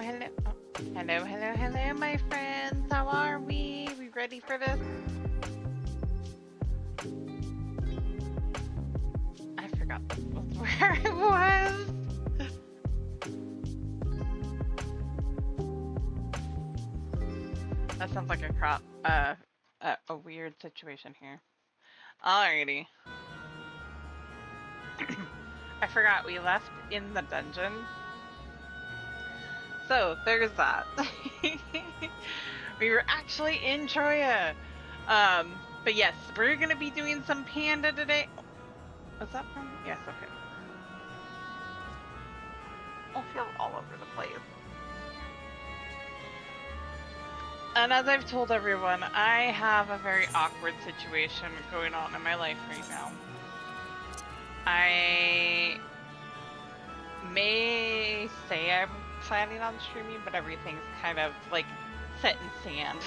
hello. Oh, hello, hello, hello, my friends. How are we? We ready for this? I forgot where I was. That sounds like a weird situation here. Alrighty. I forgot we left in the dungeon. So, there's that. We were actually in Troya. But yes, we're gonna be doing some Panda today. Was that from? Yes, okay. I feel all over the place. And as I've told everyone, I have a very awkward situation going on in my life right now. I may say I'm planning on streaming, but everything's kind of like set in sand.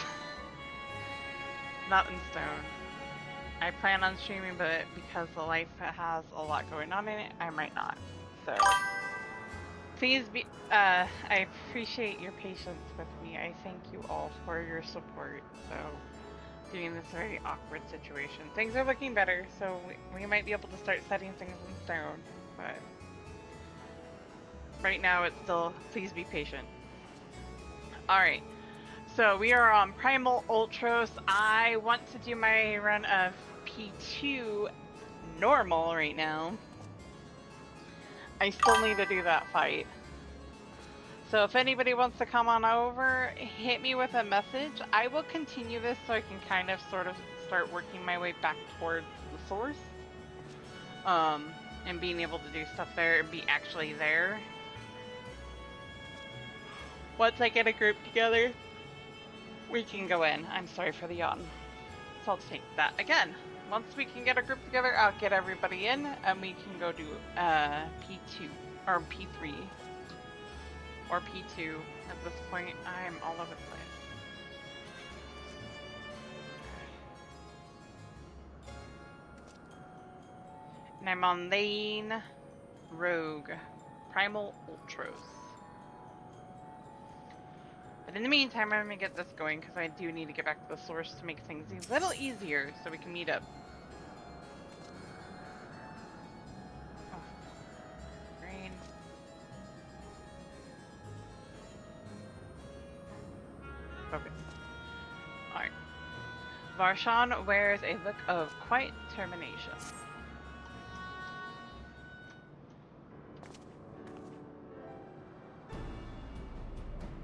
Not in stone. I plan on streaming, but because the life has a lot going on in it, I might not. So please be I appreciate your patience with me. I thank you all for your support. So doing this very awkward situation. Things are looking better, so we might be able to start setting things in stone, but right now it's still, please be patient. Alright, so we are on Primal Ultros. I want to do my run of P2 normal right now. I still need to do that fight. So if anybody wants to come on over, hit me with a message. I will continue this so I can kind of sort of start working my way back towards the source. And being able to do stuff there and be actually there. Once I get a group together, we can go in. I'm sorry for the yawn. So I'll take that again. Once we can get a group together, I'll get everybody in and we can go do P2 or P3 or P2. At this point, I'm all over the place. And I'm on lane Rogue, Primal Ultros. But in the meantime, I'm gonna get this going because I do need to get back to the source to make things a little easier so we can meet up. Oh. Rain. Focus. Alright. Varshan wears a look of quiet determination.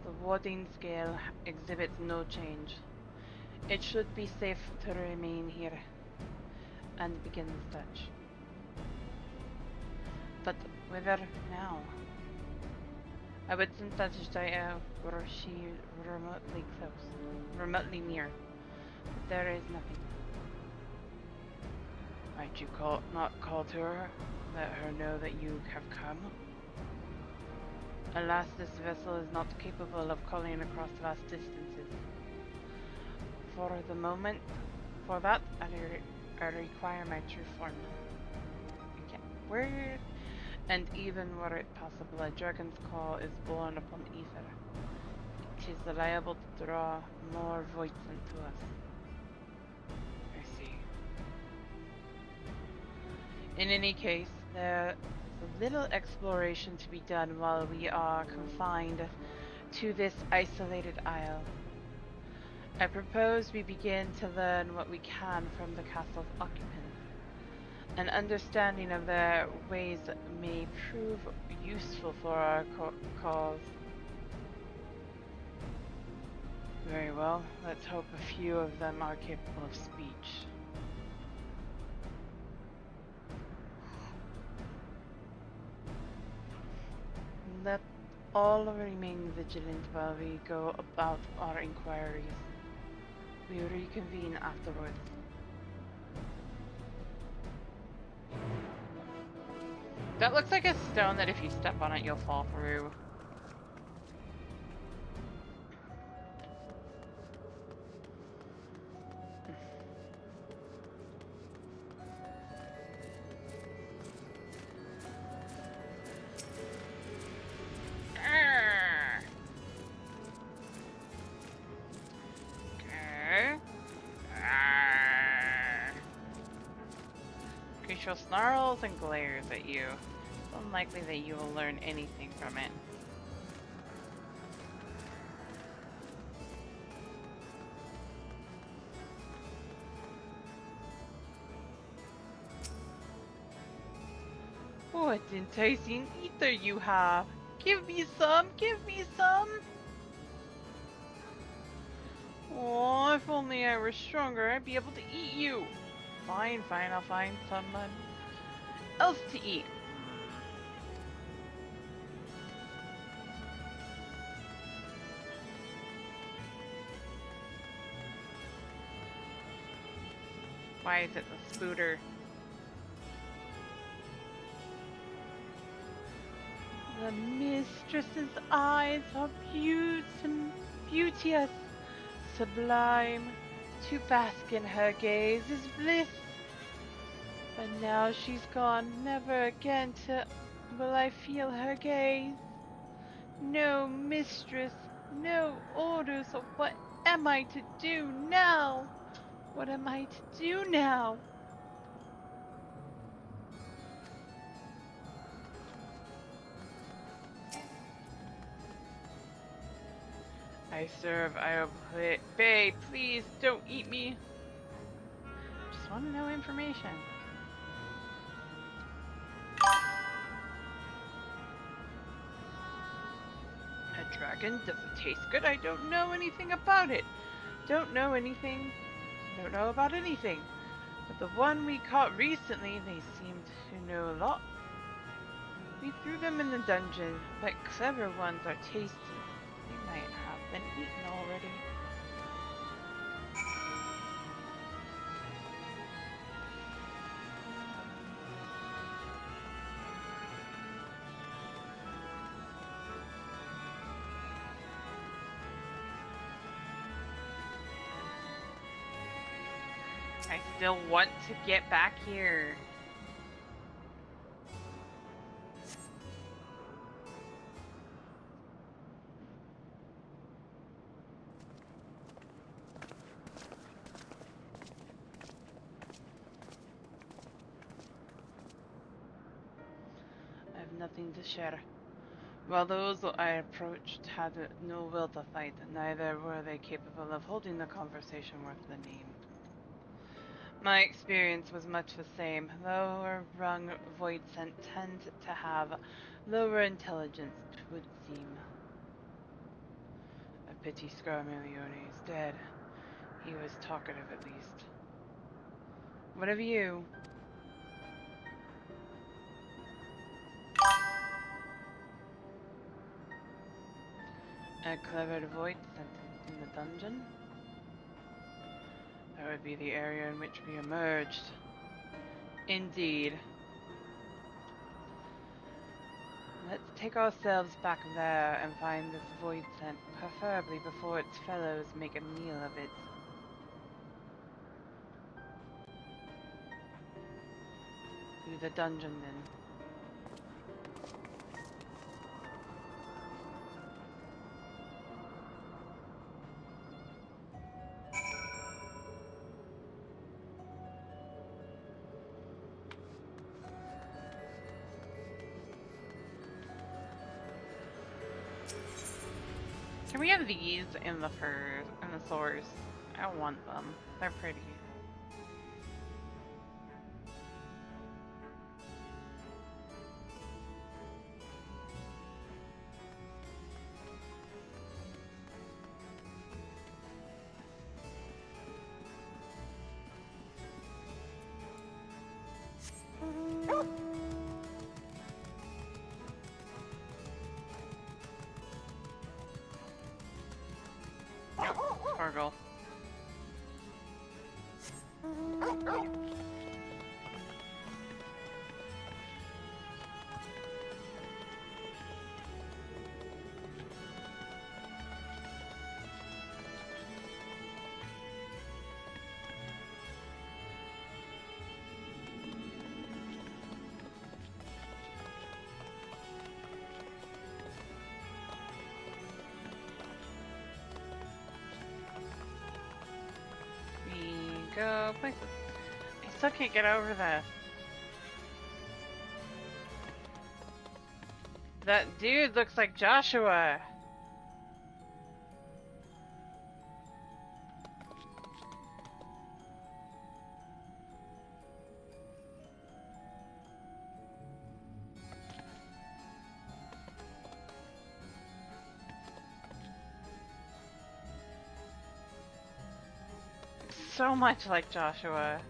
The warding scale exhibits no change. It should be safe to remain here and begin the search. But whither now? I would think that were she remotely close, remotely near. But there is nothing. Might you not call to her? Let her know that you have come? Alas, this vessel is not capable of calling across vast distances. For the moment, for that, I require my true form. Where, and even were it possible, a dragon's call is born upon ether. It is liable to draw more voids into us. I see. In any case, there is a little exploration to be done while we are confined to this isolated isle. I propose we begin to learn what we can from the castle's occupants. An understanding of their ways may prove useful for our cause. Very well, let's hope a few of them are capable of speech. Let all remain vigilant while we go about our inquiries. We will reconvene afterwards. That looks like a stone that if you step on it, you'll fall through. facial snarls and glares at you. It's unlikely that you will learn anything from it. What enticing ether you have! Give me some! Give me some! Oh, if only I were stronger, I'd be able to eat you! Fine, fine, I'll find someone else to eat. Why is it the spooter? The mistress's eyes are beauteous, sublime. To bask in her gaze is bliss. But now she's gone, never again will I feel her gaze. No mistress, no orders, so what am I to do now? What am I to do now? I serve, I obey, please don't eat me. Just want to know information. A dragon? Does it taste good? I don't know anything about it. Don't know about anything. But the one we caught recently, they seemed to know a lot. We threw them in the dungeon, but clever ones are tasty. They might have been eaten already. I still want to get back here. I have nothing to share. While those I approached had no will to fight, neither were they capable of holding a conversation worth the name. My experience was much the same. Lower rung void scent tend to have lower intelligence, it would seem. A pity Scarmilione is dead. He was talkative at least. What of you? A clever void scent in the dungeon? That would be the area in which we emerged. Indeed. Let's take ourselves back there and find this void scent, preferably before its fellows make a meal of it. To the dungeon then. Can we have these in the furs and the swords? I want them. They're pretty. Fargle. Go places. I still can't get over this. That dude looks like Joshua. So much like Joshua.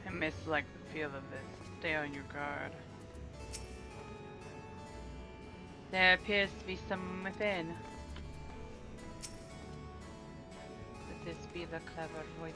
I miss like the feel of this. Stay on your guard. There appears to be someone within. Could this be the clever voice?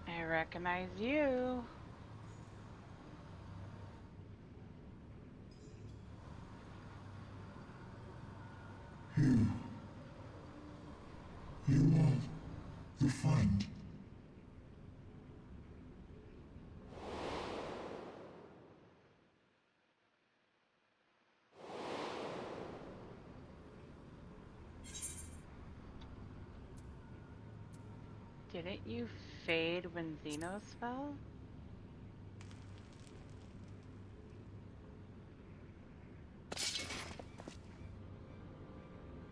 I recognize you. You are the friend. Didn't you fade when Xenos fell?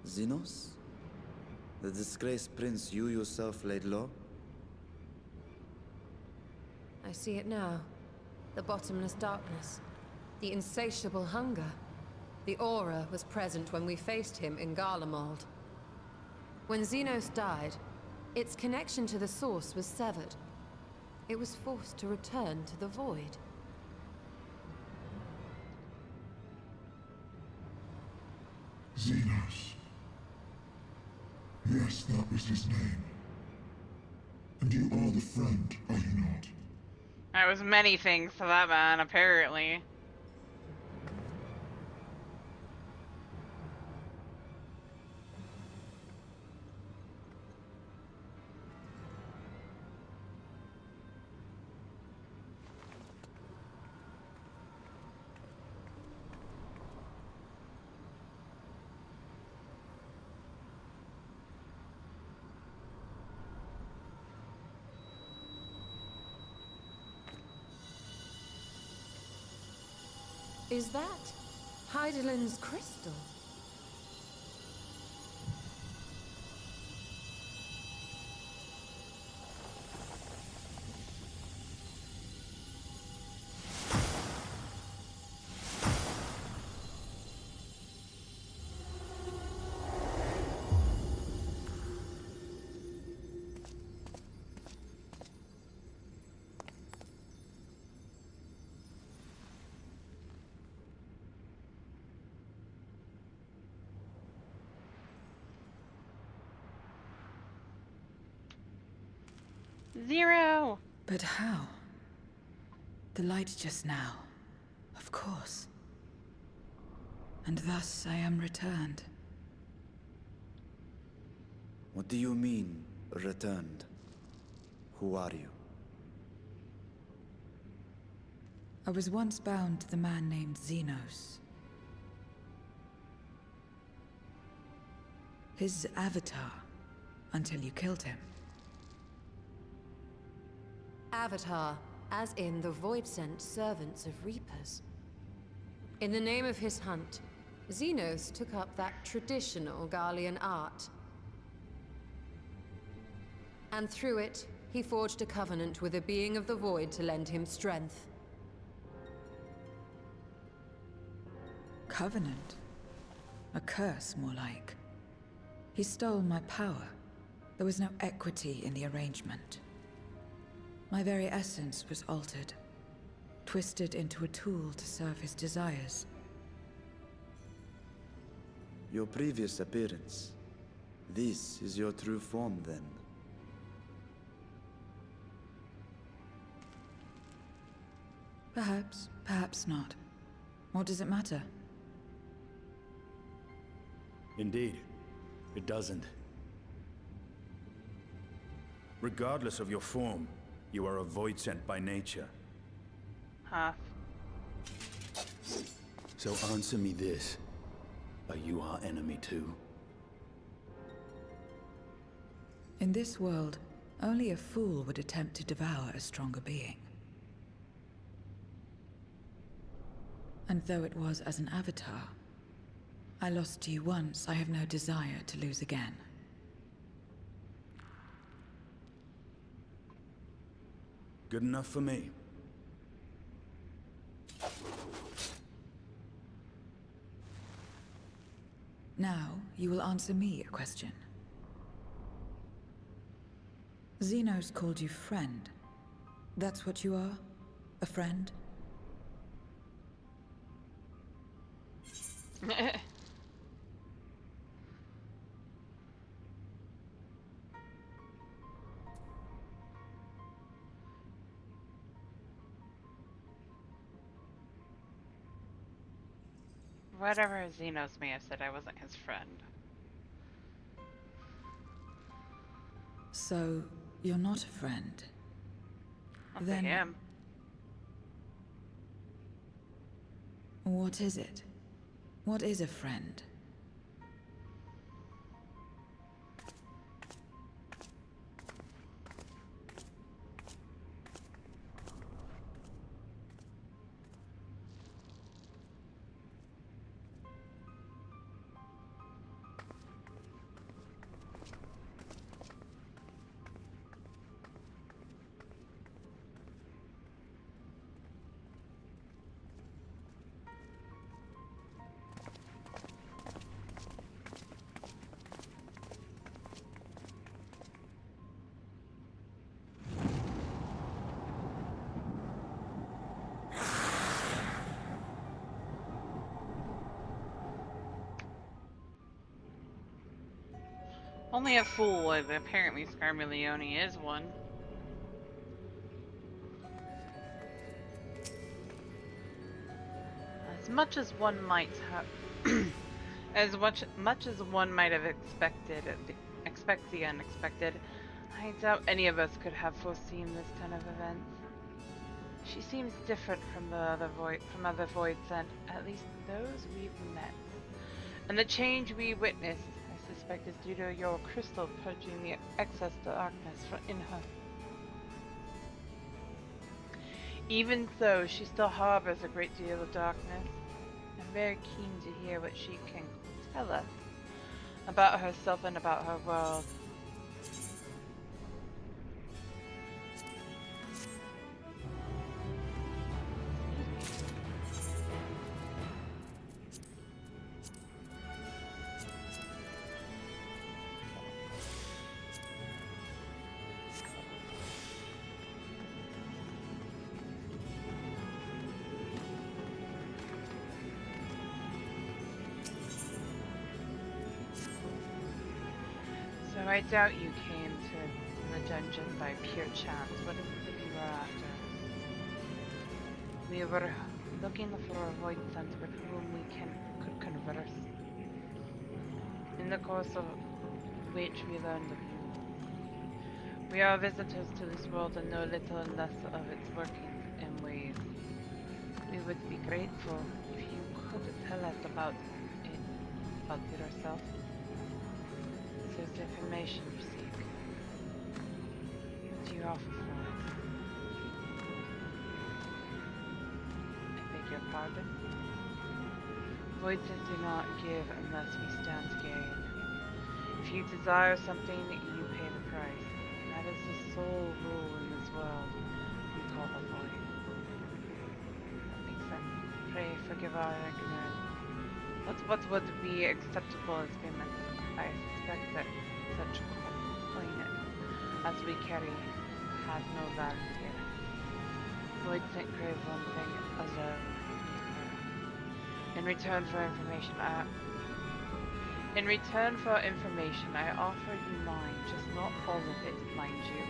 Xenos? The disgraced prince you yourself laid low? I see it now. The bottomless darkness. The insatiable hunger. The aura was present when we faced him in Garlemald. When Xenos died, its connection to the source was severed. It was forced to return to the void. Xenos. Yes, that was his name. And you are the friend, are you not? That was many things to that man, apparently. Is that Heidelin's crystal? Zero! But how? The light just now. Of course. And thus I am returned. What do you mean, returned? Who are you? I was once bound to the man named Xenos. His avatar, until you killed him. Avatar, as in the void-sent servants of Reapers. In the name of his hunt, Xenos took up that traditional Garlean art. And through it, he forged a covenant with a being of the void to lend him strength. Covenant? A curse, more like. He stole my power. There was no equity in the arrangement. My very essence was altered, twisted into a tool to serve his desires. Your previous appearance. This is your true form, then. Perhaps, perhaps not. What does it matter? Indeed, it doesn't. Regardless of your form, you are a void sent by nature. Huh. So answer me this. Are you our enemy too? In this world, only a fool would attempt to devour a stronger being. And though it was as an avatar, I lost to you once, I have no desire to lose again. Good enough for me. Now, you will answer me a question. Xenos called you friend. That's what you are? A friend? Whatever Xenos may have said, I wasn't his friend. So, you're not a friend? Not Then- to him. What is it? What is a friend? Only a fool would. Apparently Scarmilione is one. As much as one might have, much as one might have expect the unexpected, I doubt any of us could have foreseen this turn of events. She seems different from other voids, and at least those we've met. And the change we witnessed, I suspect, is due to your crystal purging the excess darkness in her. Even so, she still harbors a great deal of darkness. I'm very keen to hear what she can tell us about herself and about her world. So I doubt you came to the dungeon by pure chance. What is it that you were after? We were looking for a void sent with whom we could converse. In the course of which we learned of you. We are visitors to this world and know little and less of its workings and ways. We would be grateful if you could tell us about yourself. information you seek. What do you offer for it? I beg your pardon? Voids do not give unless we stand to gain. If you desire something, you pay the price. That is the sole rule in this world we call the void. That makes sense. Pray forgive our ignorance. What would be acceptable as payment? I suspect that such coin as we carry has no value here. Void Saint crave one thing alone. In return for information, I offer you mine, just not all of it, mind you.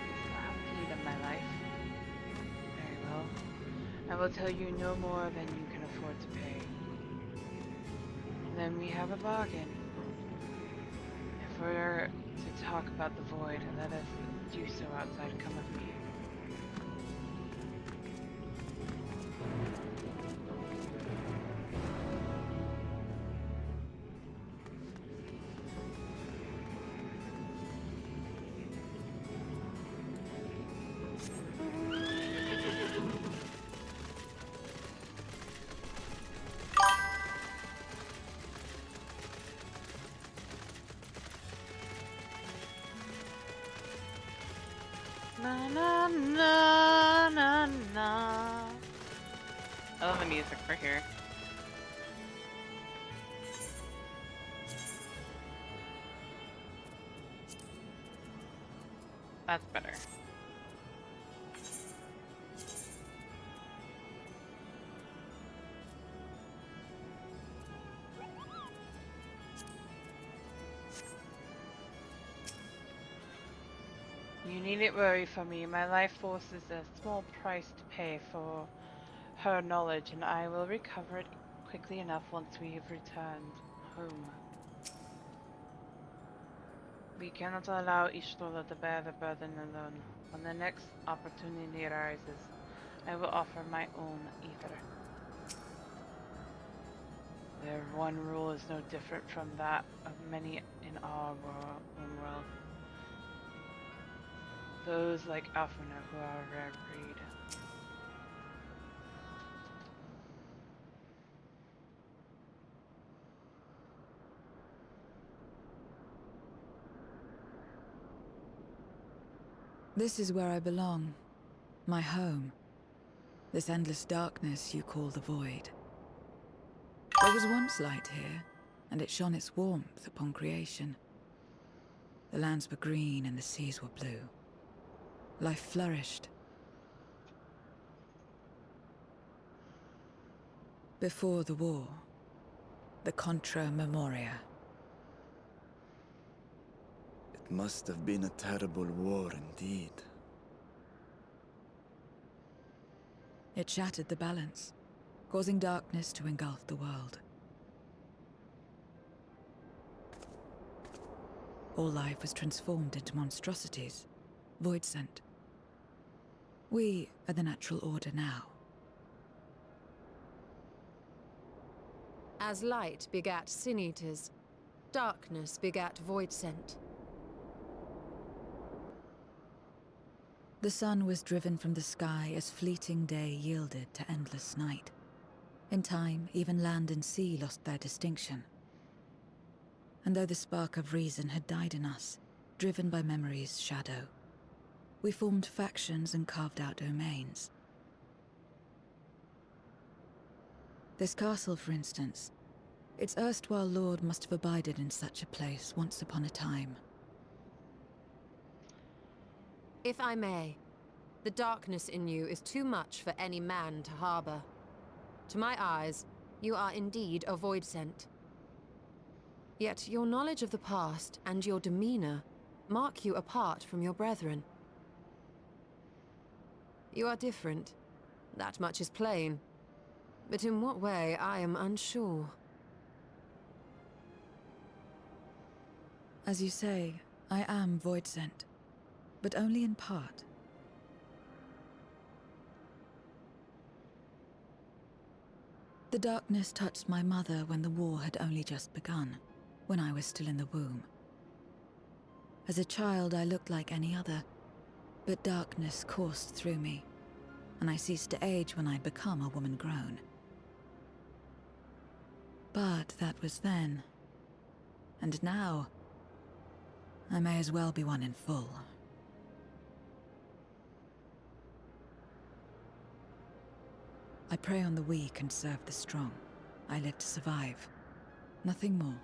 It's the upkeep of my life. Very well. I will tell you no more than you can afford to pay. Then we have a bargain. If we're to talk about the void, let us do so outside. Come with me. Na na na na na. I love the music for here. That's better. You needn't worry for me. My life force is a small price to pay for her knowledge, and I will recover it quickly enough once we have returned home. We cannot allow Ishtola to bear the burden alone. When the next opportunity arises, I will offer my own ether. Their one rule is no different from that of many in our own world. Those like Alfruna who are a rare breed. This is where I belong. My home. This endless darkness you call the void. There was once light here, and it shone its warmth upon creation. The lands were green and the seas were blue. Life flourished. Before the war, the Contra Memoria. It must have been a terrible war indeed. It shattered the balance, causing darkness to engulf the world. All life was transformed into monstrosities, void sent. We are the natural order now. As light begat sin eaters, darkness begat void sent. The sun was driven from the sky as fleeting day yielded to endless night. In time, even land and sea lost their distinction. And though the spark of reason had died in us, driven by memory's shadow, we formed factions and carved out domains. This castle, for instance, its erstwhile lord must have abided in such a place once upon a time. If I may, the darkness in you is too much for any man to harbor. To my eyes, you are indeed a void sent. Yet your knowledge of the past and your demeanor mark you apart from your brethren. You are different. That much is plain. But in what way, I am unsure. As you say, I am void sent, but only in part. The darkness touched my mother when the war had only just begun, when I was still in the womb. As a child, I looked like any other, but darkness coursed through me, and I ceased to age when I'd become a woman grown. But that was then. And now, I may as well be one in full. I prey on the weak and serve the strong. I live to survive. Nothing more.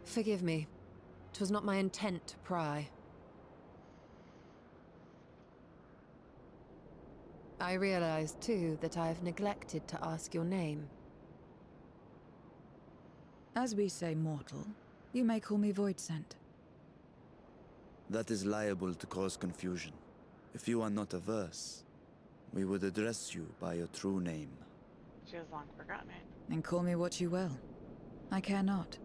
Forgive me. 'Twas not my intent to pry. I realize, too, that I have neglected to ask your name. As we say mortal, you may call me Voidsent. That is liable to cause confusion. If you are not averse, we would address you by your true name. She has long forgotten it. And call me what you will. I care not.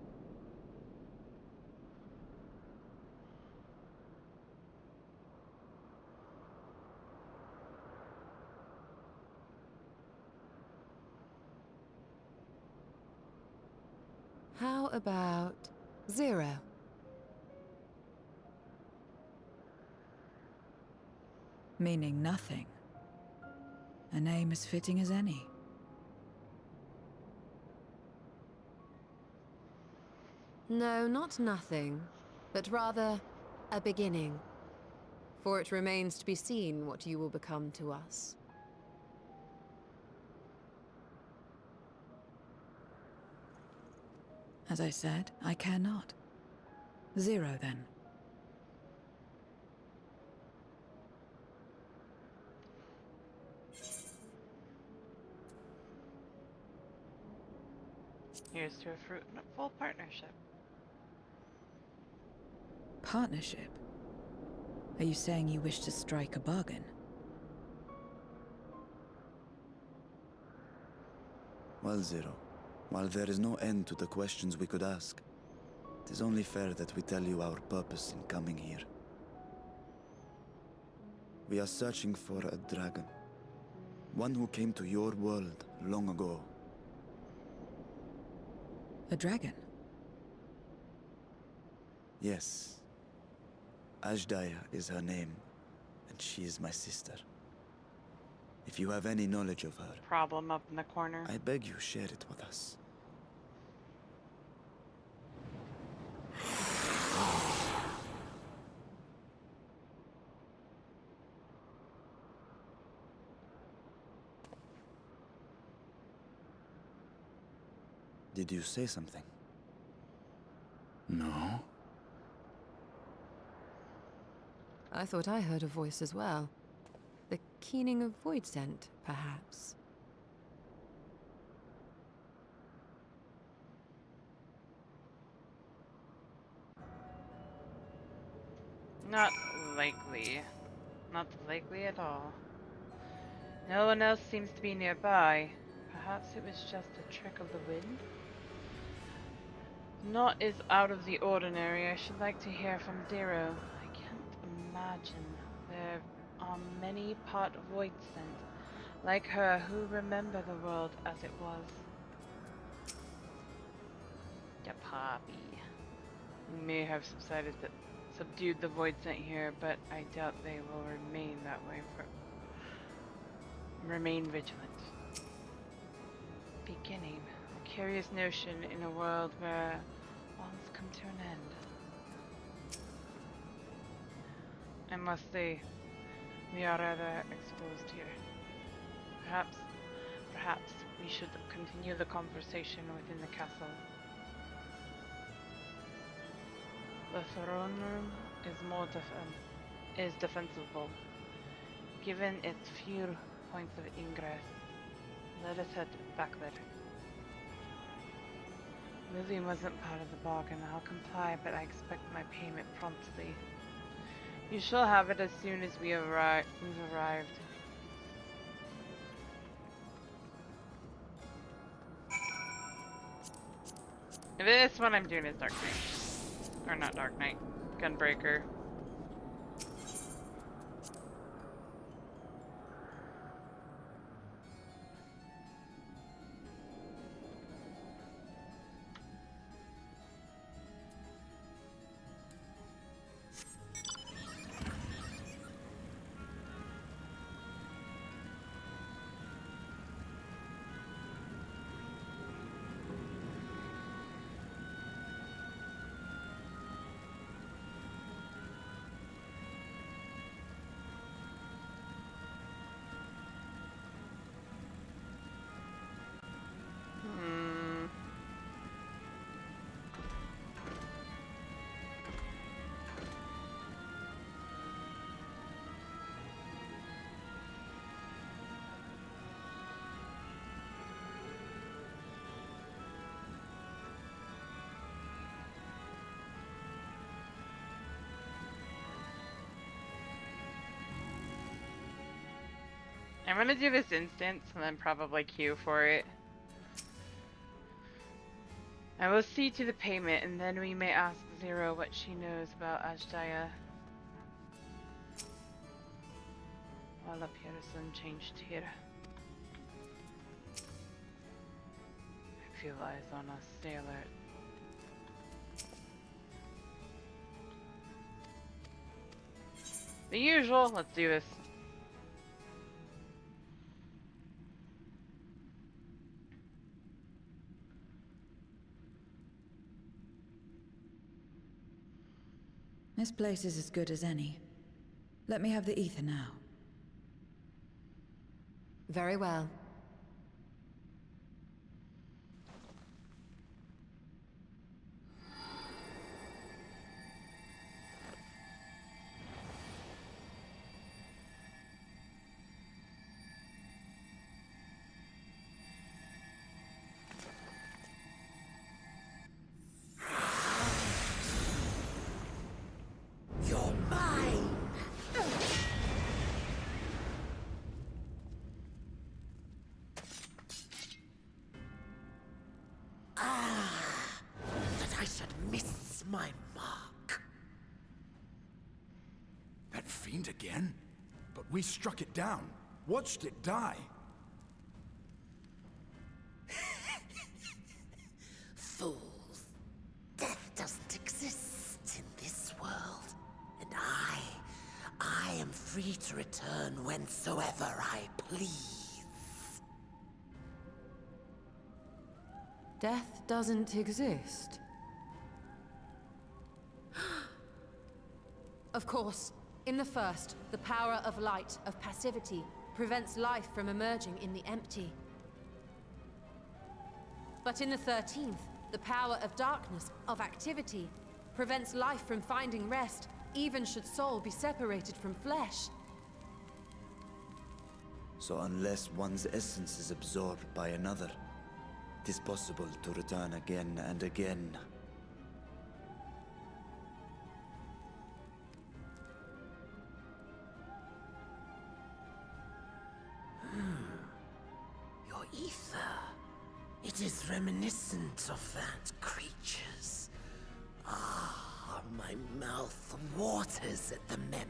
How about 0? Meaning nothing. A name as fitting as any. No, not nothing, but rather a beginning. For it remains to be seen what you will become to us. As I said, I care not. 0, then. Here's to a fruitful partnership. Partnership? Are you saying you wish to strike a bargain? Well, Zero, while there is no end to the questions we could ask, it is only fair that we tell you our purpose in coming here. We are searching for a dragon. One who came to your world long ago. A dragon? Yes. Ajdaya is her name, and she is my sister. If you have any knowledge of her, Problem up in the corner. I beg you share it with us. Did you say something? No? I thought I heard a voice as well. The keening of void scent, perhaps. Not likely. Not likely at all. No one else seems to be nearby. Perhaps it was just a trick of the wind? Not as out of the ordinary. I should like to hear from Zero. I can't imagine there are many part void scent like her who remember the world as it was. The poppy. We may have subdued the void scent here, but I doubt they will remain that way remain vigilant. Beginning. A curious notion in a world where all has come to an end. I must say, we are rather exposed here. Perhaps we should continue the conversation within the castle. The throne room is defensible, given its few points of ingress. Let us head back there. Lily wasn't part of the bargain. I'll comply, but I expect my payment promptly. You shall have it as soon as we've arrived. This one I'm doing is Dark Knight. Or not Dark Knight. Gunbreaker. I'm gonna do this instance and then probably queue for it. I will see to the payment, and then we may ask Zero what she knows about Ajdaya. All up here is unchanged here. A few eyes on us, stay alert. The usual, let's do this. This place is as good as any. Let me have the ether now. Very well. You're mine! That I should miss my mark. That fiend again? But we struck it down. Watched it die. Fools. Death doesn't exist in this world. And I am free to return whensoever I please. Death doesn't exist. Of course, in the first, the power of light, of passivity, prevents life from emerging in the empty. But in the 13th, the power of darkness, of activity, prevents life from finding rest, even should soul be separated from flesh. So unless one's essence is absorbed by another, it is possible to return again and again. Your ether. It is reminiscent of that creature's. Ah, my mouth waters at the memory.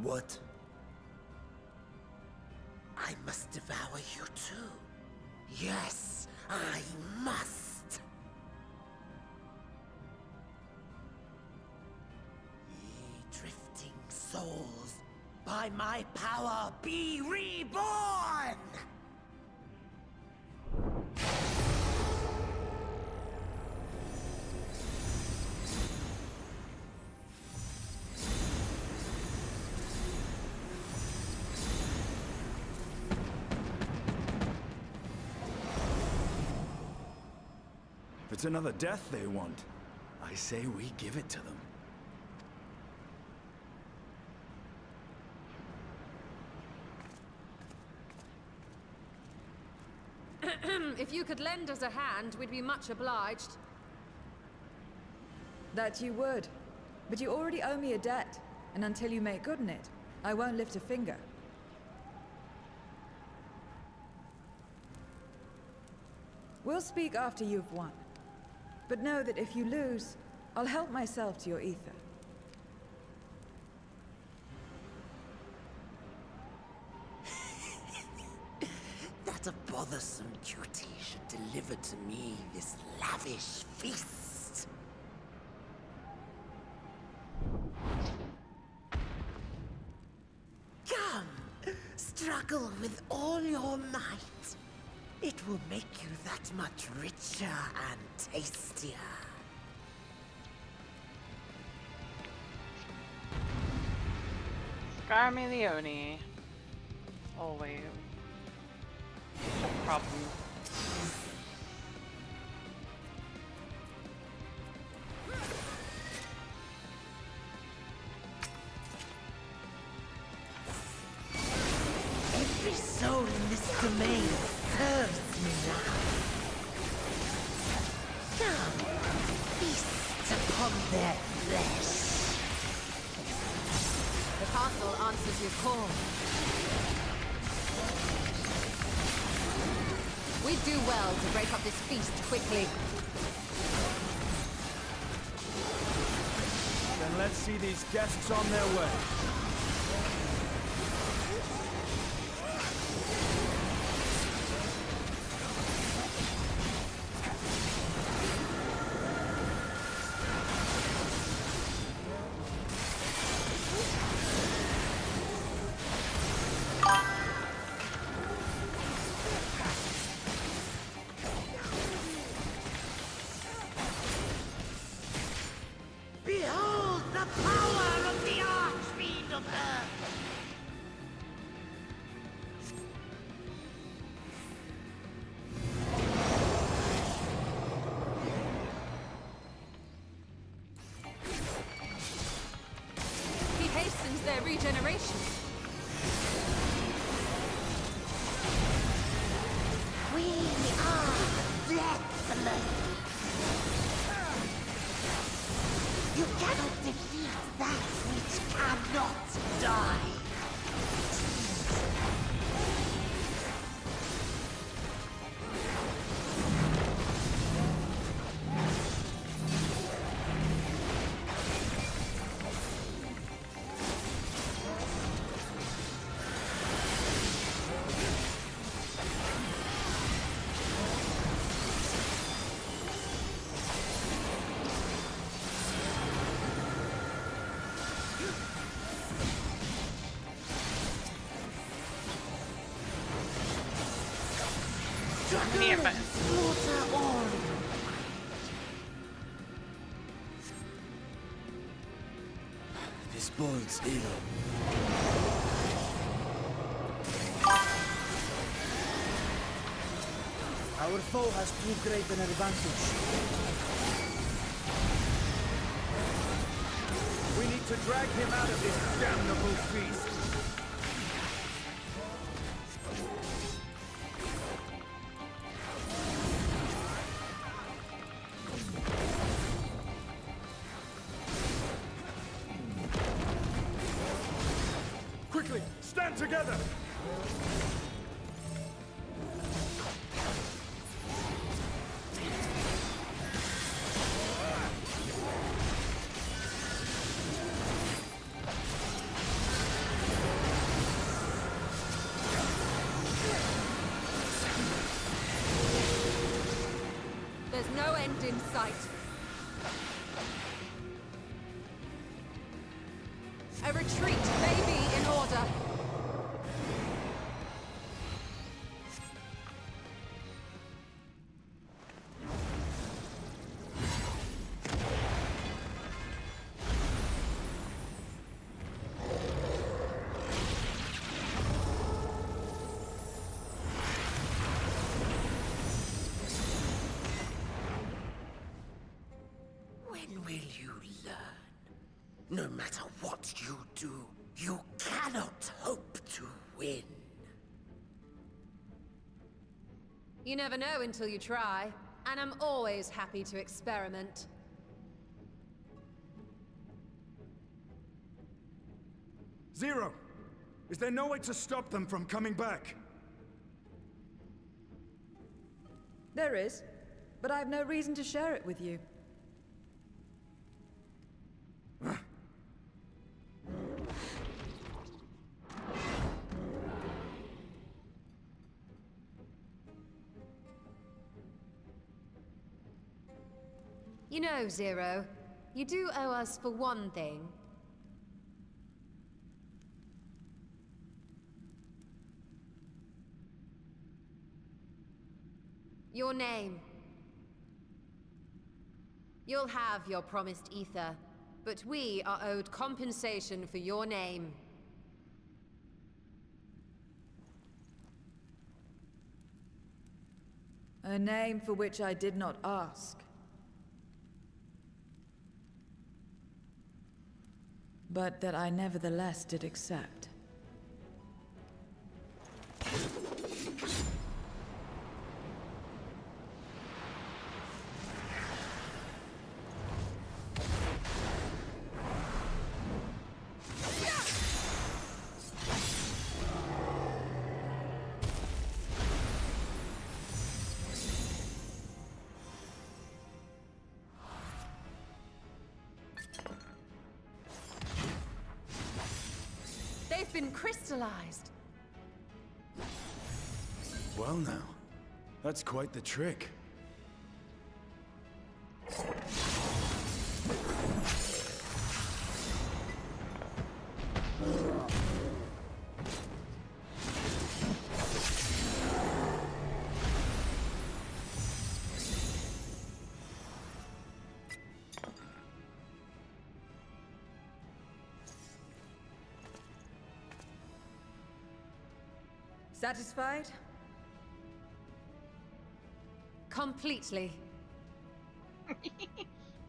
What? I must devour you too. Yes, I must. Ye drifting souls, by my power be reborn! If it's another death they want, I say we give it to them. If you could lend us a hand, we'd be much obliged. That you would. But you already owe me a debt, and until you make good on it, I won't lift a finger. We'll speak after you've won. But know that if you lose, I'll help myself to your ether. That a bothersome duty should deliver to me this lavish feast. Come, struggle with all your might. It will make you that much richer and tastier. Scarmilione. Always. No problem. Every soul in this domain serves me now. Come, feast upon their flesh. The castle answers your call. We'd do well to break up this feast quickly. Then let's see these guests on their way. Behold the power of the Archfiend of Earth! He hastens their regeneration. We are deathless! You cannot defeat that which cannot die! Near, but Slaughter all! This bodes ill. Our foe has too great an advantage. We need to drag him out of this damnable feast. Quickly, stand together! There's no end in sight. A retreat may be in order. When will you learn? No matter what you do, you cannot hope to win. You never know until you try, and I'm always happy to experiment. Zero! Is there no way to stop them from coming back? There is, but I have no reason to share it with you. You know, Zero, you do owe us for one thing. Your name. You'll have your promised ether, but we are owed compensation for your name. A name for which I did not ask. But that I nevertheless did accept. been crystallized. Well now, that's quite the trick. Satisfied? Completely.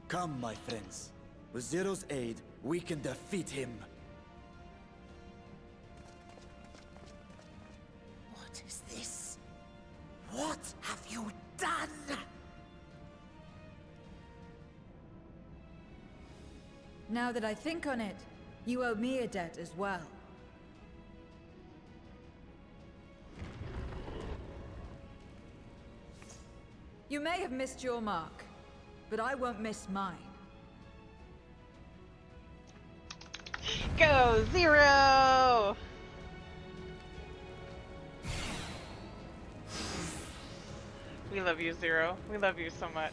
Come, my friends. With Zero's aid, we can defeat him. What is this? What have you done? Now that I think on it, you owe me a debt as well. You may have missed your mark, but I won't miss mine. Go, Zero! We love you, Zero. We love you so much.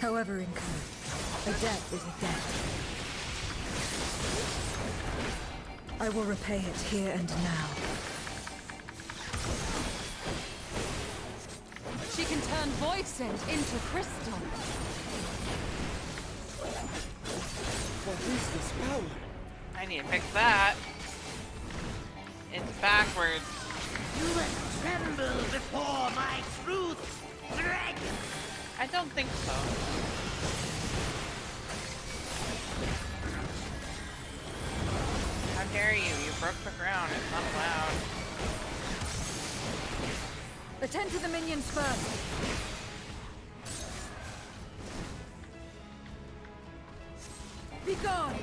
However incurred, a debt is a debt. I will repay it here and now. She can turn void scent into crystal. What is this power? I need to fix that. It's backwards. You will tremble before my truth, dragon! I don't think so. How dare you? You broke the ground. It's not allowed. Attend to the minions first. Be gone!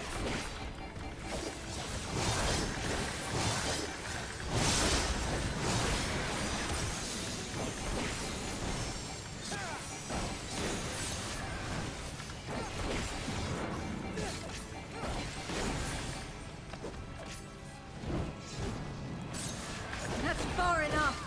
That's far enough!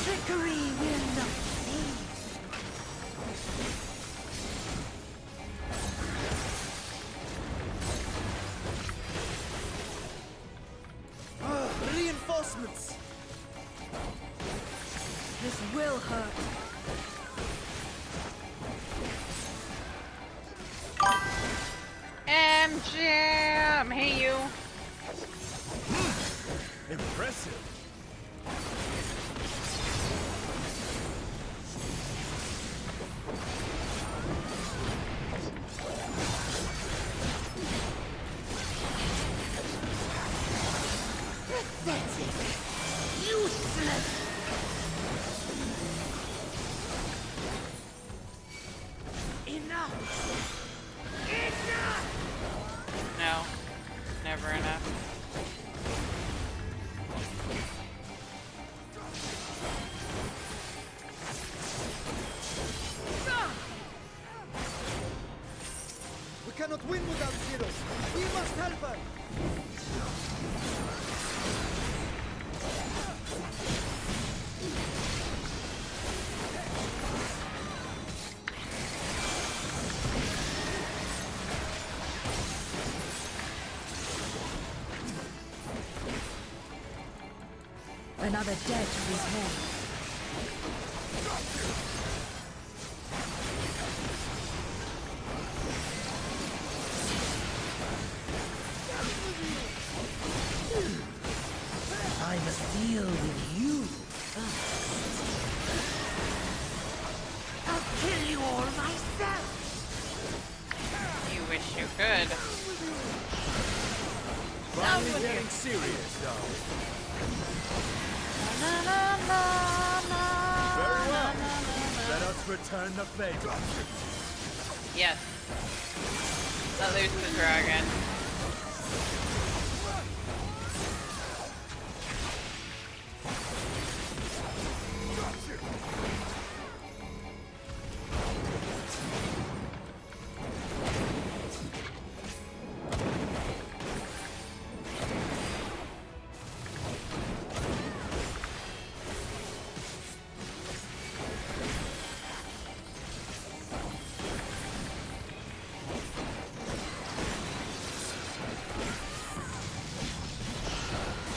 Trickery will not save. Reinforcements! This will hurt. Jam! Hey, you! Impressive. Pathetic. Useless. Enough. Enough. No. Never enough. We cannot win without Zero. We must help her. Another debt repaired. I must deal with you first. I'll kill you all myself. You wish you could. Finally getting serious, though. Very well. Better Let us return the favor. Yes. That there's the dragon.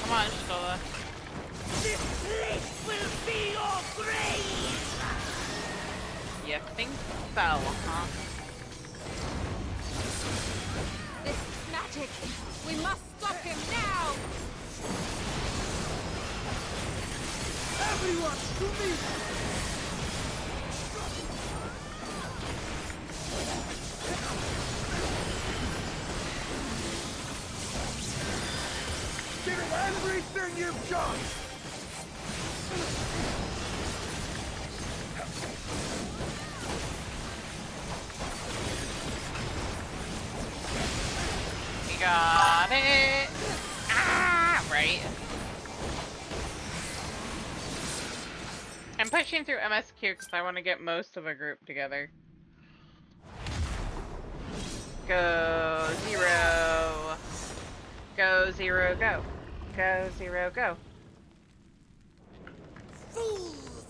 Come on, Stola. This place will be your grave! You think so, huh? This is magic! We must stop him now! Everyone, to me! Give it everything you've got! We got it! Ah! Right. I'm pushing through MSQ because I want to get most of a group together. Go, 0. Go, 0, go. Go, 0, go. Fools!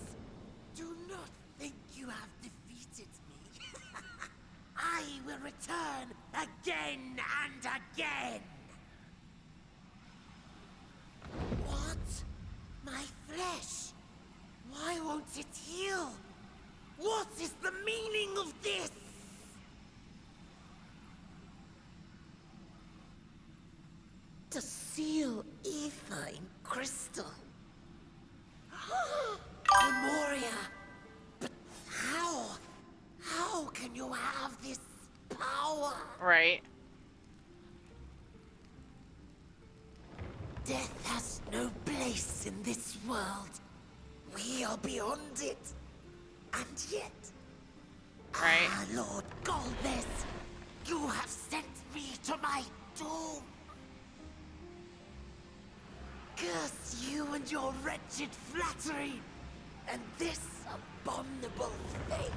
Do not think you have defeated me. I will return again and again. What? My flesh? Why won't it heal? What is the meaning of this? To seal ether in crystal. Memoria! But how? How can you have this power? Right. Death has no place in this world. We are beyond it. And yet... Right. Ah, Lord Golbez, you have sent me to my doom. Curse you and your wretched flattery, and this abominable fate.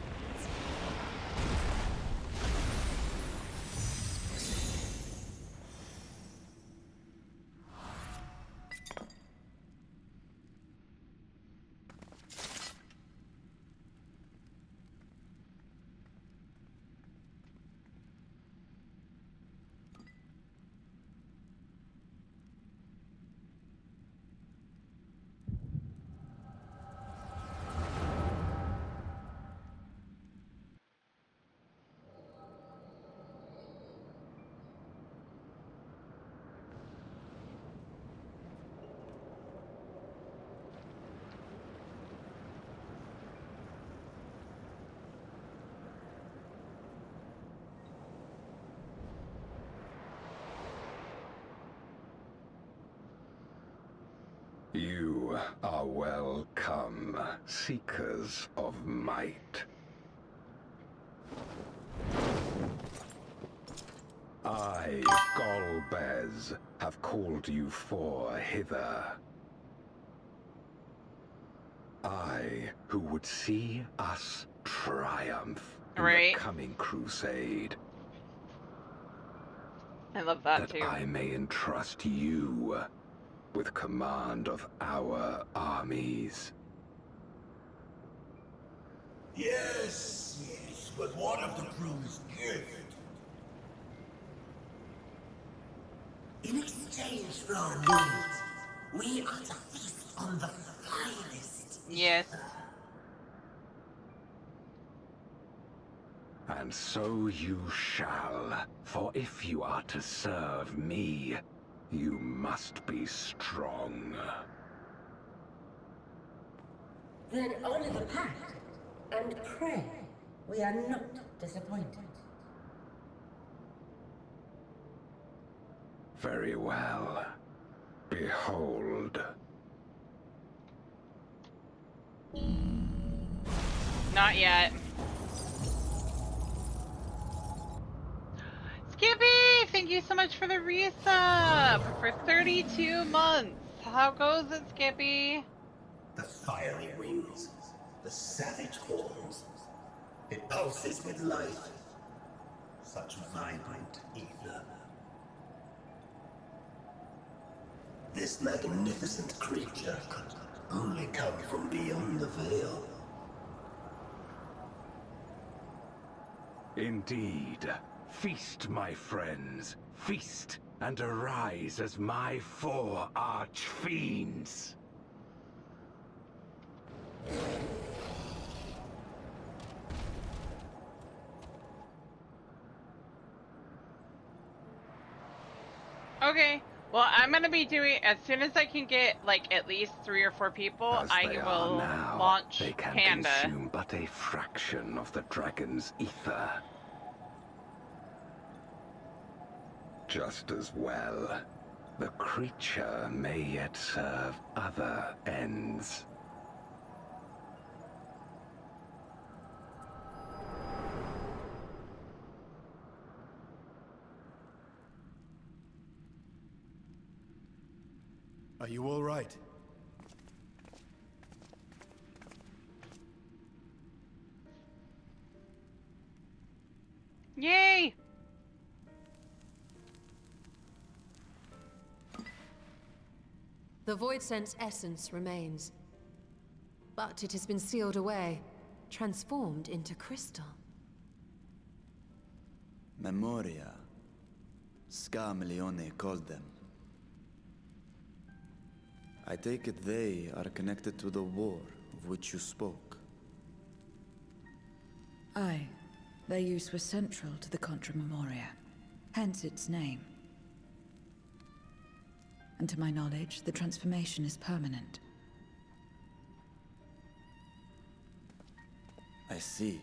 You are welcome, seekers of might. I, Golbez, have called you for hither. I, who would see us triumph in Right. the coming crusade. I love that That too. I may entrust you with command of our armies. Yes, yes, but what of the crew's gift? In exchange for our needs, we are to feast on the finest. Yes. And so you shall, for if you are to serve me, you must be strong. Then honor the pact, and pray we are not disappointed. Very well. Behold. Not yet. Skippy, thank you so much for the resub for 32 months. How goes it, Skippy? The fiery wings, the savage horns. It pulses with life. Such vibrant ether. This magnificent creature could only come from beyond the veil. Indeed. Feast, my friends. Feast and arise as my 4 arch-fiends. Okay. Well, I'm gonna be doing as soon as I can get like at least 3 or 4 people. As I they will are now, launch they can Panda. consume but a fraction of the dragon's ether. Just as well, the creature may yet serve other ends. Are you all right? Yay! The Void Sense essence remains. But it has been sealed away, transformed into crystal. Memoria. Scarmelione called them. I take it they are connected to the war of which you spoke. Aye. Their use was central to the Contra Memoria, hence its name. And to my knowledge, the transformation is permanent. I see.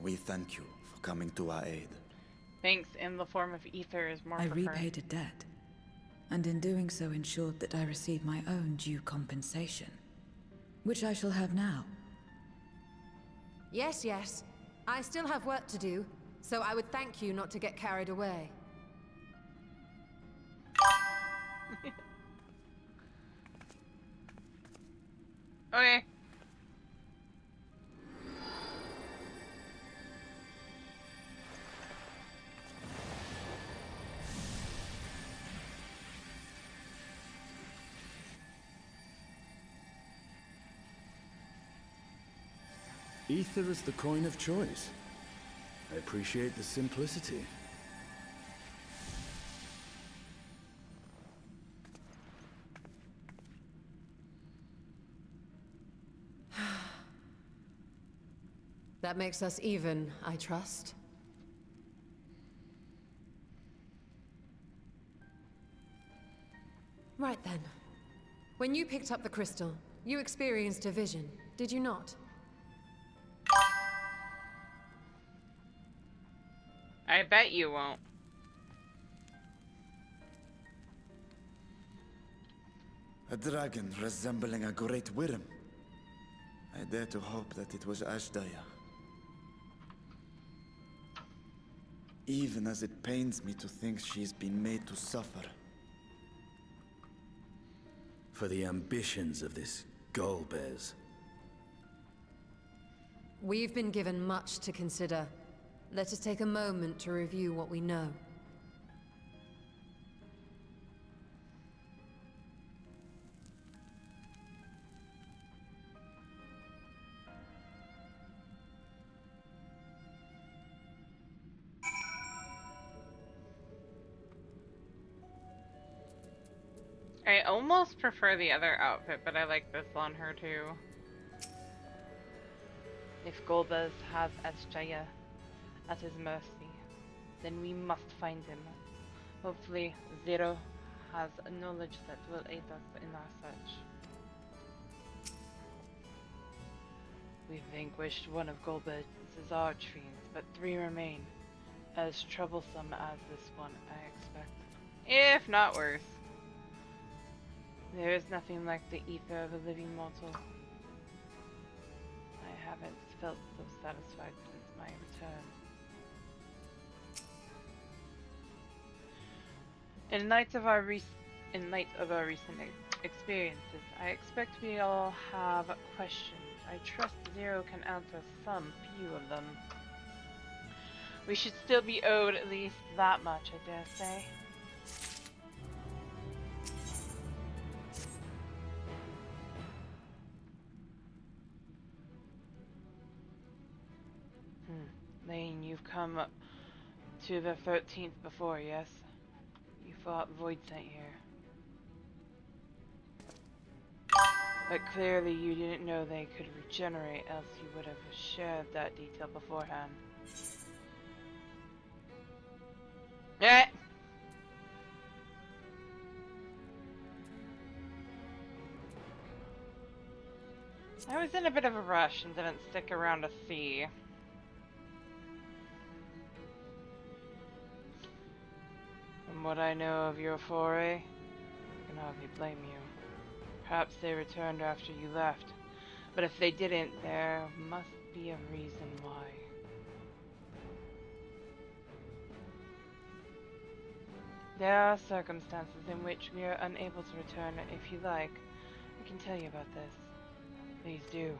We thank you for coming to our aid. Thanks in the form of ether is more I preferred. repaid a debt, and in doing so ensured that I receive my own due compensation, which I shall have now. Yes, yes. I still have work to do, so I would thank you not to get carried away. Okay. Ether is the coin of choice. I appreciate the simplicity. That makes us even, I trust. Right then. When you picked up the crystal, you experienced a vision, did you not? I bet you won't. A dragon resembling a great worm. I dare to hope that it was Ashdaya. Even as it pains me to think she's been made to suffer. For the ambitions of this Golbez. We've been given much to consider. Let us take a moment to review what we know. I almost prefer the other outfit, but I like this on her too. If Golbez has Asjaya at his mercy, then we must find him. Hopefully, Zero has knowledge that will aid us in our search. We vanquished one of Golbez's archfiends, but 3 remain. As troublesome as this one, I expect. If not worse. There is nothing like the ether of a living mortal. I have haven't felt so satisfied since my return. In light of our recent experiences, I expect we all have questions. I trust Zero can answer some few of them. We should still be owed at least that much, I dare say. Lane, you've come to the 13th before, yes? You fought Void sent here. But clearly you didn't know they could regenerate, else you would have shared that detail beforehand. Eh! I was in a bit of a rush and didn't stick around to see. From what I know of your foray, I can hardly blame you. Perhaps they returned after you left, but if they didn't, there must be a reason why. There are circumstances in which we are unable to return. If you like, I can tell you about this. Please do.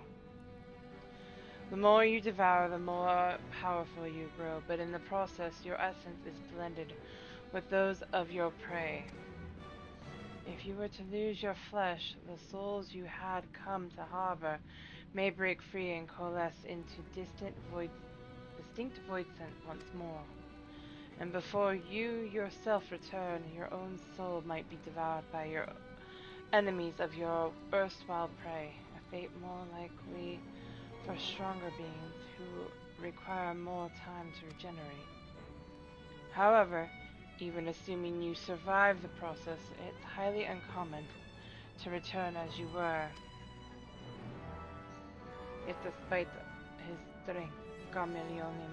The more you devour, the more powerful you grow, but in the process, your essence is blended with those of your prey. If you were to lose your flesh, the souls you had come to harbor may break free and coalesce into distinct void scent once more. And before you yourself return, your own soul might be devoured by your enemies of your erstwhile prey, a fate more likely for stronger beings who require more time to regenerate. However, even assuming you survive the process, it's highly uncommon to return as you were. If despite his strength, Gamil only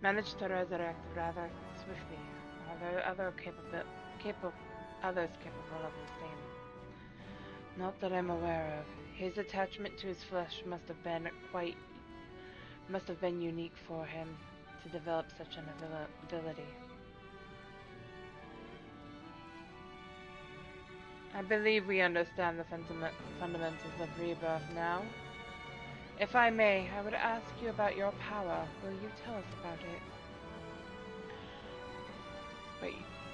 managed to resurrect rather swiftly. Are there others capable of the same? Not that I'm aware of. His attachment to his flesh must have been unique for him to develop such an ability. I believe we understand the fundamentals of rebirth now. If I may, I would ask you about your power. Will you tell us about it? What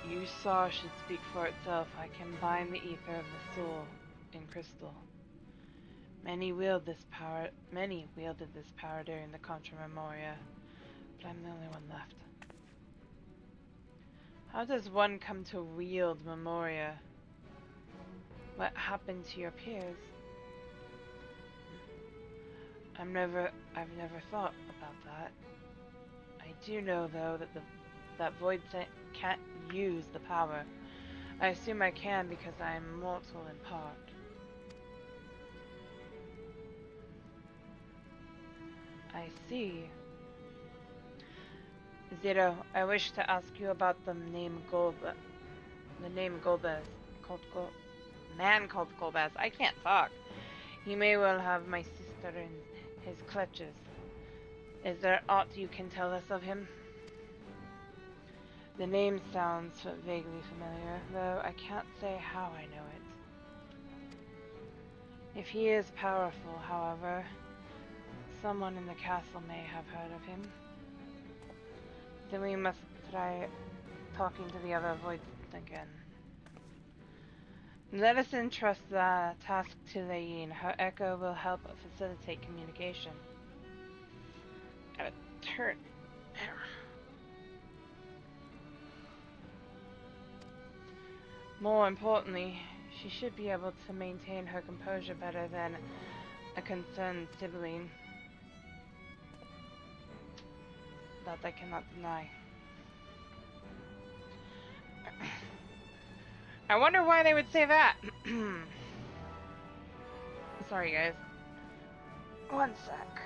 you saw should speak for itself. I can bind the ether of the soul in crystal. Many wielded this power during the Contra Memoria, but I'm the only one left. How does one come to wield Memoria? What happened to your peers? I've never thought about that. I do know, though, that Void can't use the power. I assume I can because I am mortal in part. I see. Zero, I wish to ask you about the name Golbez. The name Golbez. Man called Golbez. I can't talk. He may well have my sister in his clutches. Is there aught you can tell us of him? The name sounds vaguely familiar, though I can't say how I know it. If he is powerful, however, someone in the castle may have heard of him. Then we must try talking to the other voids again. Let us entrust the task to Layin. Her echo will help facilitate communication. Gotta turn. More importantly, she should be able to maintain her composure better than a concerned sibling. That I cannot deny. I wonder why they would say that. Sorry, guys. One sec.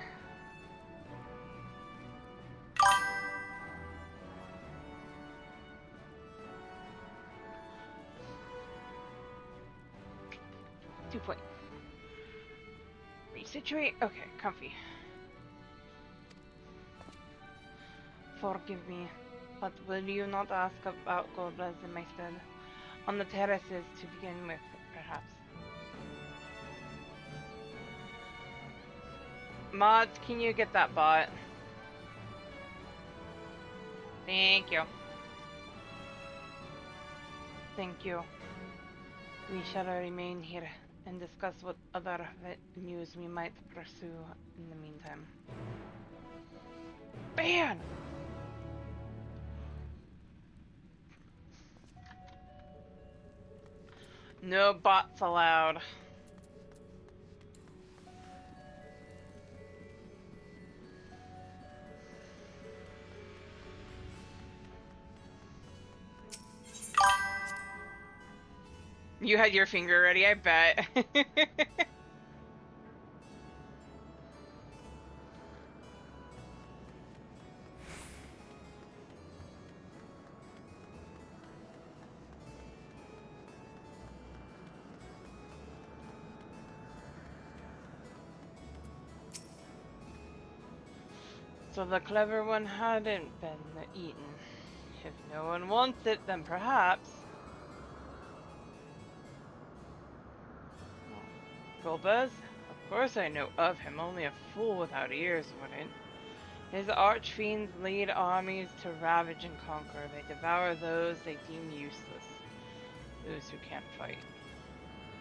Reset. situate. Okay, comfy. Forgive me, but will you not ask about Goldblaz in my stead? On the terraces to begin with, perhaps. Mods, can you get that bot? Thank you. Thank you. We shall remain here and discuss what other news we might pursue in the meantime. Ban! No bots allowed. You had your finger ready, I bet. So the clever one hadn't been eaten. If no one wants it, then perhaps. Golbez? Of course I know of him, only a fool without ears wouldn't. His archfiends lead armies to ravage and conquer. They devour those they deem useless, those who can't fight.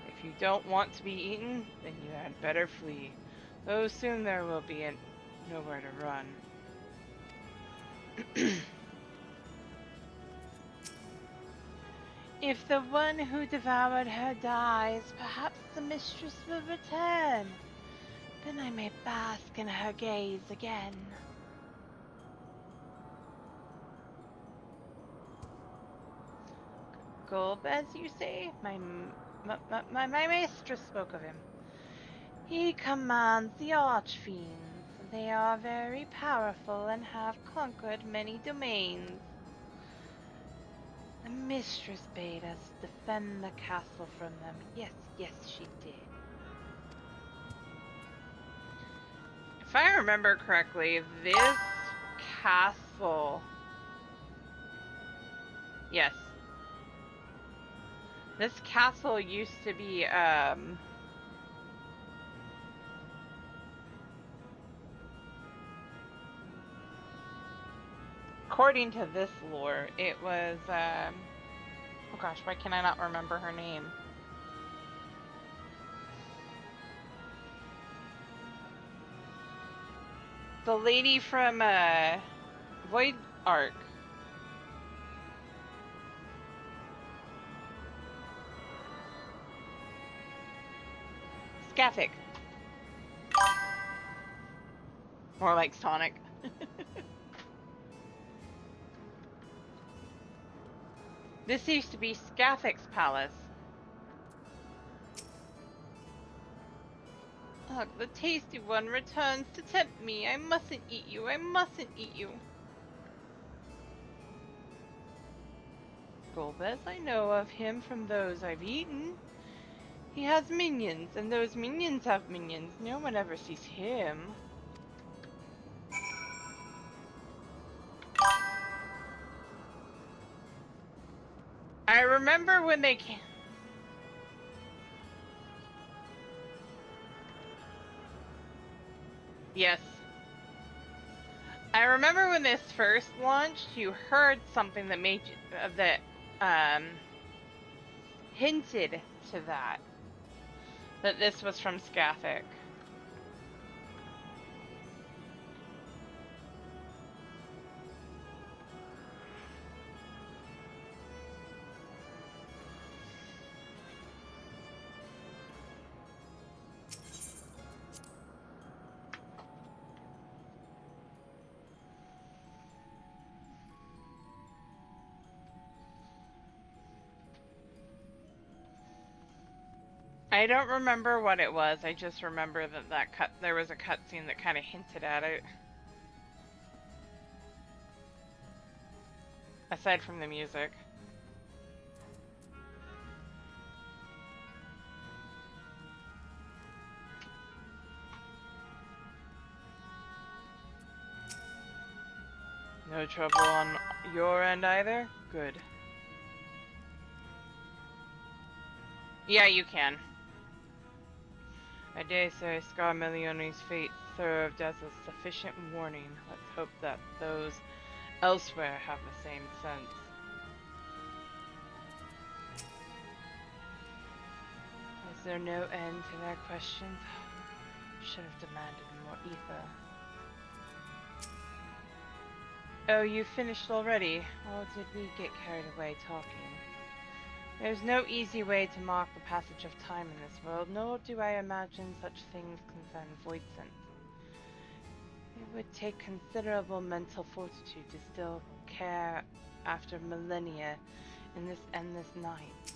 If you don't want to be eaten, then you had better flee, though soon there will be nowhere to run. If the one who devoured her dies, perhaps the mistress will return. Then I may bask in her gaze again. Golbez, you say? My mistress spoke of him. He commands the archfiends. They are very powerful and have conquered many domains. The mistress bade us defend the castle from them. Yes, yes, she did. If I remember correctly, this castle... Yes. This castle used to be, according to this lore, it was, oh gosh, why can I not remember her name? The lady from, Void Ark. Scathic. More like Sonic. This used to be Scathic's palace. Ugh, the tasty one returns to tempt me. I mustn't eat you. I mustn't eat you. Golbez, I know of him from those I've eaten. He has minions, and those minions have minions. No one ever sees him. I remember when they came... Yes. I remember when this first launched, you heard something that made you, hinted to that this was from Scathic. I don't remember what it was. I just remember that there was a cutscene that kind of hinted at it. Aside from the music. No trouble on your end either? Good. Yeah, you can. I dare say Scarmellione's fate served as a sufficient warning. Let's hope that those elsewhere have the same sense. Is there no end to their questions? Should have demanded more ether. Oh, you finished already? Or did we get carried away talking? There's no easy way to mark the passage of time in this world, nor do I imagine such things concern Voidsent. It would take considerable mental fortitude to still care after millennia in this endless night.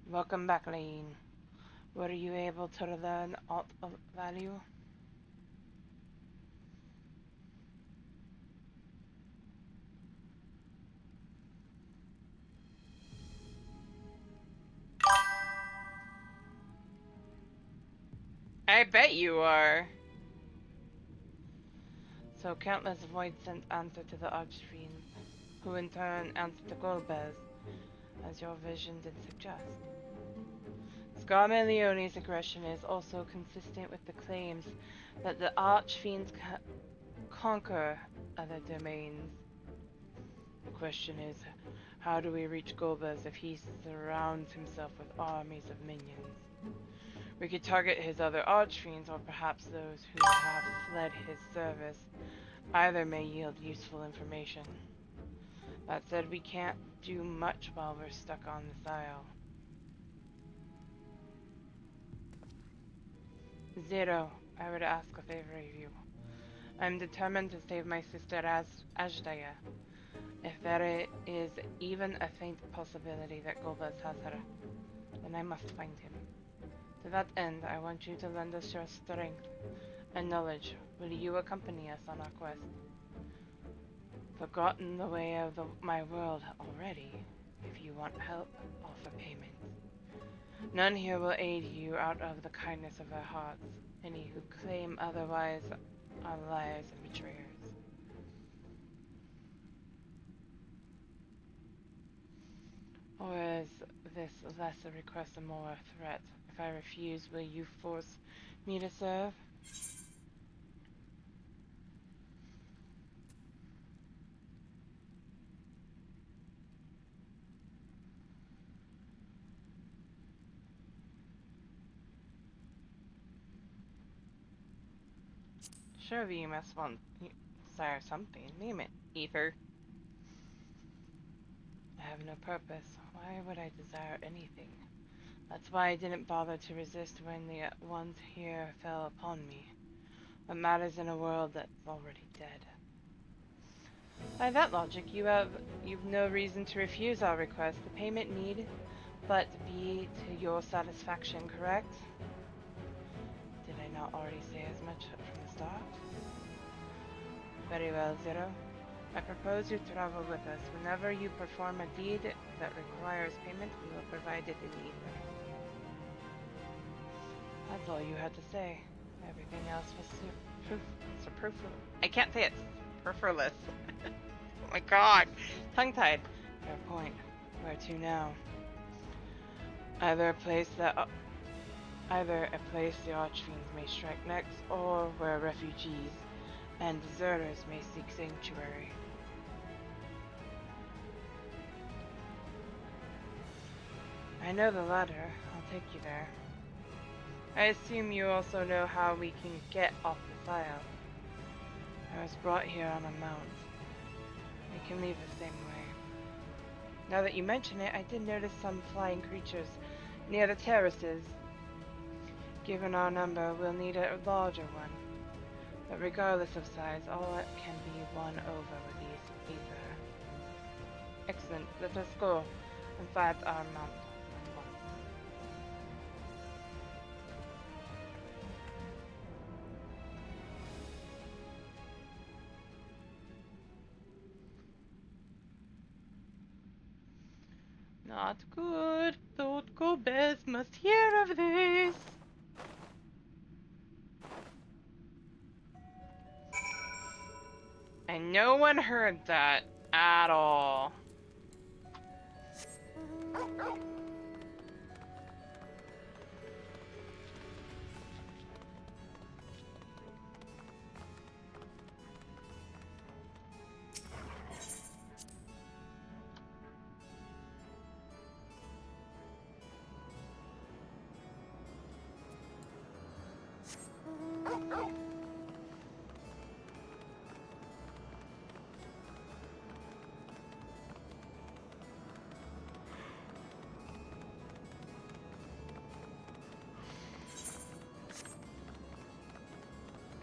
Welcome back, Lane. Were you able to learn aught of value? I bet you are. So countless voids sent answer to the Archfiends, who in turn answered to Golbez, as your vision did suggest. Scarmellione's aggression is also consistent with the claims that the Archfiends conquer other domains. The question is, how do we reach Golbez if he surrounds himself with armies of minions? We could target his other Archfiends, or perhaps those who have fled his service. Either may yield useful information. That said, we can't do much while we're stuck on this isle. Zero, I would ask a favor of you. I'm determined to save my sister Ajdaya. If there is even a faint possibility that Golbez has her, then I must find him. To that end, I want you to lend us your strength and knowledge. Will you accompany us on our quest? Forgotten the way of my world already. If you want help, offer payment. None here will aid you out of the kindness of their hearts. Any who claim otherwise are liars and betrayers. Or is this less a request and more a threat? If I refuse, will you force me to serve? Surely you must want desire something. Name it, Ether. I have no purpose. Why would I desire anything? That's why I didn't bother to resist when the ones here fell upon me. What matters in a world that's already dead? By that logic, you've no reason to refuse our request. The payment need but be to your satisfaction, correct? Did I not already say as much from the start? Very well, Zero. I propose you travel with us. Whenever you perform a deed that requires payment, we will provide it in ether. That's all you had to say. Everything else was superfluous. I can't say it. Superfluous. Oh my god. Tongue-tied. Fair point. Where to now? Either a place the Archfiends may strike next, or where refugees and deserters may seek sanctuary. I know the latter. I'll take you there. I assume you also know how we can get off this isle. I was brought here on a mount. We can leave the same way. Now that you mention it, I did notice some flying creatures near the terraces. Given our number, we'll need a larger one. But regardless of size, all can be won over with ether. Excellent. Let us go and fight our mount. Not good. Lord Golbez must hear of this. And no one heard that at all.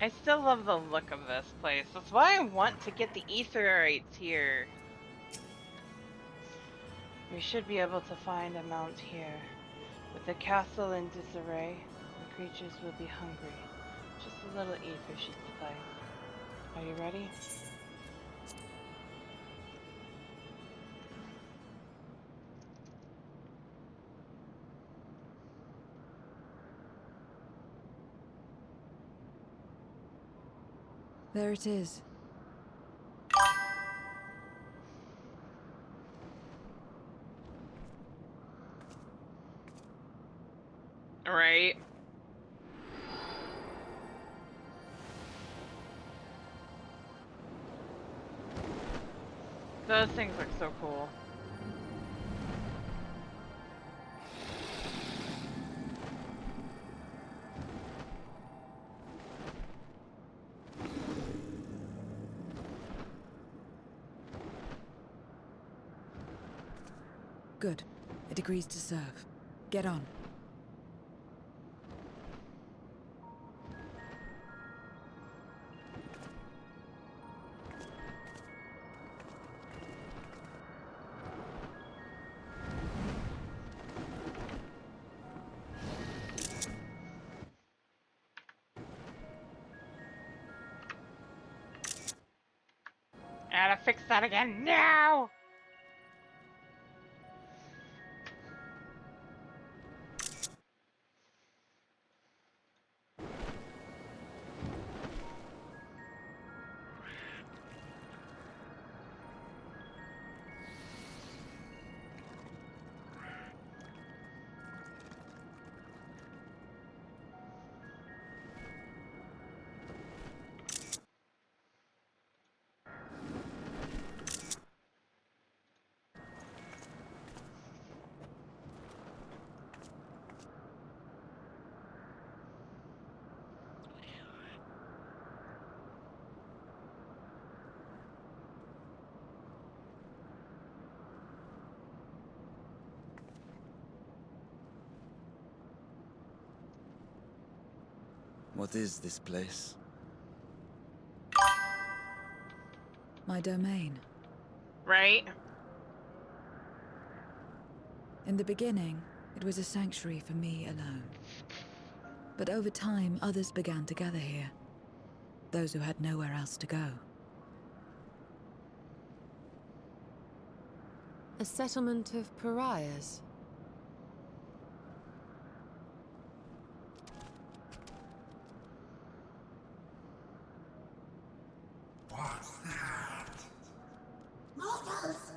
I still love the look of this place. That's why I want to get the aetherites here. We should be able to find a mount here. With the castle in disarray, the creatures will be hungry. Just a little ether should suffice. Are you ready? There it is. Right. Those things look so cool. Good. It agrees to serve. Get on. I gotta fix that again now! What is this place? My domain. Right? In the beginning, it was a sanctuary for me alone. But over time, others began to gather here. Those who had nowhere else to go. A settlement of pariahs. What's that? Mortals!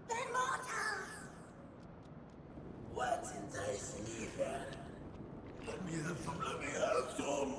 They're mortals! What's enticing you here? Let me have some, let me have some!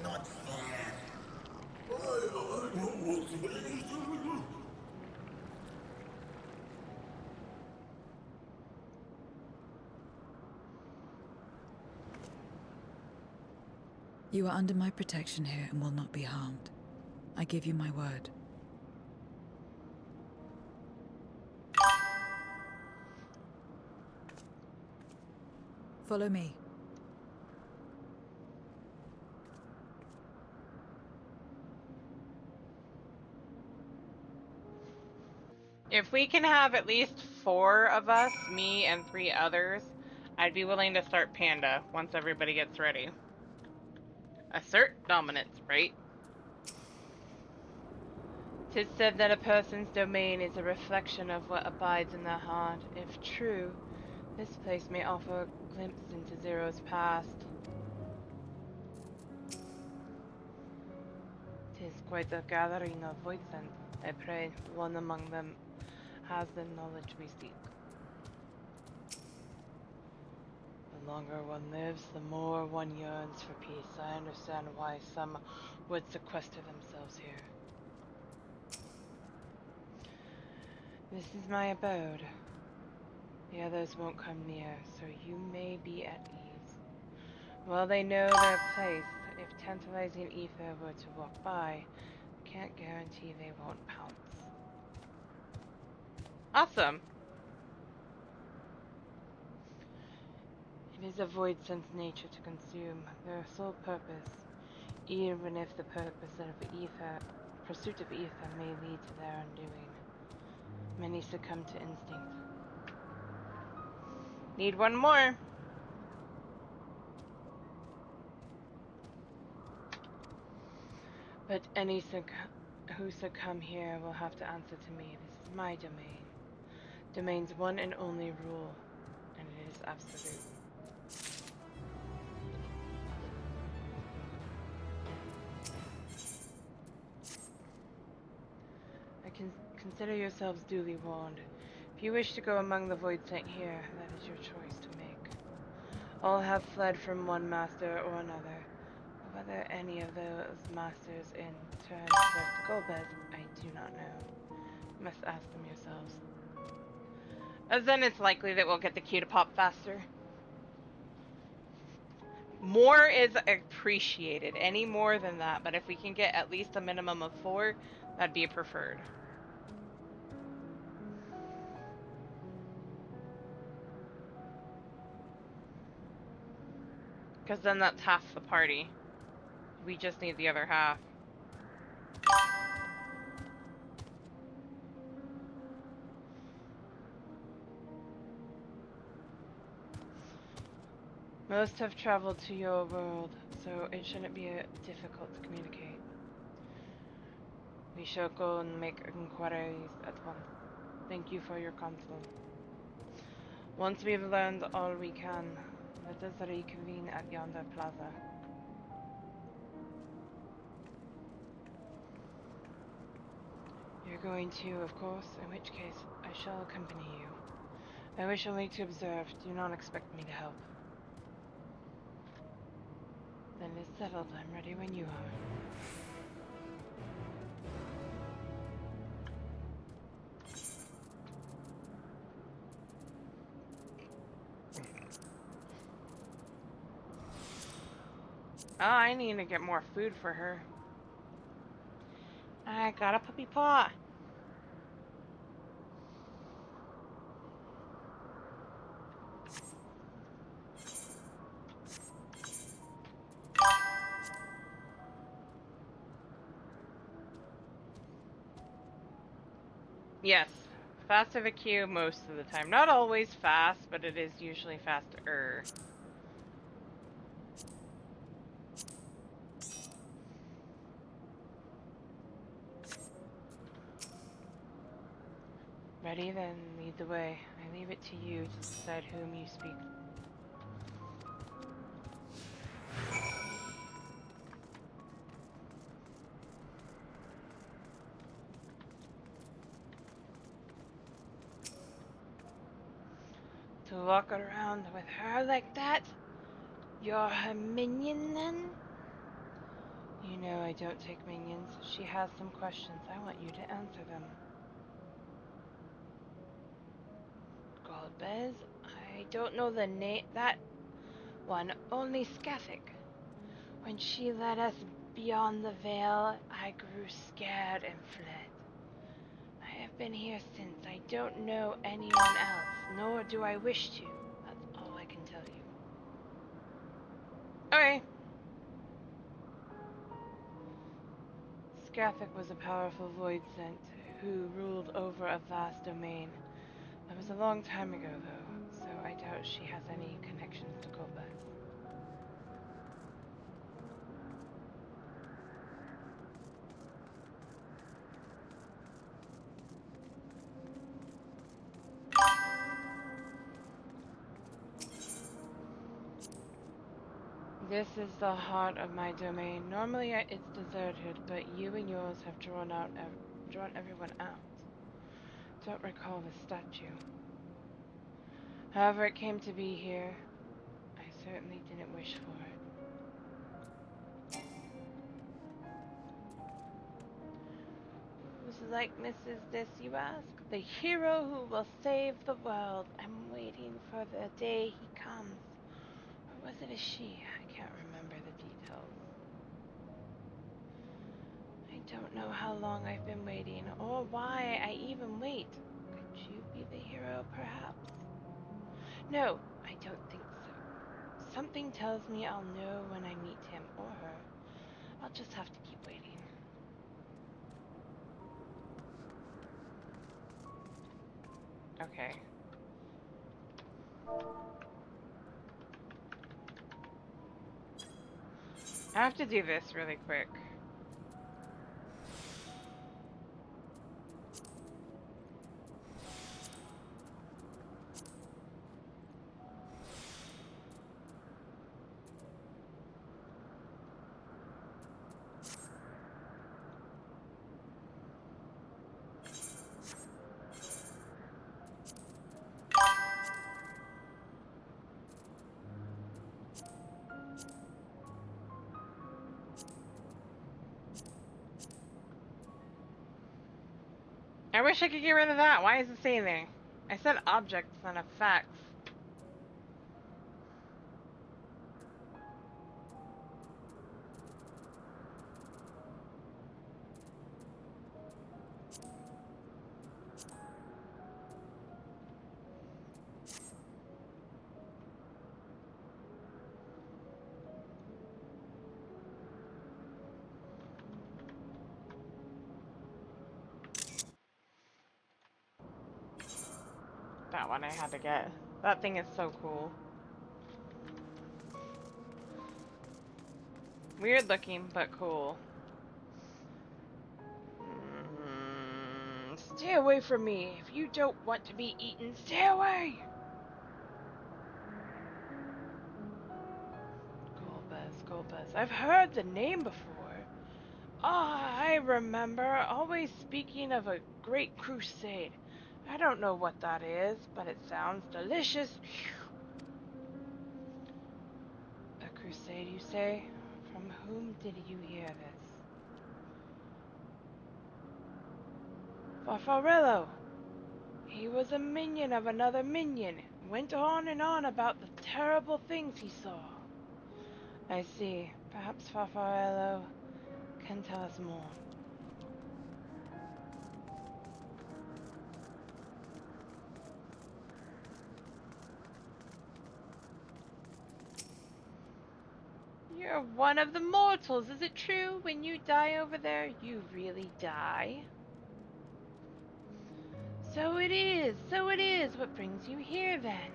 Not fair. I don't want to believe. You are under my protection here and will not be harmed. I give you my word. Follow me. If we can have at least 4 of us, me and 3 others, I'd be willing to start Panda once everybody gets ready. Assert dominance, right? 'Tis said that a person's domain is a reflection of what abides in their heart. If true, this place may offer a glimpse into Zero's past. 'Tis quite a gathering of void sense. I pray one among them has the knowledge we seek. The longer one lives, the more one yearns for peace. I understand why some would sequester themselves here. This is my abode. The others won't come near, so you may be at ease. Well, they know their place. If tantalizing ether were to walk by, I can't guarantee they won't pounce. Awesome! It is a void sense nature to consume, their sole purpose, even if the purpose of pursuit of ether may lead to their undoing. Many succumb to instinct. Need one more! But any who succumb here will have to answer to me. This is my domain. Domain's one and only rule, and it is absolute. I can consider yourselves duly warned. If you wish to go among the void sent here, that is your choice to make. All have fled from one master or another. Whether any of those masters in turn served Golbez, I do not know. You must ask them yourselves. As then it's likely that we'll get the queue to pop faster. More is appreciated. Any more than that, but if we can get at least a minimum of 4, that'd be preferred. Because then that's half the party. We just need the other half. Most have traveled to your world, so it shouldn't be difficult to communicate. We shall go and make inquiries at once. Thank you for your counsel. Once we've learned all we can, let us reconvene at yonder plaza. You're going to, of course, in which case I shall accompany you. I wish only to observe. Do not expect me to help. Then it's settled. I'm ready when you are. Oh, I need to get more food for her. I got a puppy paw. Yes, fast of a queue most of the time. Not always fast, but it is usually faster. Ready? Then lead the way. I leave it to you to decide whom you speak. To walk around with her like that? You're her minion then? You know I don't take minions. She has some questions. I want you to answer them. Golbez? I don't know the name. That one. Only Skathic. When she led us beyond the veil, I grew scared and fled. I have been here since. I don't know anyone else, nor do I wish to. That's all I can tell you. Okay. Skathic was a powerful void sent who ruled over a vast domain. That was a long time ago, though, so I doubt she has any connection connections to Golbez. This is the heart of my domain. Normally it's deserted, but you and yours have drawn everyone out. Don't recall the statue. However it came to be here, I certainly didn't wish for it. Whose likeness is this, you ask? The hero who will save the world. I'm waiting for the day he comes. Or was it a she? I can't remember the details. I don't know how long I've been waiting, or why I even wait. Could you be the hero, perhaps? No, I don't think so. Something tells me I'll know when I meet him or her. I'll just have to keep waiting. Okay. I have to do this really quick. I wish I could get rid of that. Why is it saying there? I said objects, not effects. That one I had to get. That thing is so cool. Weird looking, but cool. Stay away from me. If you don't want to be eaten, stay away! Golbez. I've heard the name before. Ah, I remember. Always speaking of a great crusade. I don't know what that is, but it sounds delicious. A crusade, you say? From whom did you hear this? Farfarello! He was a minion of another minion. Went on and on about the terrible things he saw. I see. Perhaps Farfarello can tell us more. You're one of the mortals, is it true? When you die over there, you really die? So it is. What brings you here, then?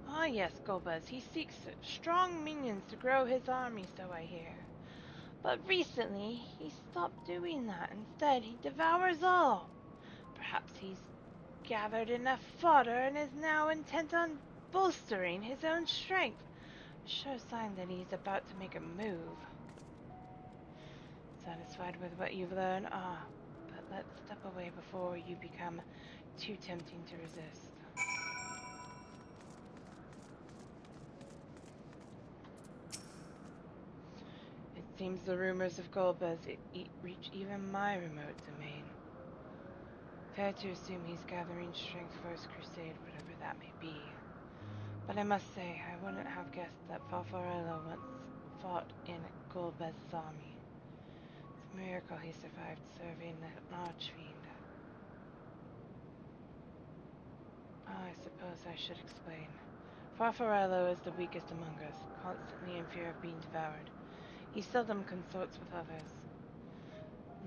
Ah, yes, Golbez. He seeks strong minions to grow his army, so I hear. But recently, he stopped doing that. Instead, he devours all. Perhaps he's gathered enough fodder and is now intent on bolstering his own strength. A sure sign that he's about to make a move. Satisfied with what you've learned? Ah, but let's step away before you become too tempting to resist. It seems the rumors of Golbez reach even my remote domain. Fair to assume he's gathering strength for his crusade, whatever that may be. But I must say, I wouldn't have guessed that Farfarello once fought in Golbez's army. It's a miracle he survived serving an archfiend. I suppose I should explain. Farfarello is the weakest among us, constantly in fear of being devoured. He seldom consorts with others.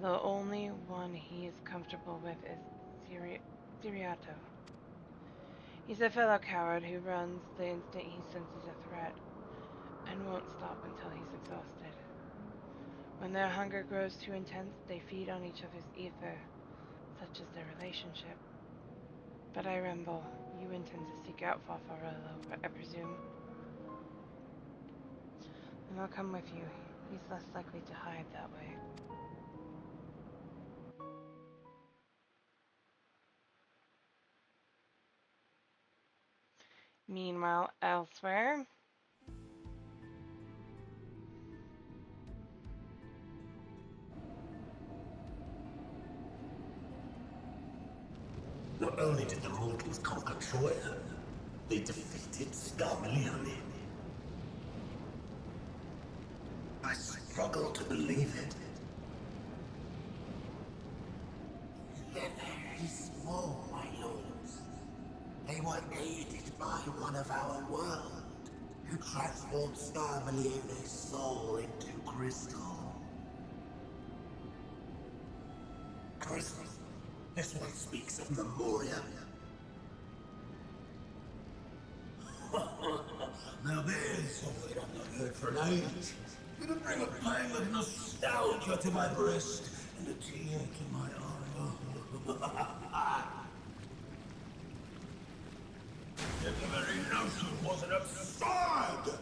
The only one he is comfortable with is Diriato. He's a fellow coward who runs the instant he senses a threat, and won't stop until he's exhausted. When their hunger grows too intense, they feed on each other's ether, such is their relationship. But I ramble. You intend to seek out Farfarello, I presume. And I'll come with you. He's less likely to hide that way. Meanwhile, elsewhere... Not only did the mortals conquer Troy, they defeated Scarmalione. I struggle to believe it. They're very small, my lords. They were aided by one of our world, who transformed Scarmalione's soul into crystal. Crystal? This one speaks of Memoria. Now there's something I've not heard for an age. It'll bring a pang of nostalgia to my breast and a tear to my eye. Yet the very notion wasn't absurd!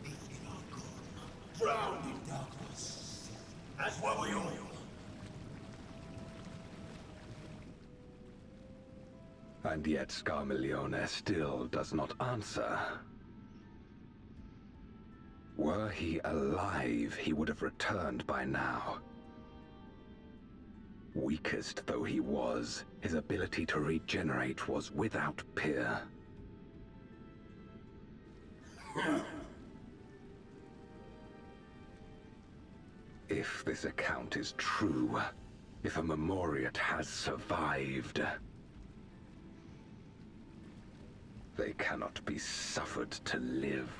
Drifting are gone, drowned in darkness. As were we all. And yet Scarmalione still does not answer. Were he alive, he would have returned by now. Weakest though he was, his ability to regenerate was without peer. If this account is true, if a Memoriat has survived, they cannot be suffered to live.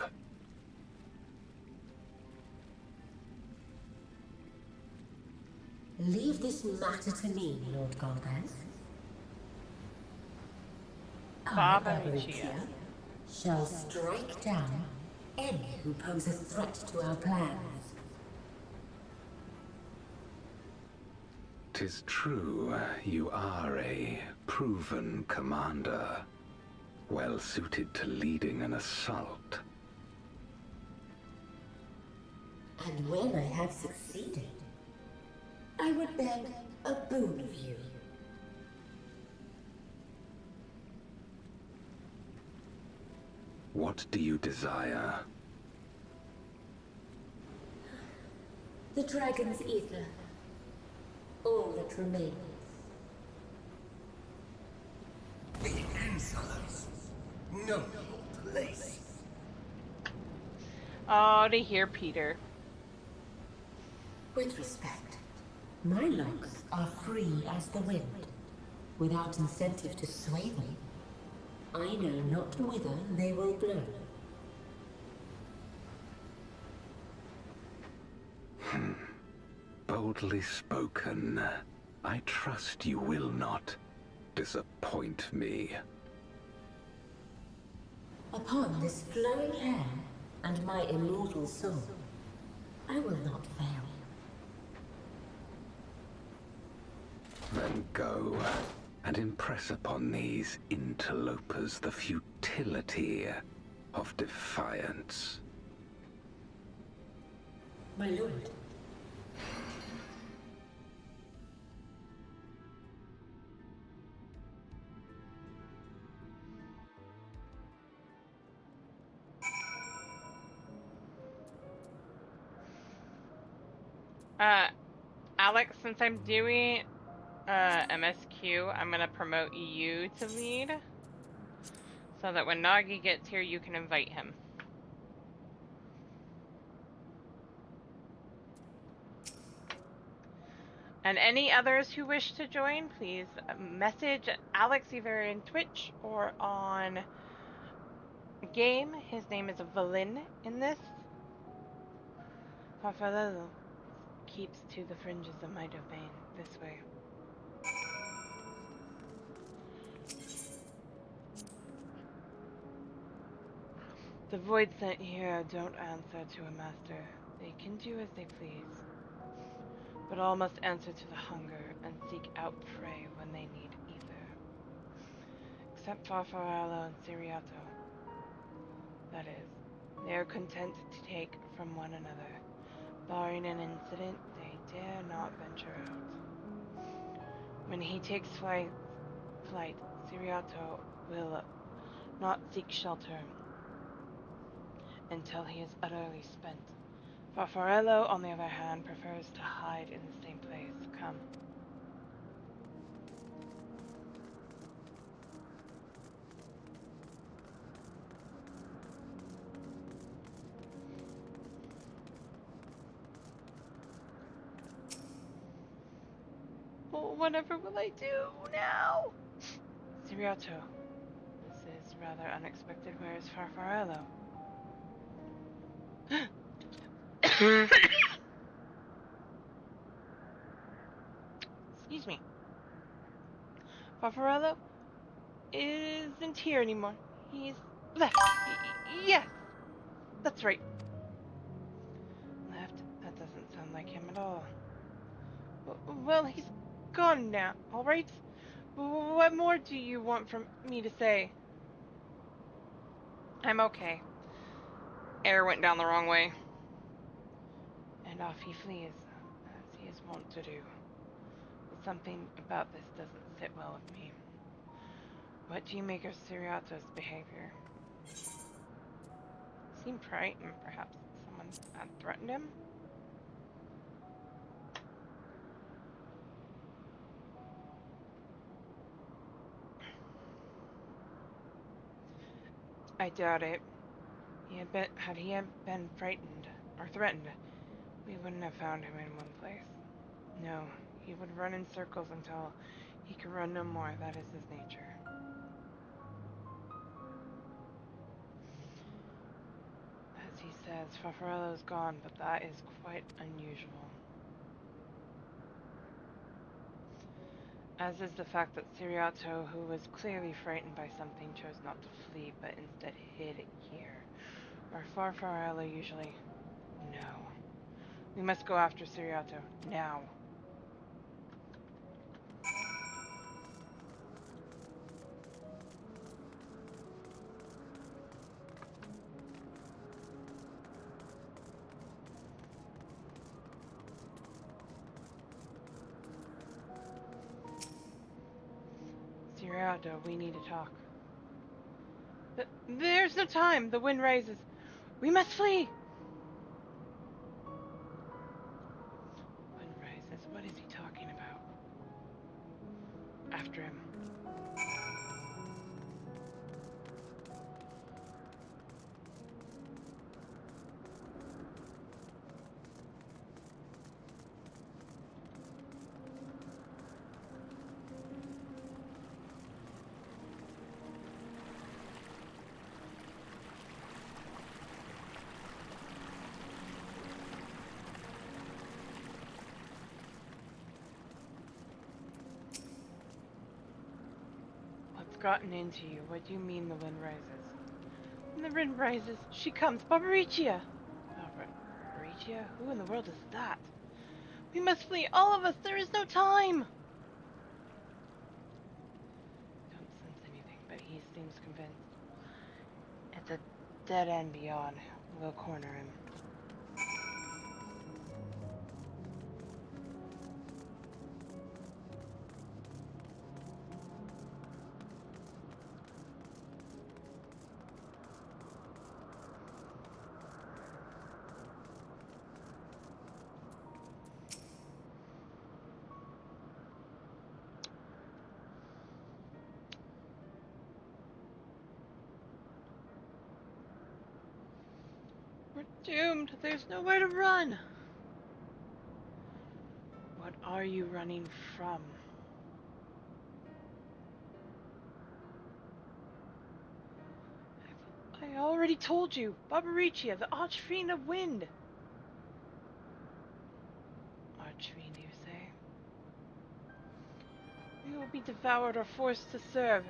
Leave this matter to me, Lord Golgaz. Baba Our Lucia Lucia shall strike down any who pose a threat to our plans. 'Tis true, you are a proven commander, well suited to leading an assault. And when I have succeeded, I would beg a boon of you. What do you desire? The dragon's ether. All that remains. The insolence. No place. Oh, to hear Peter. With respect, my locks are free as the wind, without incentive to sway them. I know not whither they will blow. Boldly spoken. I trust you will not disappoint me. Upon this flowing hair and my immortal soul, I will not fail. Then go and impress upon these interlopers the futility of defiance. My lord. Alex, since I'm doing MSQ, I'm gonna promote you to lead, so that when Nagi gets here, you can invite him. And any others who wish to join, please message Alex either in Twitch or on game. His name is Valin in this. Farfarello keeps to the fringes of my domain this way. The void sent here don't answer to a master. They can do as they please. But all must answer to the hunger and seek out prey when they need either. Except Farfarello and Siriato. That is, they are content to take from one another. Barring an incident, they dare not venture out. When he takes flight, Siriato will not seek shelter until he is utterly spent. Farfarello, on the other hand, prefers to hide in the same place. Come. Oh, whatever will I do now? Siriato, this is rather unexpected. Where is Farfarello? Excuse me. Farfarello isn't here anymore. He's left. Yes, that's right. Left? That doesn't sound like him at all. Well, he's gone now, alright? What more do you want from me to say? I'm okay. Air went down the wrong way. And off he flees, as he is wont to do. But something about this doesn't sit well with me. What do you make of Siriato's behavior? He seemed frightened. Perhaps someone had threatened him? I doubt it. Had he been frightened or threatened, we wouldn't have found him in one place. No, he would run in circles until he could run no more. That is his nature. As he says, Farfarello's gone, but that is quite unusual. As is the fact that Siriato, who was clearly frightened by something, chose not to flee, but instead hid here. Where Farfarello usually... No. We must go after Siriato. Now. Siriato, we need to talk. There's no time! The wind rises. We must flee! Wind rises. What is he talking about? After him. What's gotten into you? What do you mean the wind rises? When the wind rises, she comes. Barbaricia! Barbaricia? Who in the world is that? We must flee, all of us! There is no time! Don't sense anything, but he seems convinced. It's a dead end beyond. We'll corner him. We're doomed. There's nowhere to run. What are you running from? I already told you. Barbaricia, the Archfiend of Wind. Archfiend, you say? We will be devoured or forced to serve,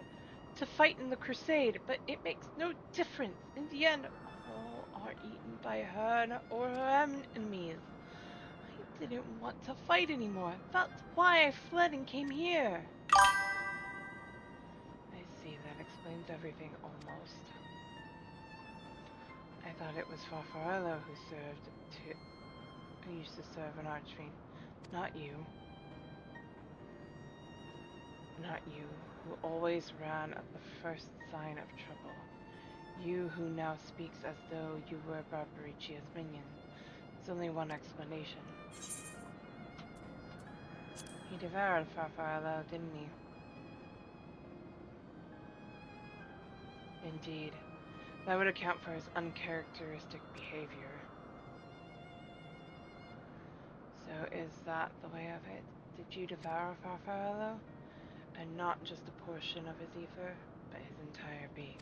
to fight in the crusade, but it makes no difference. In the end, are eaten by her or her enemies. I didn't want to fight anymore. That's why I fled and came here. I see, that explains everything, almost. I thought it was Farfarello who used to serve an archfiend. Not you. Not you, who always ran at the first sign of trouble. You who now speaks as though you were Barbariccia's minion. There's only one explanation. He devoured Farfarello, didn't he? Indeed. That would account for his uncharacteristic behavior. So is that the way of it? Did you devour Farfarello? And not just a portion of his ether, but his entire being.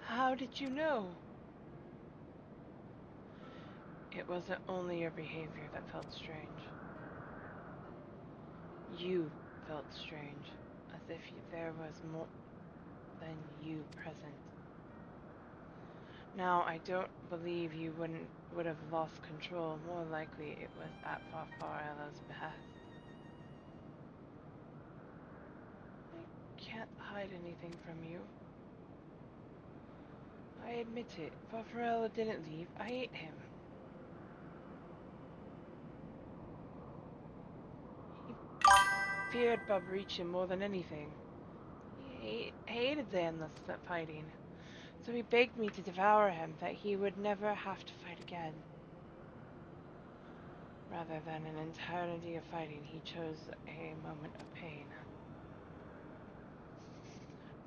How did you know? It wasn't only your behavior that felt strange. You felt strange, as if there was more than you present. Now, I don't believe you would have lost control. More likely, it was at Farfarello's behest. I can't hide anything from you. I admit it. Farfarello didn't leave. I ate him. He feared Barbariccia more than anything. He hated the endless fighting. So he begged me to devour him, that he would never have to fight again. Rather than an eternity of fighting, he chose a moment of pain.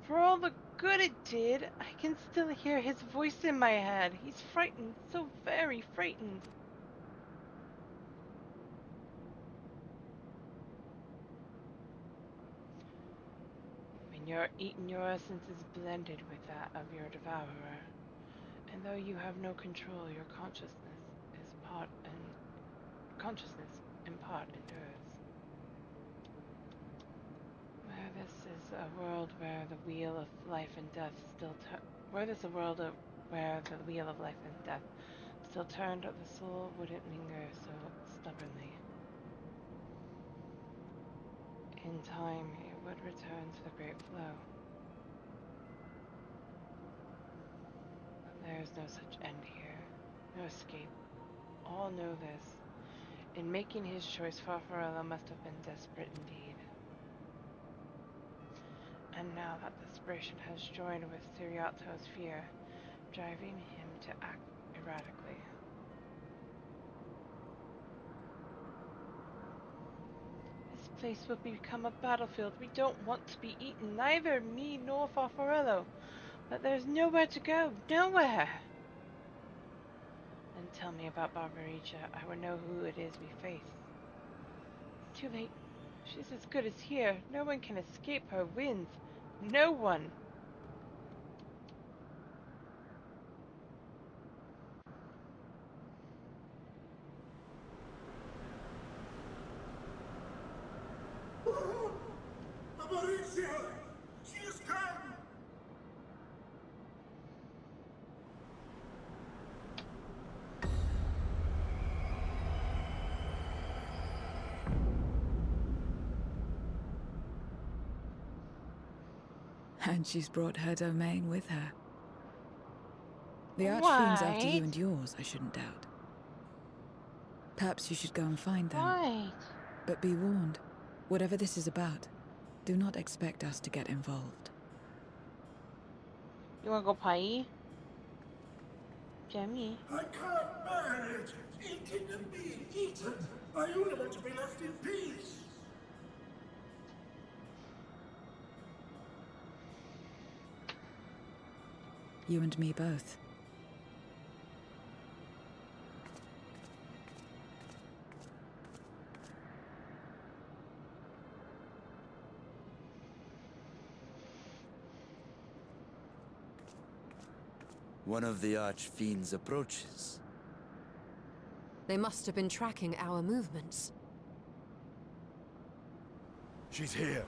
For all the good it did, I can still hear his voice in my head. He's frightened, so very frightened. When you're eaten, your essence is blended with that of your devourer. And though you have no control, your consciousness in part endures. Where this is a world where the wheel of life and death still where the wheel of life and death still turned, the soul wouldn't linger so stubbornly. In time, it would return to the great flow. But there is no such end here, no escape. All know this. In making his choice, Farfarello must have been desperate indeed. And now that desperation has joined with Siriato's fear, driving him to act erratically. This place will become a battlefield. We don't want to be eaten, neither me nor Farfarello. But there's nowhere to go, nowhere! Then tell me about Barbariccia. I will know who it is we face. Too late. She's as good as here. No one can escape her winds. No one! Barbariccia! She has come! And she's brought her domain with her. The Archfiend's after you and yours, I shouldn't doubt. Perhaps you should go and find them. Right. But be warned, whatever this is about, do not expect us to get involved. You wanna go pie? Jamie? I can't bear it! Eating and being eaten! I only want to be left in peace! You and me both. One of the Archfiends approaches. They must have been tracking our movements. She's here.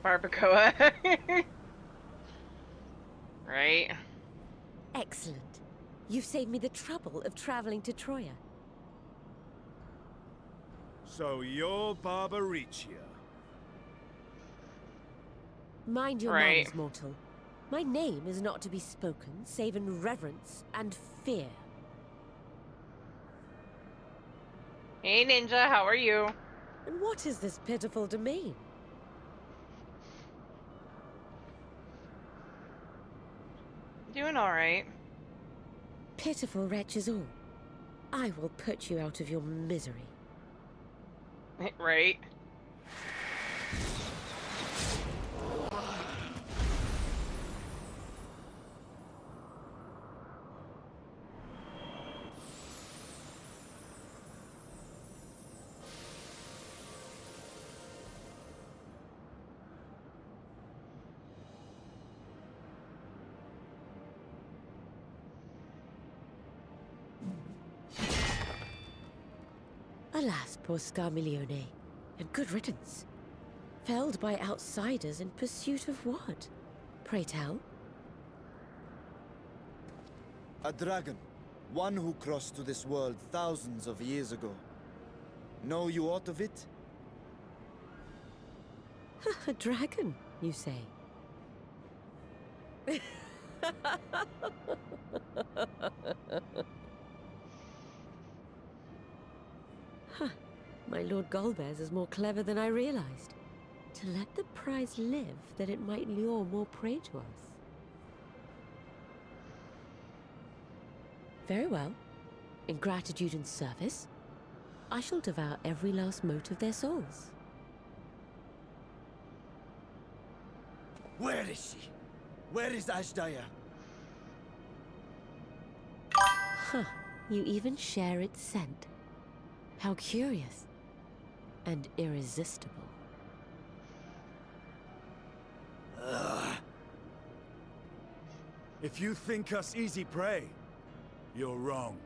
barbacoa. Right? Excellent. You've saved me the trouble of traveling to Troya. So you're Barbaricia. Mind your Right. manners, mortal. My name is not to be spoken save in reverence and fear. Hey, Ninja, how are you? And what is this pitiful domain? Doing alright. Pitiful wretches all. I will put you out of your misery. Right? Alas, poor Scarmiglione, and good riddance. Felled by outsiders in pursuit of what? Pray tell? A dragon. One who crossed to this world thousands of years ago. Know you aught of it? A dragon, you say? Huh. My Lord Golbez is more clever than I realized. To let the prize live, that it might lure more prey to us. Very well. In gratitude and service, I shall devour every last mote of their souls. Where is she? Where is Ashdaya? Huh. You even share its scent. How curious. And irresistible. If you think us easy prey, you're wrong.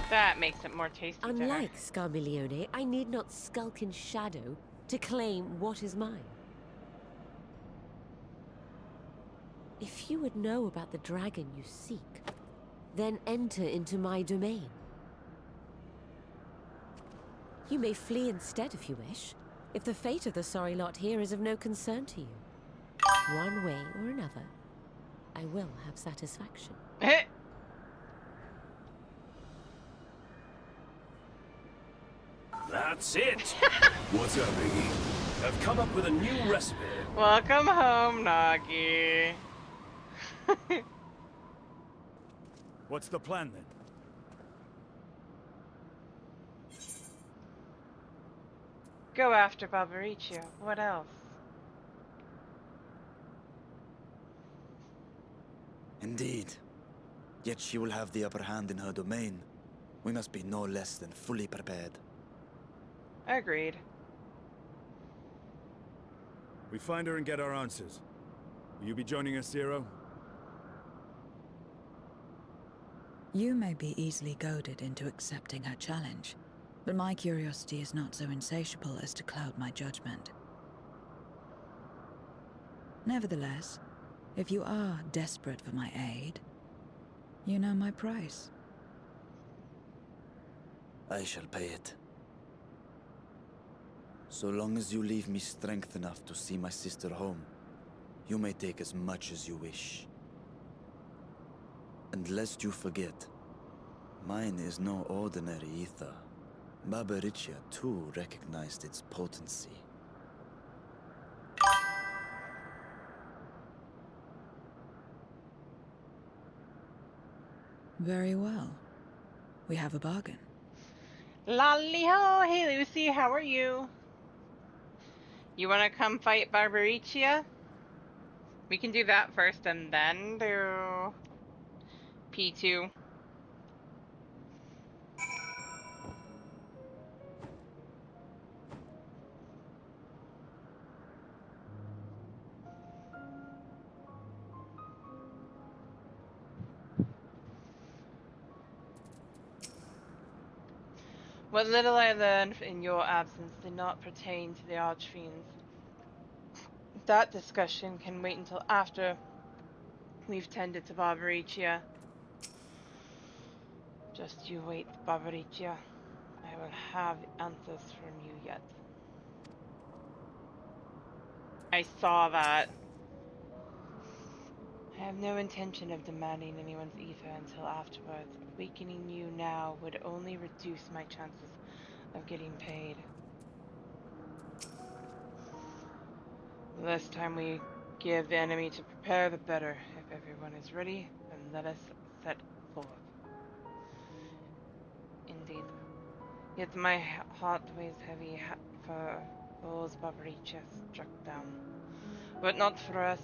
That makes it more tasty to her. Unlike Scarmiglione, I need not skulk in shadow to claim what is mine. If you would know about the dragon you seek, then enter into my domain. You may flee instead if you wish, if the fate of the sorry lot here is of no concern to you. One way or another, I will have satisfaction. That's it! What's up, Iggy? I've come up with a new recipe. Welcome home, Nagi. What's the plan then? Go after Barbaricio. What else? Indeed. Yet she will have the upper hand in her domain. We must be no less than fully prepared. Agreed. We find her and get our answers. Will you be joining us, Zero? You may be easily goaded into accepting her challenge, but my curiosity is not so insatiable as to cloud my judgment. Nevertheless, if you are desperate for my aid, you know my price. I shall pay it. So long as you leave me strength enough to see my sister home, you may take as much as you wish. And lest you forget, mine is no ordinary ether. Barbaricia too recognized its potency. Very well. We have a bargain. Lolly-ho! Hey, Lucy, how are you? You want to come fight Barbaricia? We can do that first and then do P2. What little I learned in your absence did not pertain to the Archfiends. That discussion can wait until after we've tended to Barbaricia. Just you wait, Barbaricia. I will have answers from you yet. I saw that. I have no intention of demanding anyone's ether until afterwards. Awakening you now would only reduce my chances of getting paid. The less time we give the enemy to prepare, the better. If everyone is ready, then let us set forth. Indeed. Yet my heart weighs heavy for those Barbaricia struck down. But not for us.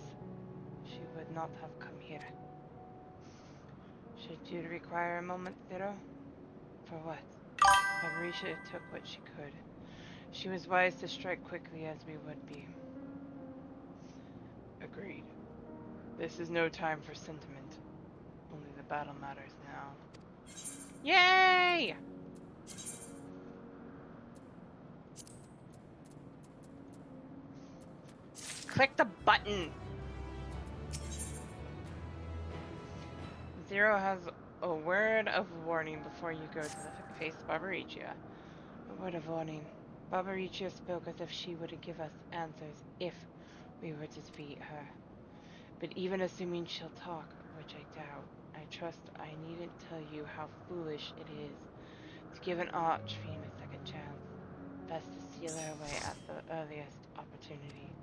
She would not have come here. Should you require a moment, Zero? For what? Barbaricia took what she could. She was wise to strike quickly as we would be. Agreed. This is no time for sentiment. Only the battle matters now. Yay! Click the button! Zero has a word of warning before you go to face Barbaricia. A word of warning. Barbaricia spoke as if she would give us answers if we were to defeat her. But even assuming she'll talk, which I doubt, I trust I needn't tell you how foolish it is to give an Archfiend a second chance. Best to seal her away at the earliest opportunity.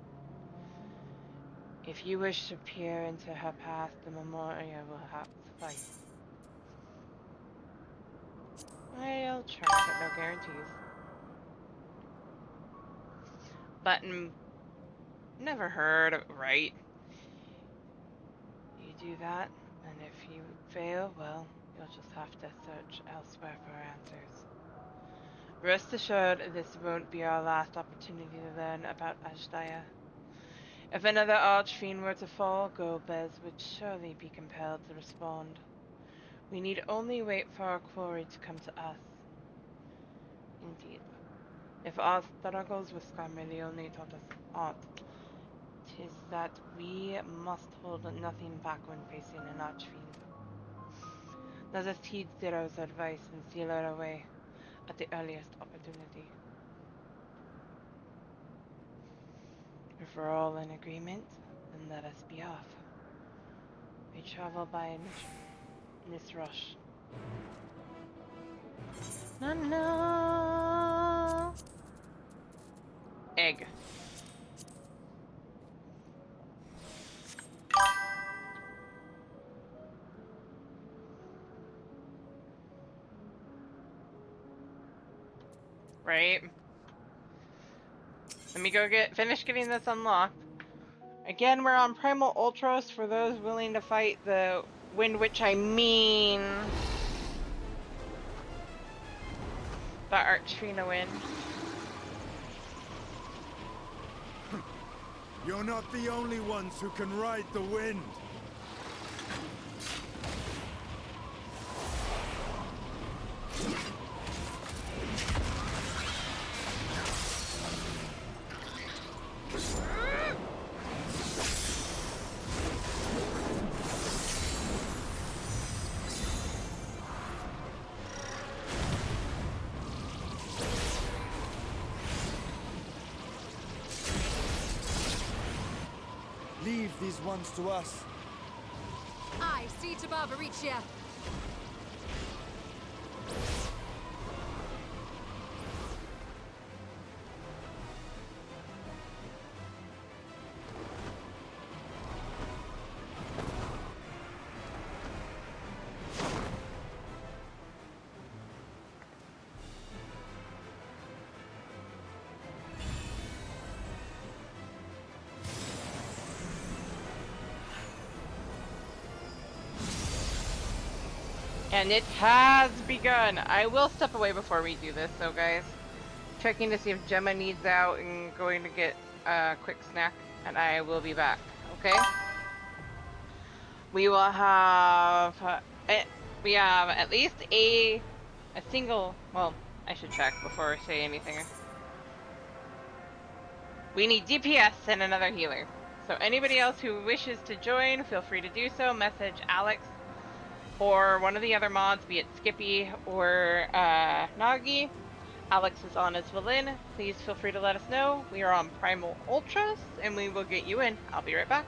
If you wish to peer into her past, the memorial will suffice. I'll try, but no guarantees. Button. Never heard of it, right? You do that, and if you fail, well, you'll just have to search elsewhere for answers. Rest assured, this won't be our last opportunity to learn about Ashdaya. If another Archfiend were to fall, Gobez would surely be compelled to respond. We need only wait for our quarry to come to us. Indeed. If our struggles with Scarmelione taught us aught, 'tis that we must hold nothing back when facing an Archfiend. Let us heed Zero's advice and seal her away at the earliest opportunity. If we're all in agreement, then let us be off. We travel by Nisrosh. No. Egg. Right. Let me go finish getting this unlocked. Again, we're on Primal Ultros for those willing to fight the Wind Witch, I mean... the Archfiend Wind. You're not the only ones who can ride the wind. Leave these ones to us. I see to Barbaricia. And it has begun. I will step away before we do this, though, guys. Checking to see if Gemma needs out and going to get a quick snack, and I will be back. Okay? We will have we have at least a single, well, I should check before I say anything. We need DPS and another healer. So anybody else who wishes to join, feel free to do so. Message Alex or one of the other mods, be it Skippy or Nagi. Alex is on as Valen. Please feel free to let us know. We are on Primal Ultras, and we will get you in. I'll be right back.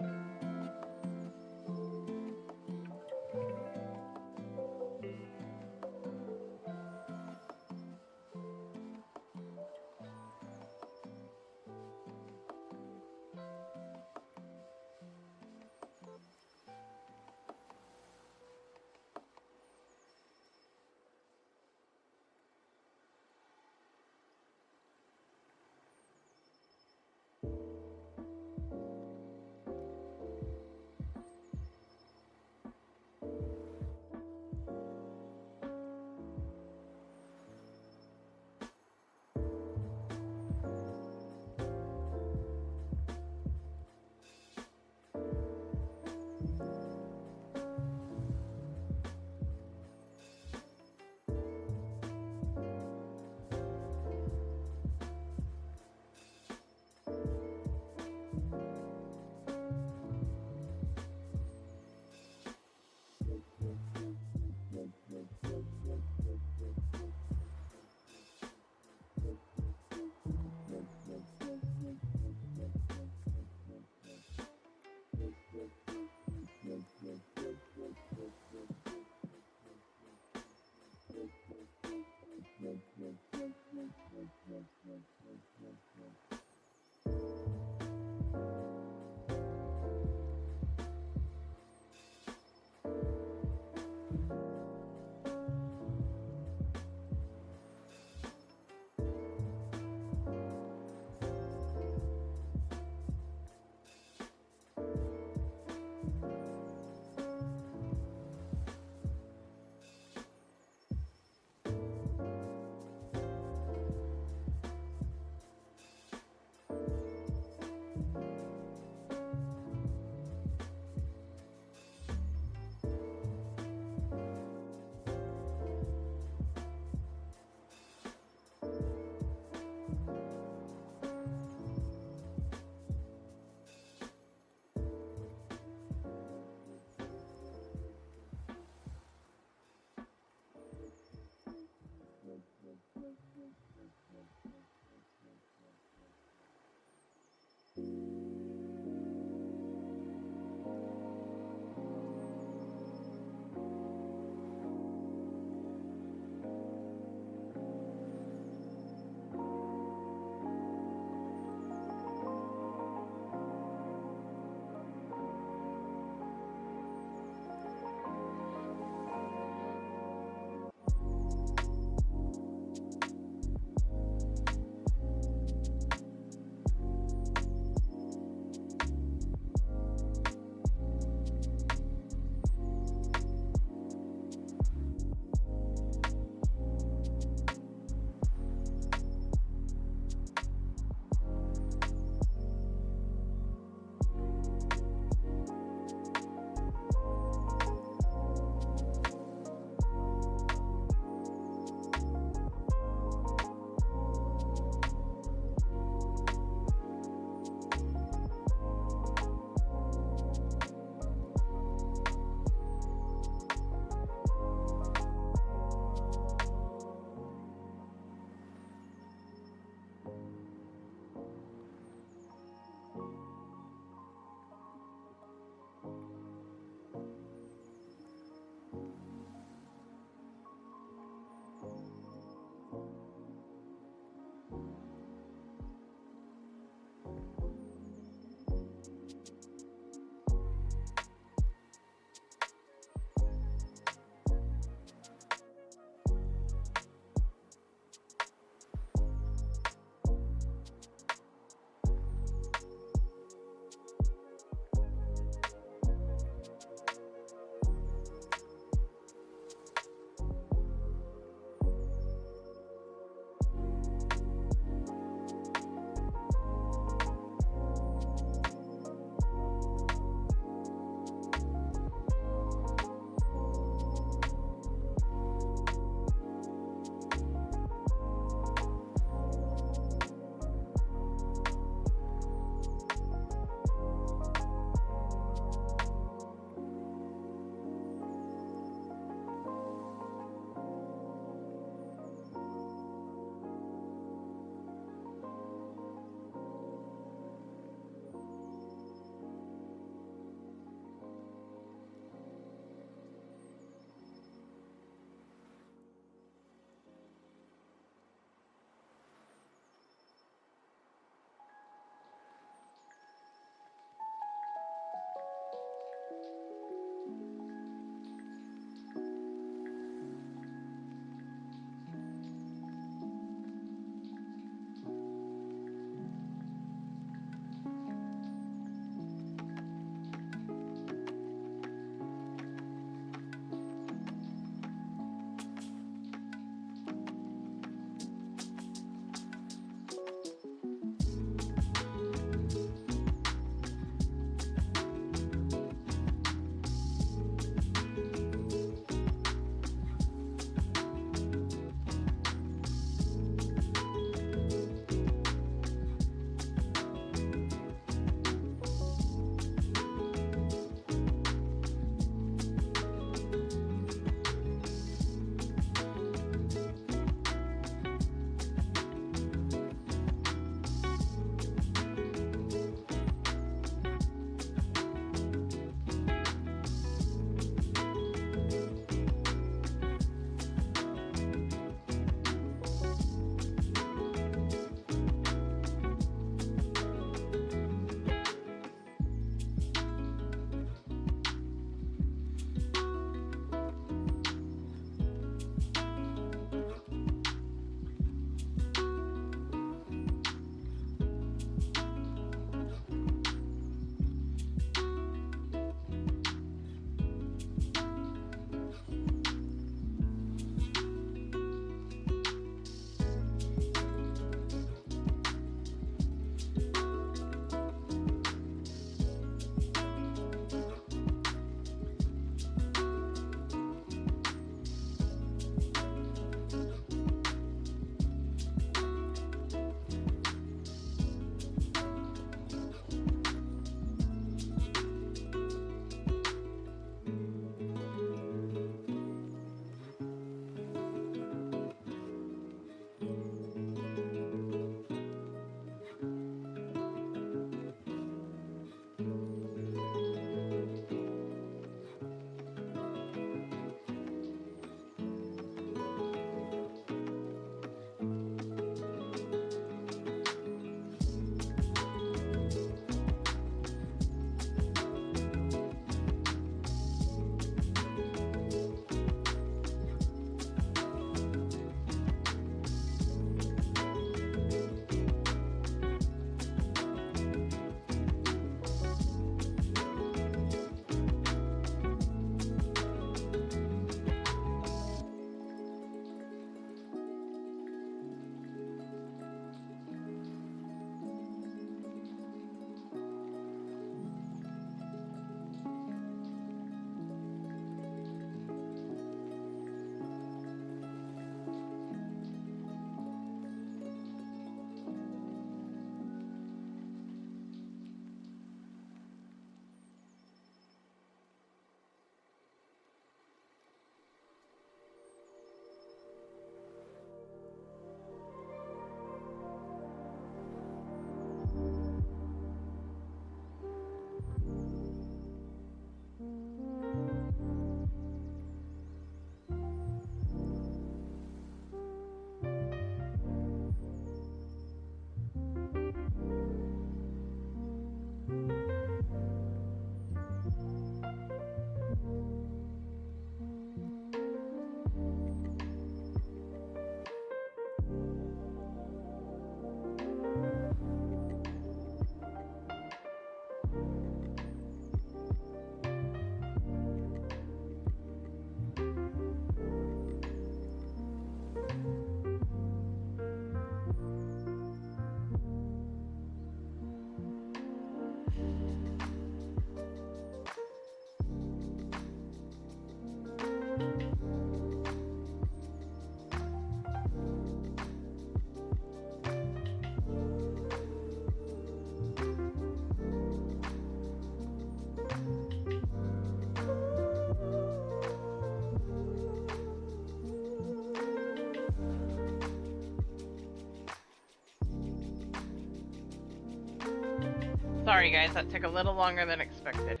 Sorry guys, that took a little longer than expected.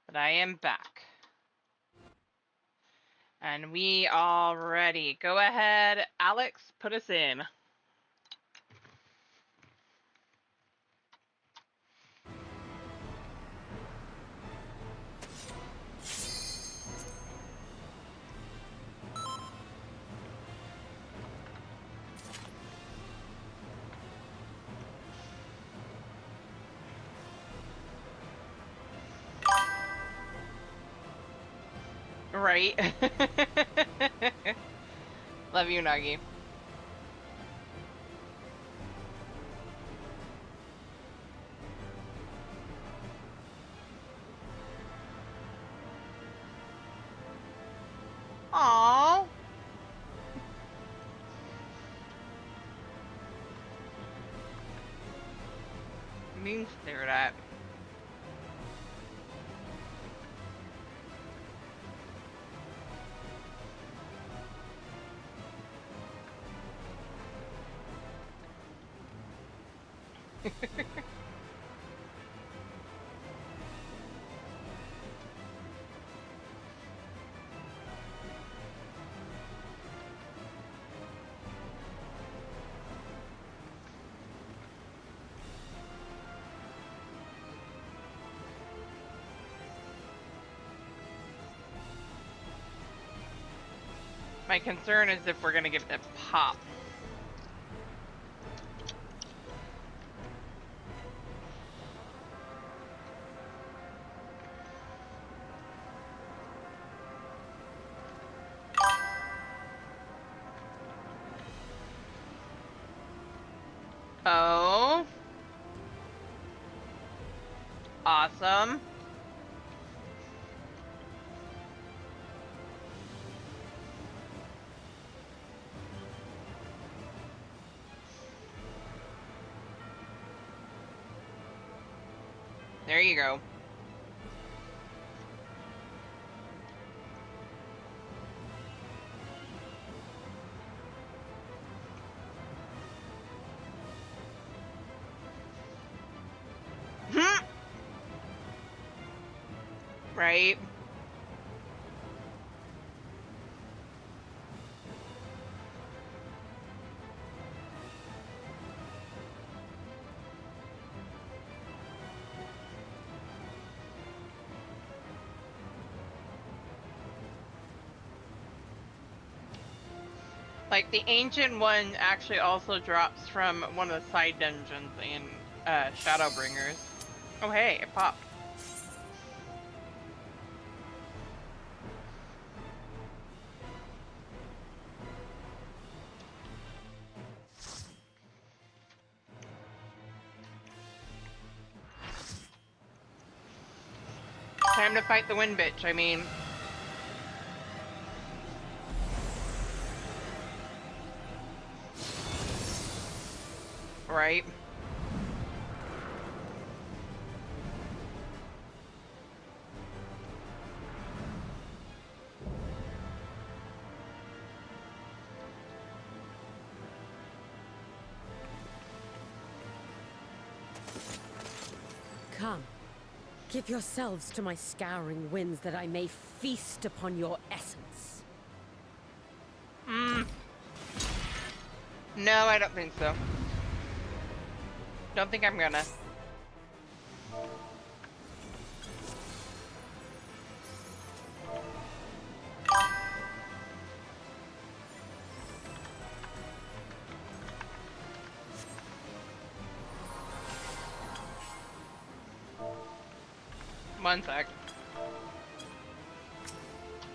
But I am back. And we are ready. Go ahead, Alex, put us in. Right. Love you, Nagi. Aww. Being stared at. My concern is if we're gonna give it a pop. Oh. Awesome. There you go. Right. Like, the ancient one actually also drops from one of the side dungeons in Shadowbringers. Oh hey, it popped. Time to fight the wind bitch, I mean. Right. Come. Give yourselves to my scouring winds that I may feast upon your essence. No, I don't think so. Don't think I'm gonna. One sec.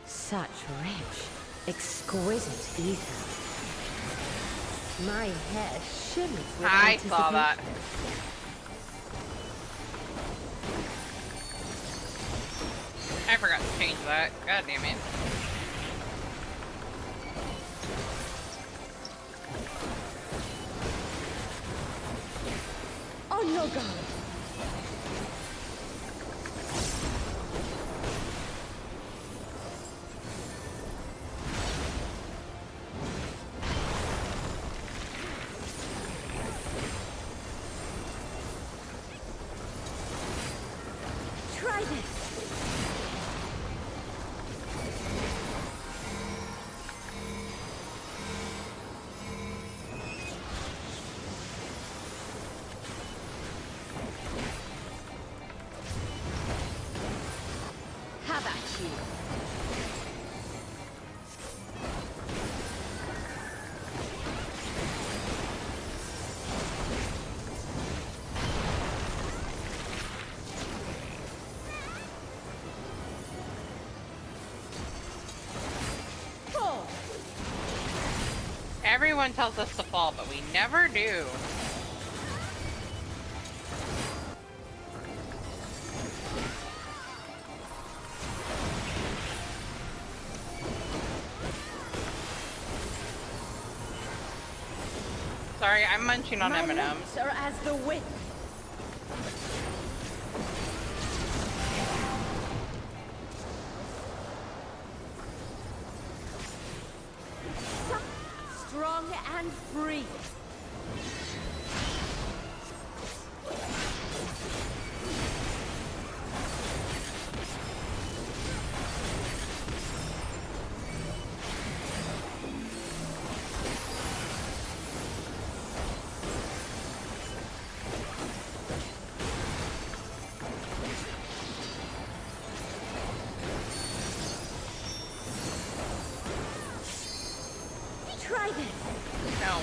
Such rich, exquisite ether. My head shimmers with I saw that. I forgot to change that. God damn it. On your guard. everyone tells us to fall, but we never do. Sorry, I'm munching on My M&Ms. lips are as the wind. Strong and free. Try this. No.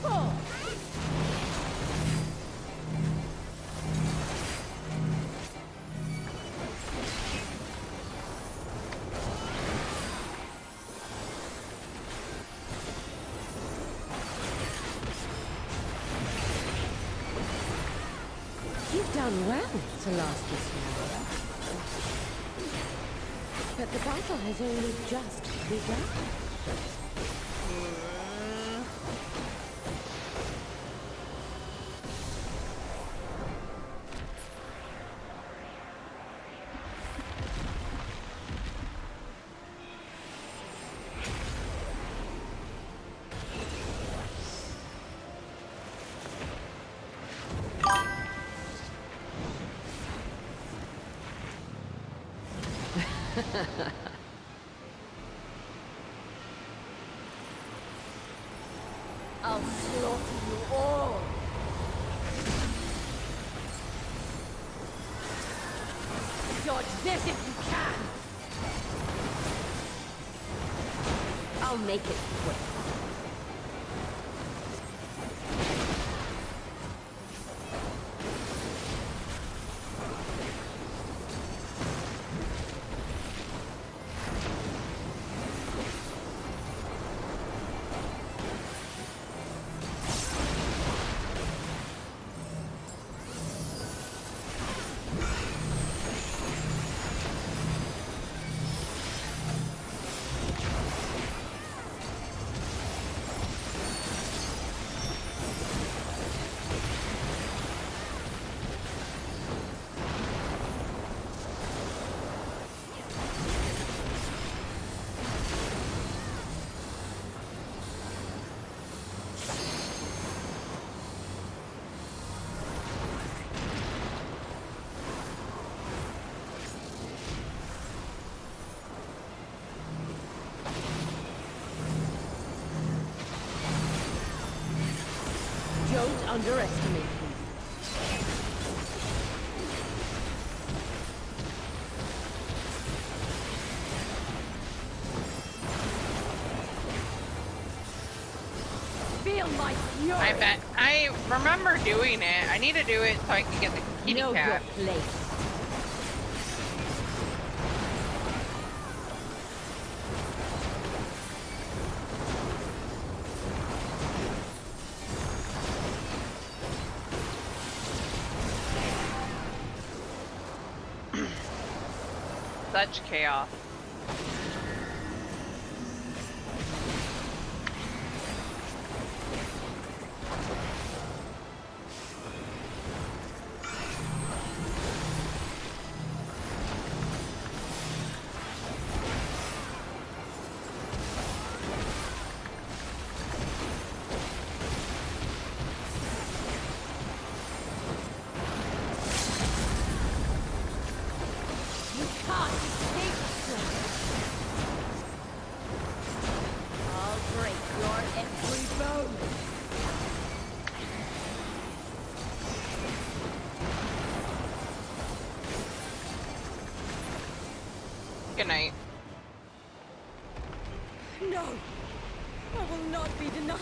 Fall. You've done well to last this long. But the battle has only just begun. I'll slaughter you all. Dodge this if you can. I'll make it quick. Don't underestimate me. Feel my fury. I bet. I remember doing it. I need to do it so I can get the kitty Know cat. your place. Such chaos. You can't escape this. I'll break your every bone. Good night. No, I will not be denied.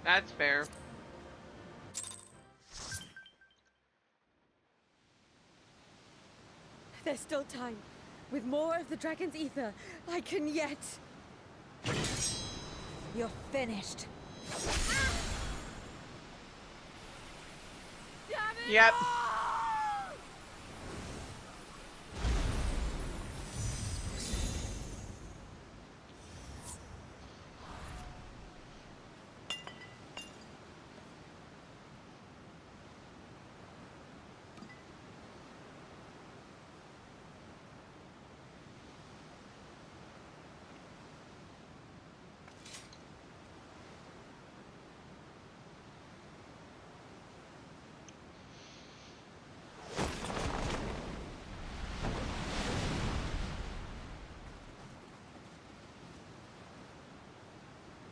That's fair. There's still time. With more of the dragon's ether, I can yet... You're finished. Yep.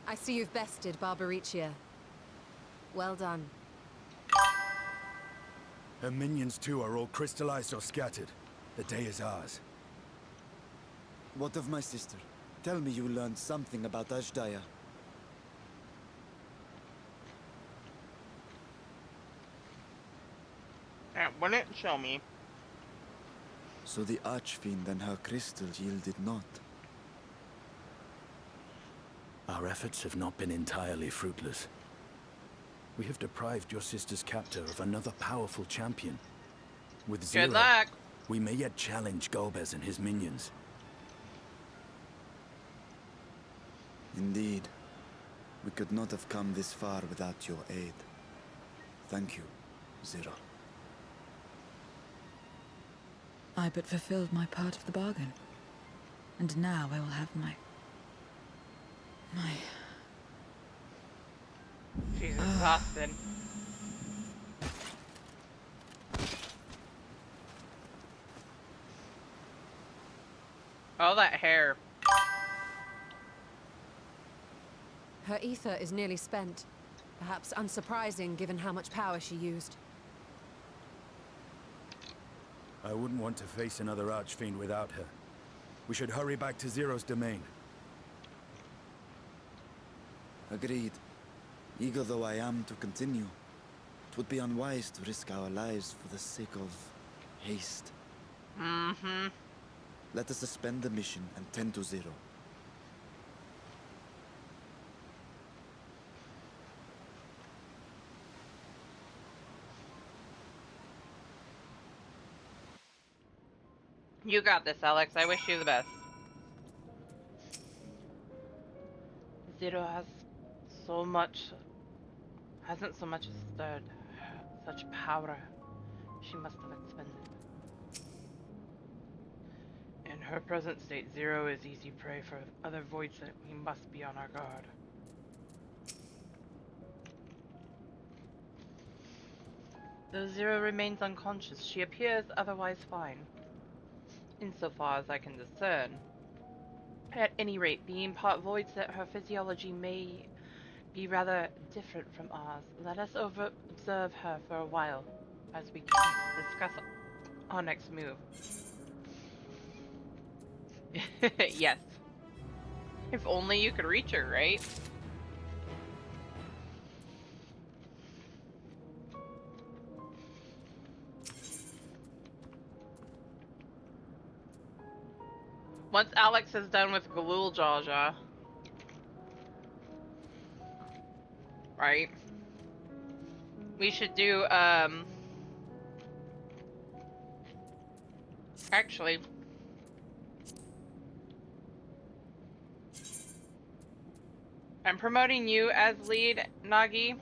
I see you've bested Barbaricia. Well done. Her minions too are all crystallized or scattered. The day is ours. What of my sister? Tell me you learned something about Ashdaya. It wouldn't show me. So the Archfiend and her crystal yielded not. Our efforts have not been entirely fruitless. We have deprived your sister's captor of another powerful champion. With Zero, Good luck. we may yet challenge Golbez and his minions. Indeed. We could not have come this far without your aid. Thank you, Zero. I but fulfilled my part of the bargain. And now I will have my... She's exhausted. Oh, that hair. Her ether is nearly spent. Perhaps unsurprising given how much power she used. I wouldn't want to face another Archfiend without her. We should hurry back to Zero's domain. Agreed. Eager though I am to continue, it would be unwise to risk our lives for the sake of haste. Mm-hmm. Let us suspend the mission and tend to Zero. You got this, Alex. I wish you the best. Zero hasn't so much as stirred. Such power she must have expended. In her present state, Zero is easy prey for other voids that we must be on our guard. Though Zero remains unconscious, she appears otherwise fine, insofar as I can discern. At any rate, being part voids that her physiology may be rather different from ours. Let us observe her for a while, as we can discuss our next move. Yes. If only you could reach her, right? Once Alex is done with Galul Jaja, right? We should do, actually, I'm promoting you as lead, Nagi.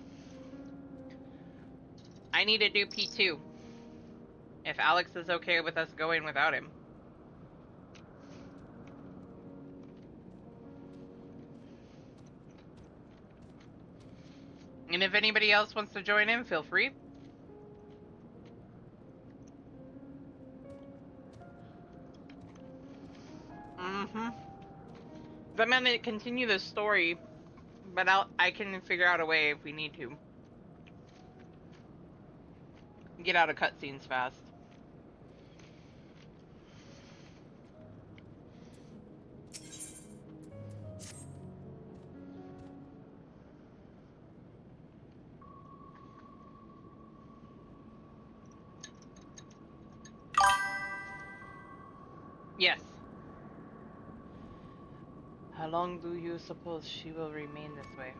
I need to do P2. If Alex is okay with us going without him. And if anybody else wants to join in, feel free. Mm-hmm. I'm gonna continue the story, but I can figure out a way if we need to. Get out of cutscenes fast. Yes. How long do you suppose she will remain this way?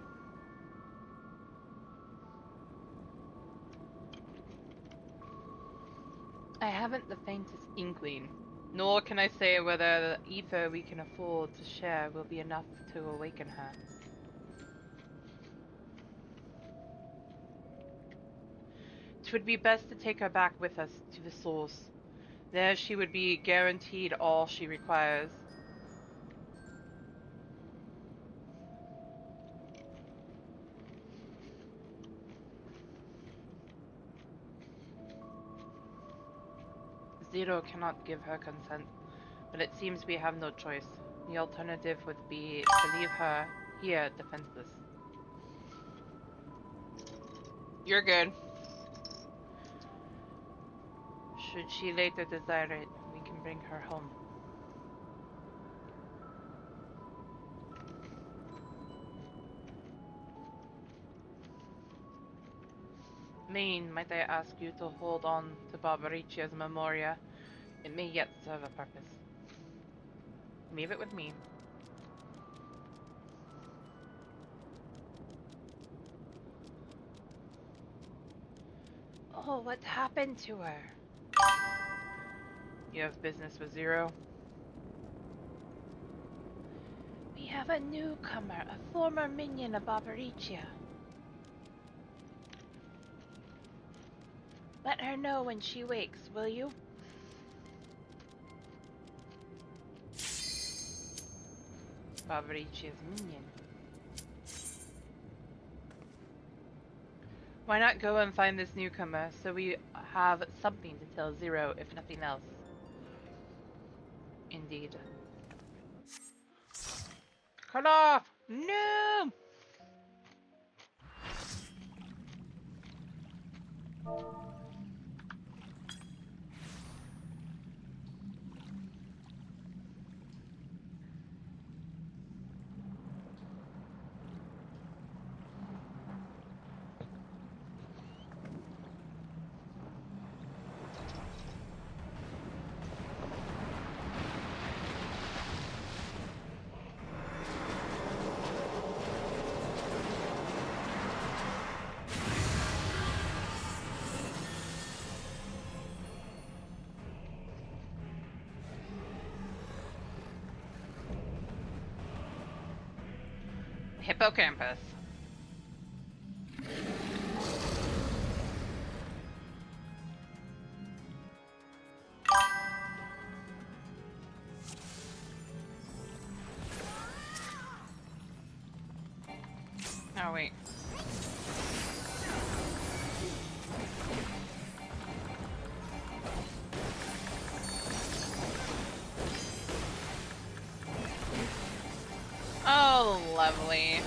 I haven't the faintest inkling, nor can I say whether the ether we can afford to share will be enough to awaken her. It would be best to take her back with us to the source. There she would be guaranteed all she requires. Zero cannot give her consent, but it seems we have no choice. The alternative would be to leave her here defenseless. You're good. Should she later desire it, we can bring her home. Main, might I ask you to hold on to Barbaricia's memoria? It may yet serve a purpose. Leave it with me. Oh, what happened to her? You have business with Zero? We have a newcomer, a former minion of Barbaricia. Let her know when she wakes, will you? Barbaricia's minion. Why not go and find this newcomer so we have something to tell Zero, if nothing else? Indeed. Cut off! No! Hippocampus. Oh, wait. Oh, lovely.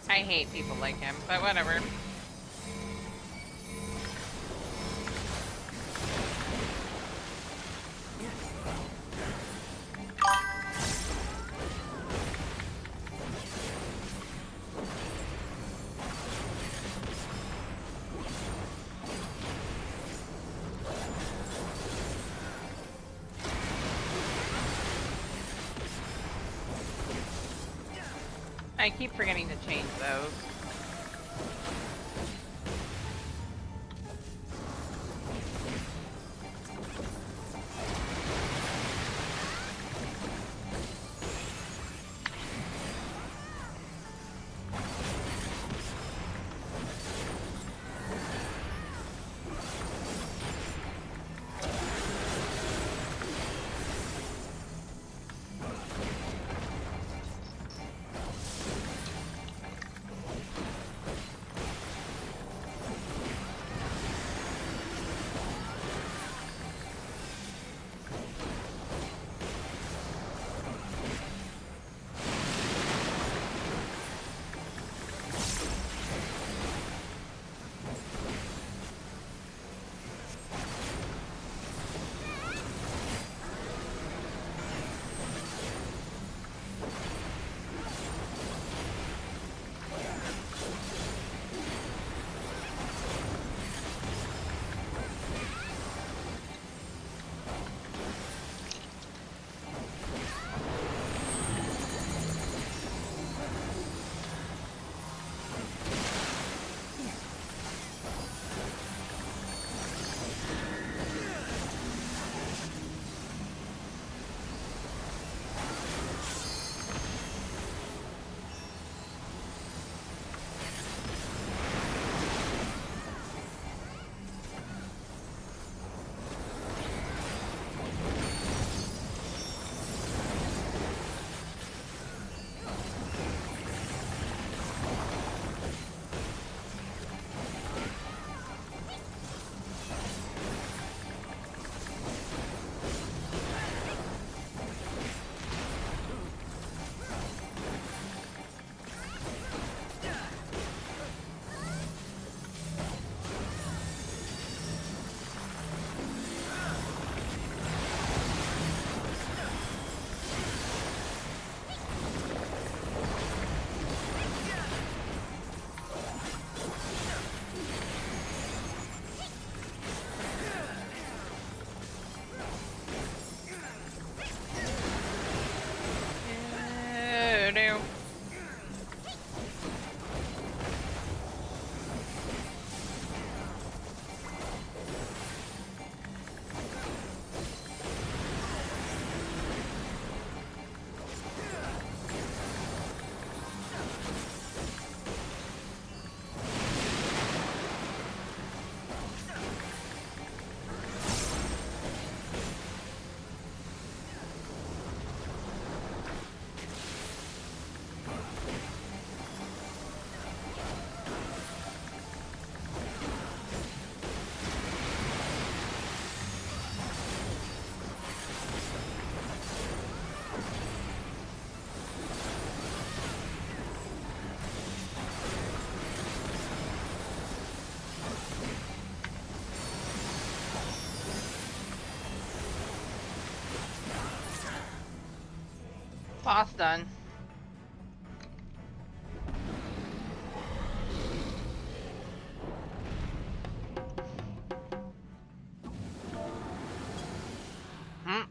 I hate people like him, but whatever. I keep forgetting to change those. boss done. Hmm.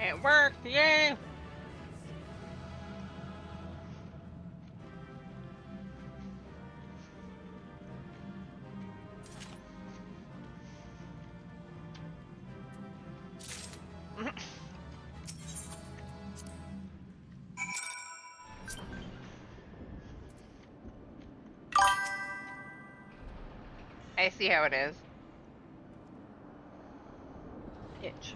It worked, yay! I see how it is. Itch.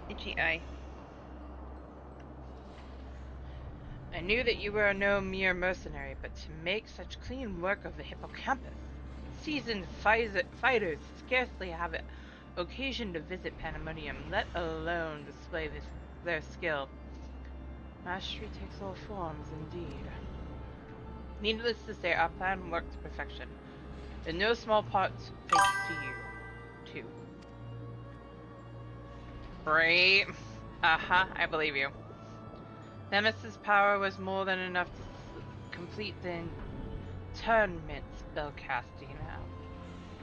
Itchy eye. I knew that you were no mere mercenary, but to make such clean work of the hippocampus. Seasoned fighters scarcely have occasion to visit Pandaemonium, let alone display their skill. Mastery takes all forms, indeed. Needless to say, our plan worked to perfection. In no small part thanks to you, too. Right? Uh-huh, I believe you. Nemesis' power was more than enough to complete the internment spellcasting.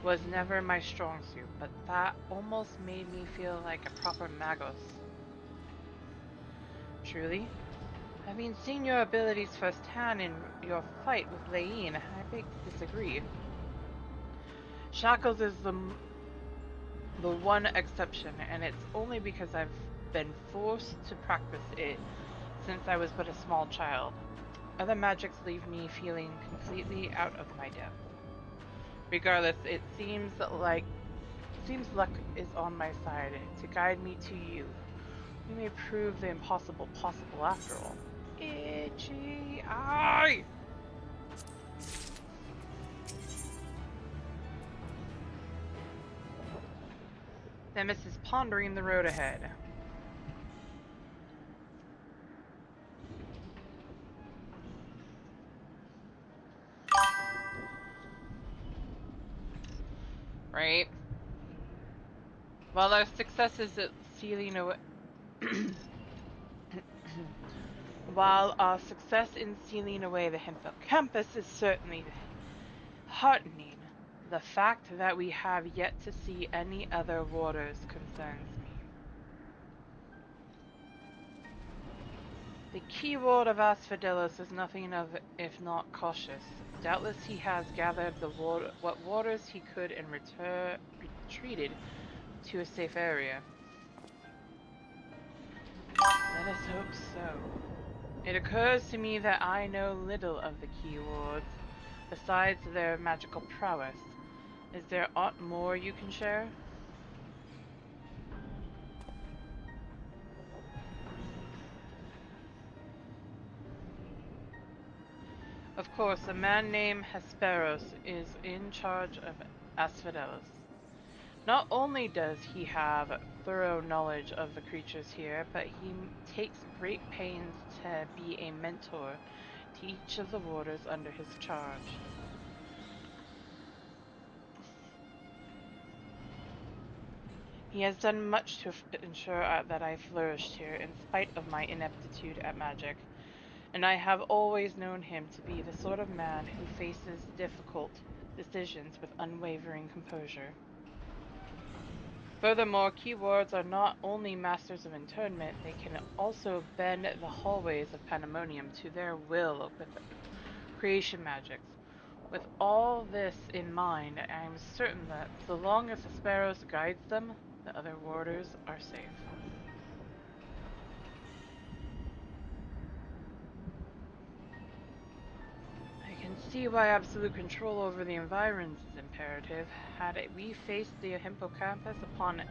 Was never my strong suit, but that almost made me feel like a proper magos. Truly? Having seen your abilities firsthand in your fight with Laine, I beg to disagree. Shackles is the one exception, and it's only because I've been forced to practice it since I was but a small child. Other magics leave me feeling completely out of my depth. Regardless, it seems luck is on my side to guide me to you. We may prove the impossible possible after all. Itchy eye! Nemesis pondering the road ahead. Right? While our success is at sealing away while our success in sealing away the hippocampus is certainly heartening, the fact that we have yet to see any other waters concerns me. The keyword of Asphodelos is nothing of if not cautious. Doubtless he has gathered what waters he could and retreated to a safe area. Let us hope so. It occurs to me that I know little of the keywords, besides their magical prowess. Is there aught more you can share? Of course, a man named Hesperos is in charge of Asphodelos. Not only does he have thorough knowledge of the creatures here, but he takes great pains to be a mentor to each of the warders under his charge. He has done much to ensure that I flourished here in spite of my ineptitude at magic, and I have always known him to be the sort of man who faces difficult decisions with unwavering composure. Furthermore, keywords are not only masters of internment, they can also bend the hallways of Pandaemonium to their will with creation magics. With all this in mind, I am certain that so long as the Sparrows guides them, the other warders are safe. I can see why absolute control over the environs is imperative. Had we faced the hippocampus upon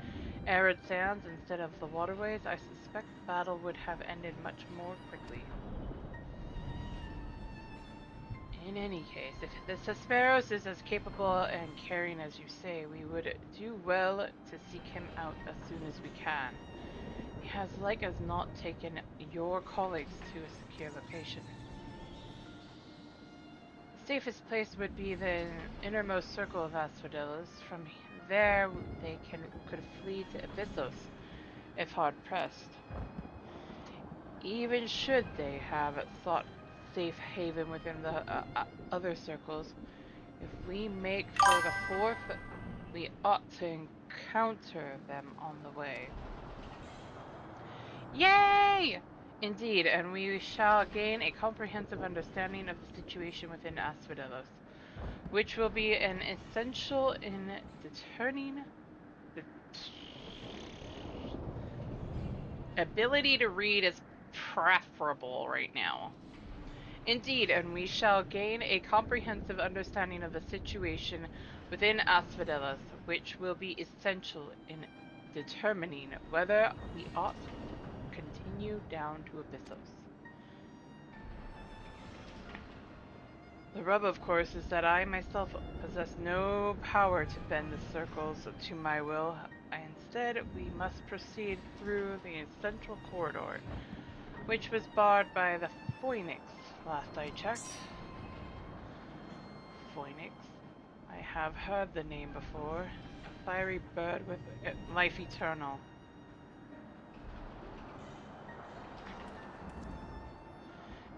arid sands instead of the waterways, I suspect the battle would have ended much more quickly. In any case, if the Hesperos is as capable and caring as you say, we would do well to seek him out as soon as we can. He has like as not taken your colleagues to a secure location. The safest place would be the innermost circle of Asphodelos. From there, they could flee to Abyssos, if hard pressed. Even should they have sought safe haven within the other circles, if we make for the fourth, we ought to encounter them on the way. Yay! Indeed, and we shall gain a comprehensive understanding of the situation within Asphodelos, which will be an essential in determining the ability to read is preferable right now. Indeed, and we shall gain a comprehensive understanding of the situation within Asphodelos, which will be essential in determining whether we ought to continue down to Abyssos. The rub, of course, is that I myself possess no power to bend the circles to my will. Instead, we must proceed through the central corridor, which was barred by the Phoenix, last I checked. Phoenix? I have heard the name before. A fiery bird with life eternal.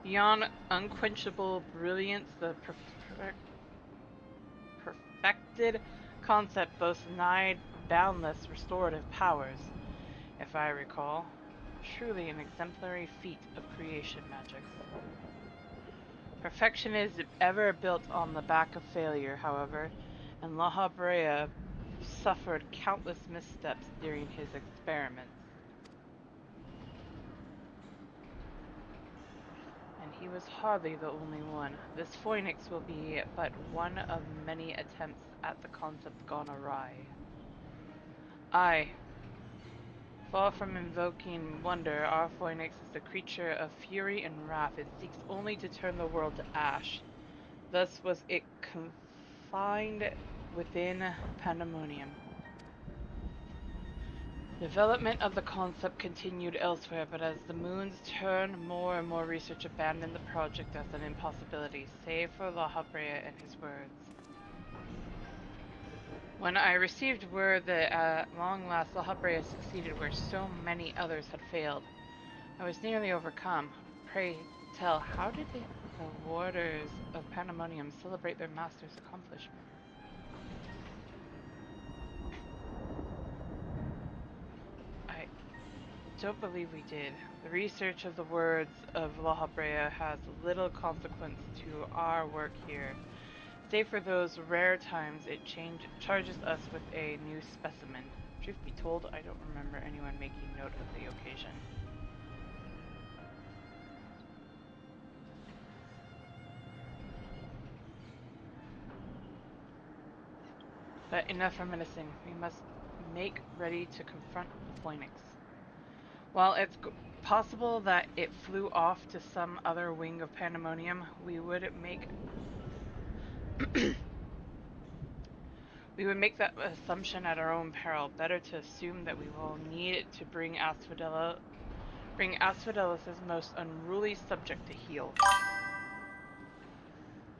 Beyond unquenchable brilliance, the perfected concept boasts nigh boundless restorative powers, if I recall. Truly an exemplary feat of creation magic. Perfection is ever built on the back of failure, however, and La Habrea suffered countless missteps during his experiments. And he was hardly the only one. This Phoenix will be but one of many attempts at the concept gone awry. Aye. Far from invoking wonder, our Phoenix is a creature of fury and wrath. It seeks only to turn the world to ash. Thus was it confined within Pandaemonium. Development of the concept continued elsewhere, but as the moons turned, more and more research abandoned the project as an impossibility, save for La Habrea and his words. When I received word that at long last La Habrea succeeded where so many others had failed, I was nearly overcome. Pray tell, how did the warders of Pandaemonium celebrate their master's accomplishment? I don't believe we did. The research of the words of La Habrea has little consequence to our work here. Save for those rare times it charges us with a new specimen. Truth be told, I don't remember anyone making note of the occasion. But enough reminiscing. We must make ready to confront the Phoenix. While it's possible that it flew off to some other wing of Pandaemonium, we would make that assumption at our own peril. Better to assume that we will need to bring Asphodelos' most unruly subject to heel.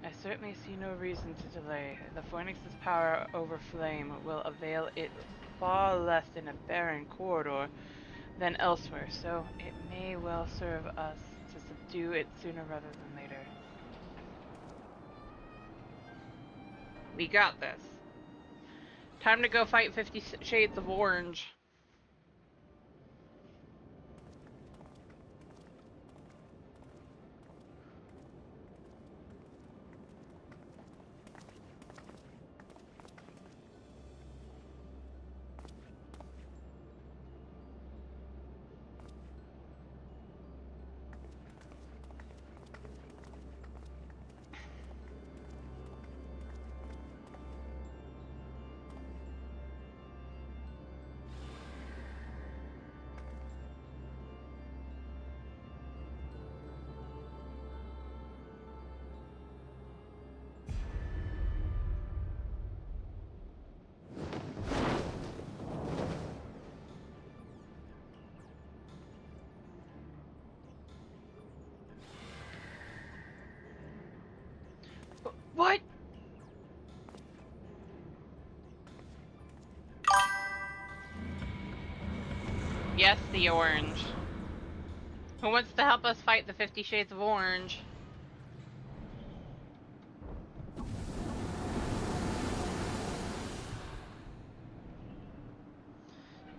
I certainly see no reason to delay. The Phoenix's power over flame will avail it far less in a barren corridor than elsewhere, so it may well serve us to subdue it sooner rather than later. We got this. Time to go fight 50 Shades of Orange. What? Yes, the orange. Who wants to help us fight the 50 Shades of Orange?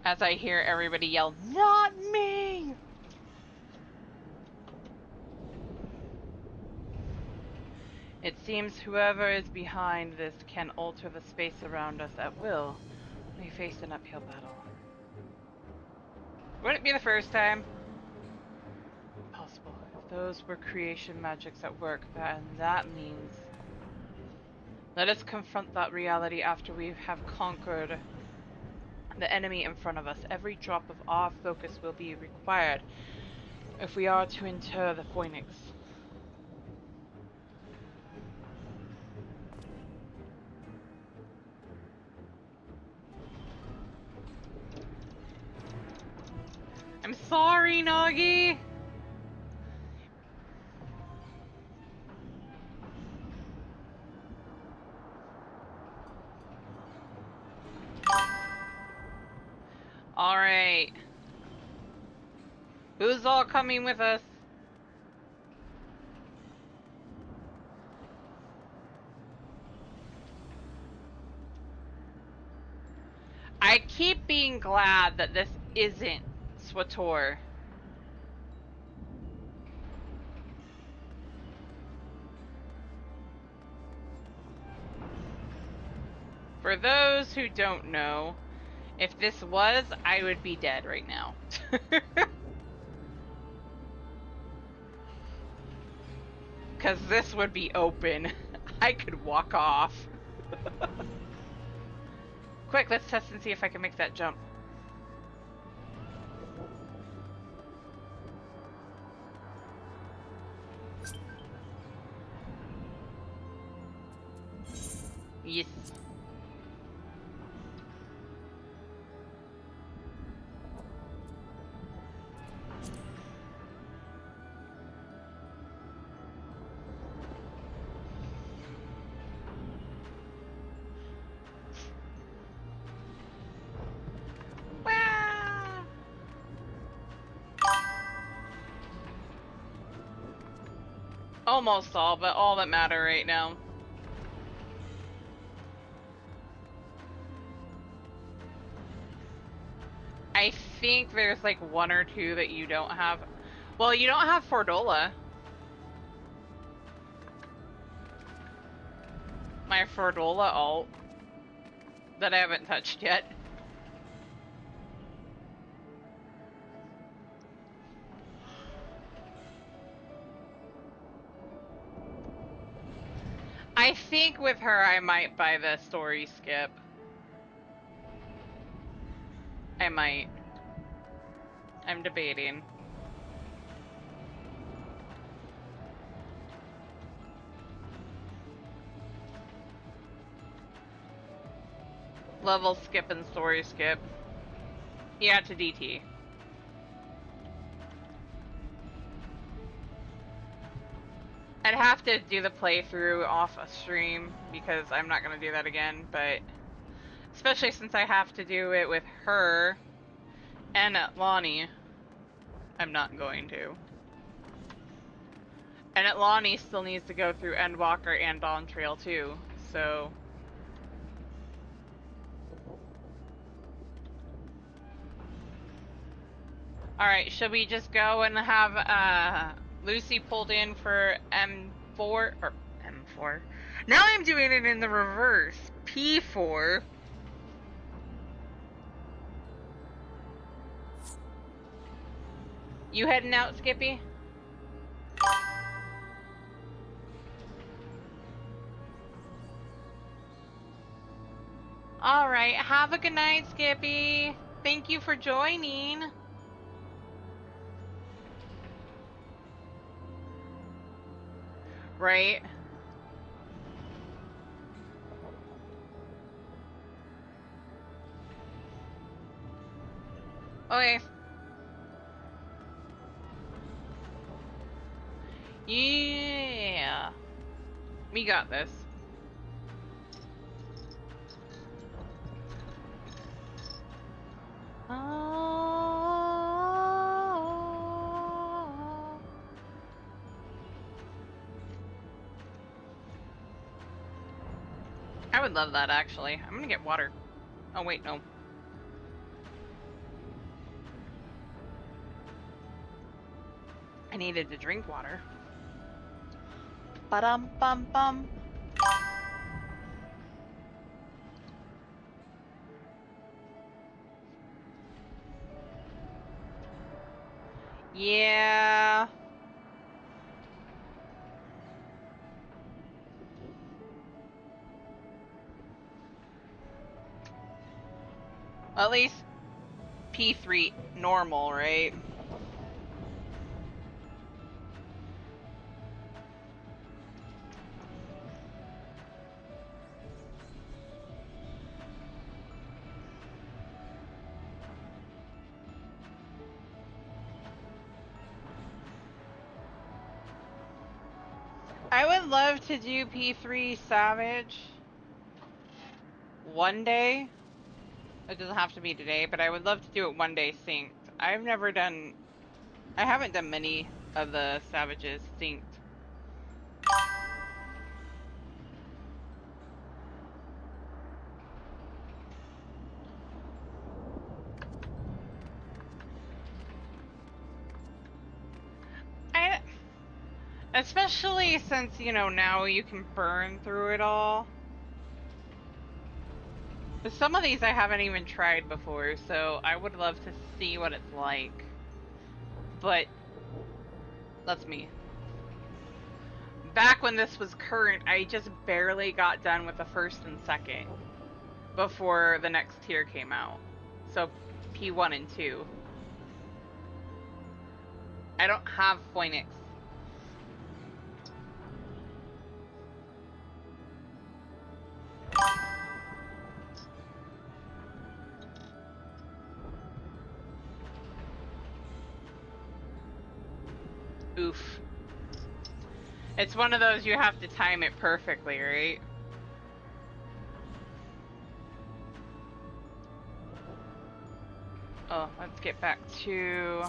As I hear everybody yell, "Not me!" It seems whoever is behind this can alter the space around us at will when we face an uphill battle. Wouldn't it be the first time? Impossible. If those were creation magics at work, then that means... Let us confront that reality after we have conquered the enemy in front of us. Every drop of our focus will be required if we are to inter the Phoenix. I'm sorry, Nagi! Alright. Who's all coming with us? I keep being glad that this isn't SWTOR. For those who don't know, if this was, I would be dead right now. Because this would be open. I could walk off. Quick, let's test and see if I can make that jump. Yes. Wah! Almost all, but all that matter right now. I think there's like one or two that you don't have. Well, you don't have Fordola. My Fordola alt that I haven't touched yet. I think with her I might buy the story skip. I might. I'm debating. Level skip and story skip. Yeah, to DT. I'd have to do the playthrough off a stream because I'm not gonna do that again, but especially since I have to do it with her and Lonnie, I'm not going to. And Lonnie still needs to go through Endwalker and Dawn Trail too, so... Alright, should we just go and have Lucy pulled in for M4? Or M4? Now I'm doing it in the reverse. P4. You heading out, Skippy? Alright, have a good night, Skippy. Thank you for joining. Right? Okay. Yeah. We got this. I would love that, actually. I'm gonna get water. Oh, wait, no. I needed to drink water. Ba-dum-bum-bum. Yeah. At least P3 normal, right? I would love to do P3 Savage one day. It doesn't have to be today, but I would love to do it one day synced. I haven't done many of the Savages synced. Especially since, you know, now you can burn through it all. But some of these I haven't even tried before, so I would love to see what it's like. But that's me. Back when this was current, I just barely got done with the first and second before the next tier came out. So P1 and 2. I don't have Phoenix. Oof. It's one of those you have to time it perfectly, right? Oh, let's get back to...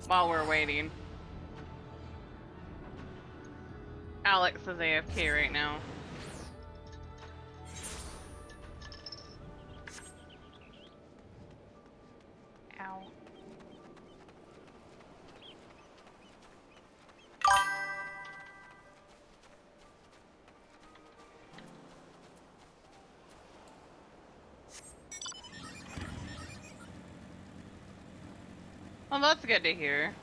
While we're waiting. Alex is AFK right now. Ow. Well, that's good to hear.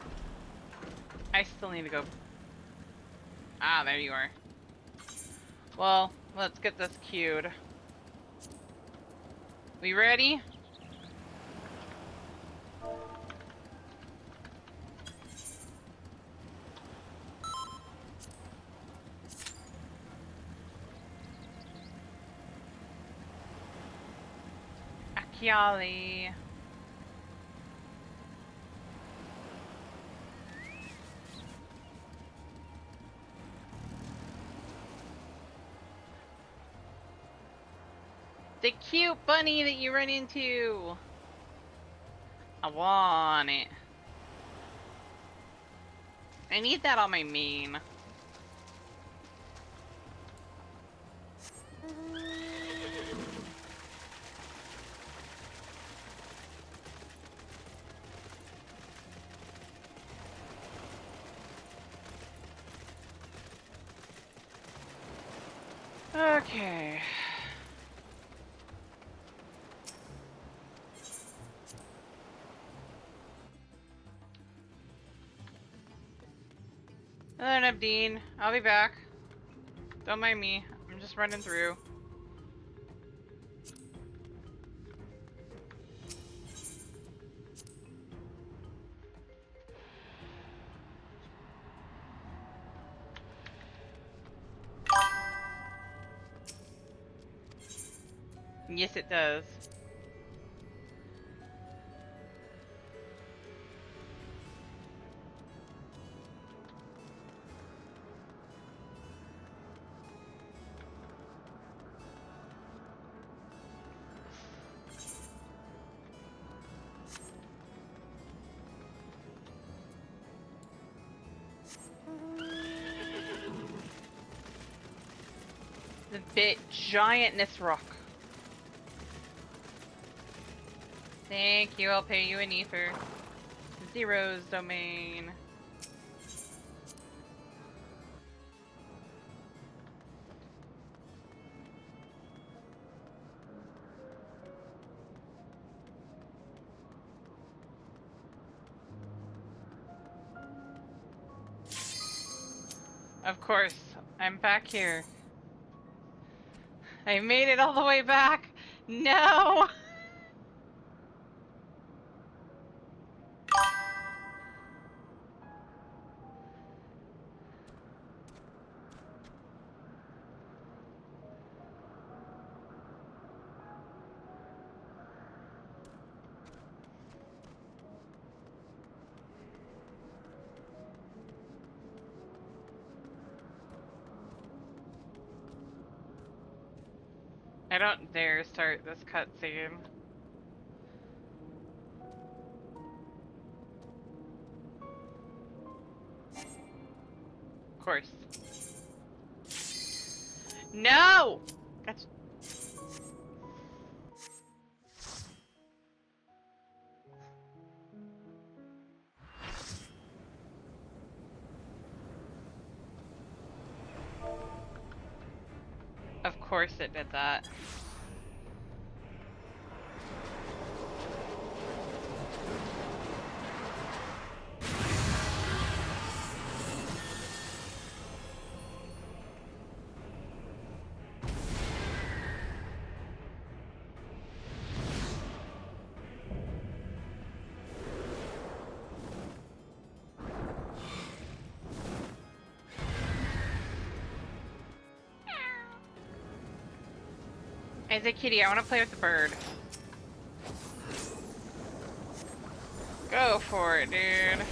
I still need to go... Ah, there you are. Well, let's get this queued. We ready? Akiali. The cute bunny that you run into. I want it. I need that on my main. Okay. Hello, Nabdeen. I'll be back. Don't mind me. I'm just running through. Yes, it does. The bit giantness rock. Thank you, I'll pay you an ether. Zero's domain. Of course, I'm back here. I made it all the way back. No! I don't dare start this cutscene. Of course. No! Gotcha. Of course it did that. As a kitty, I want to play with the bird. Go for it, dude.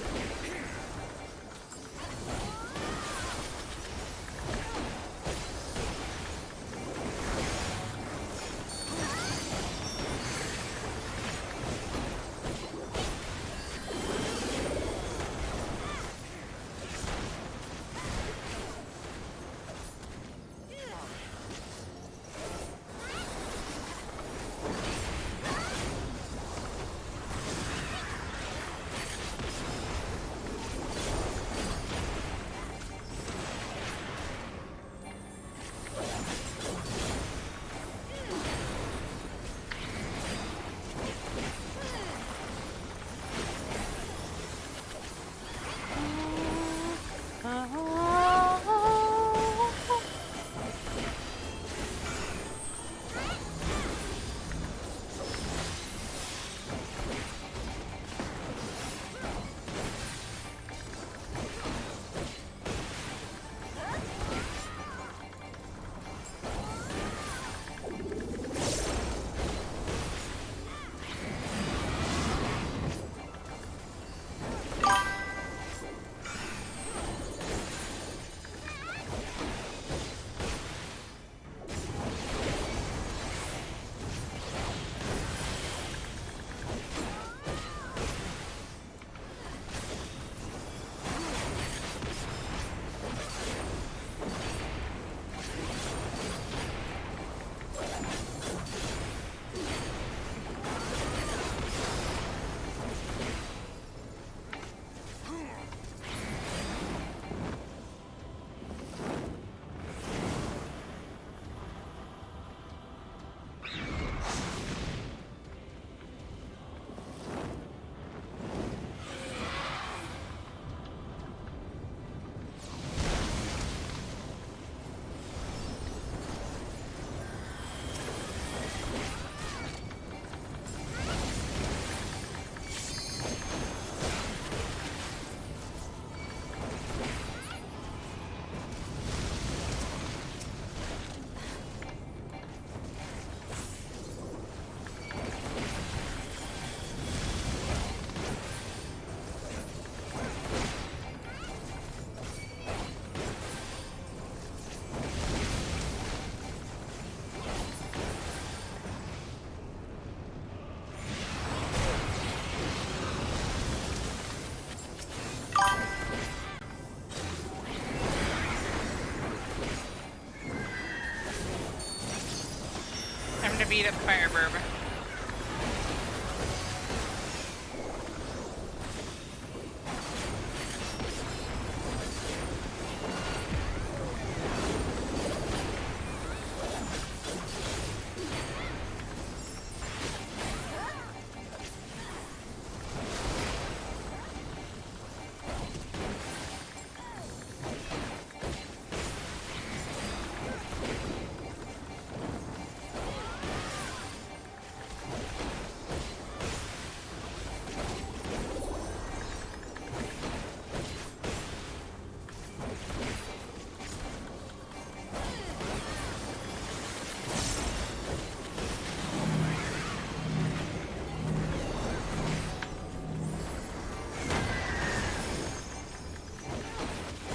beat up Firebird.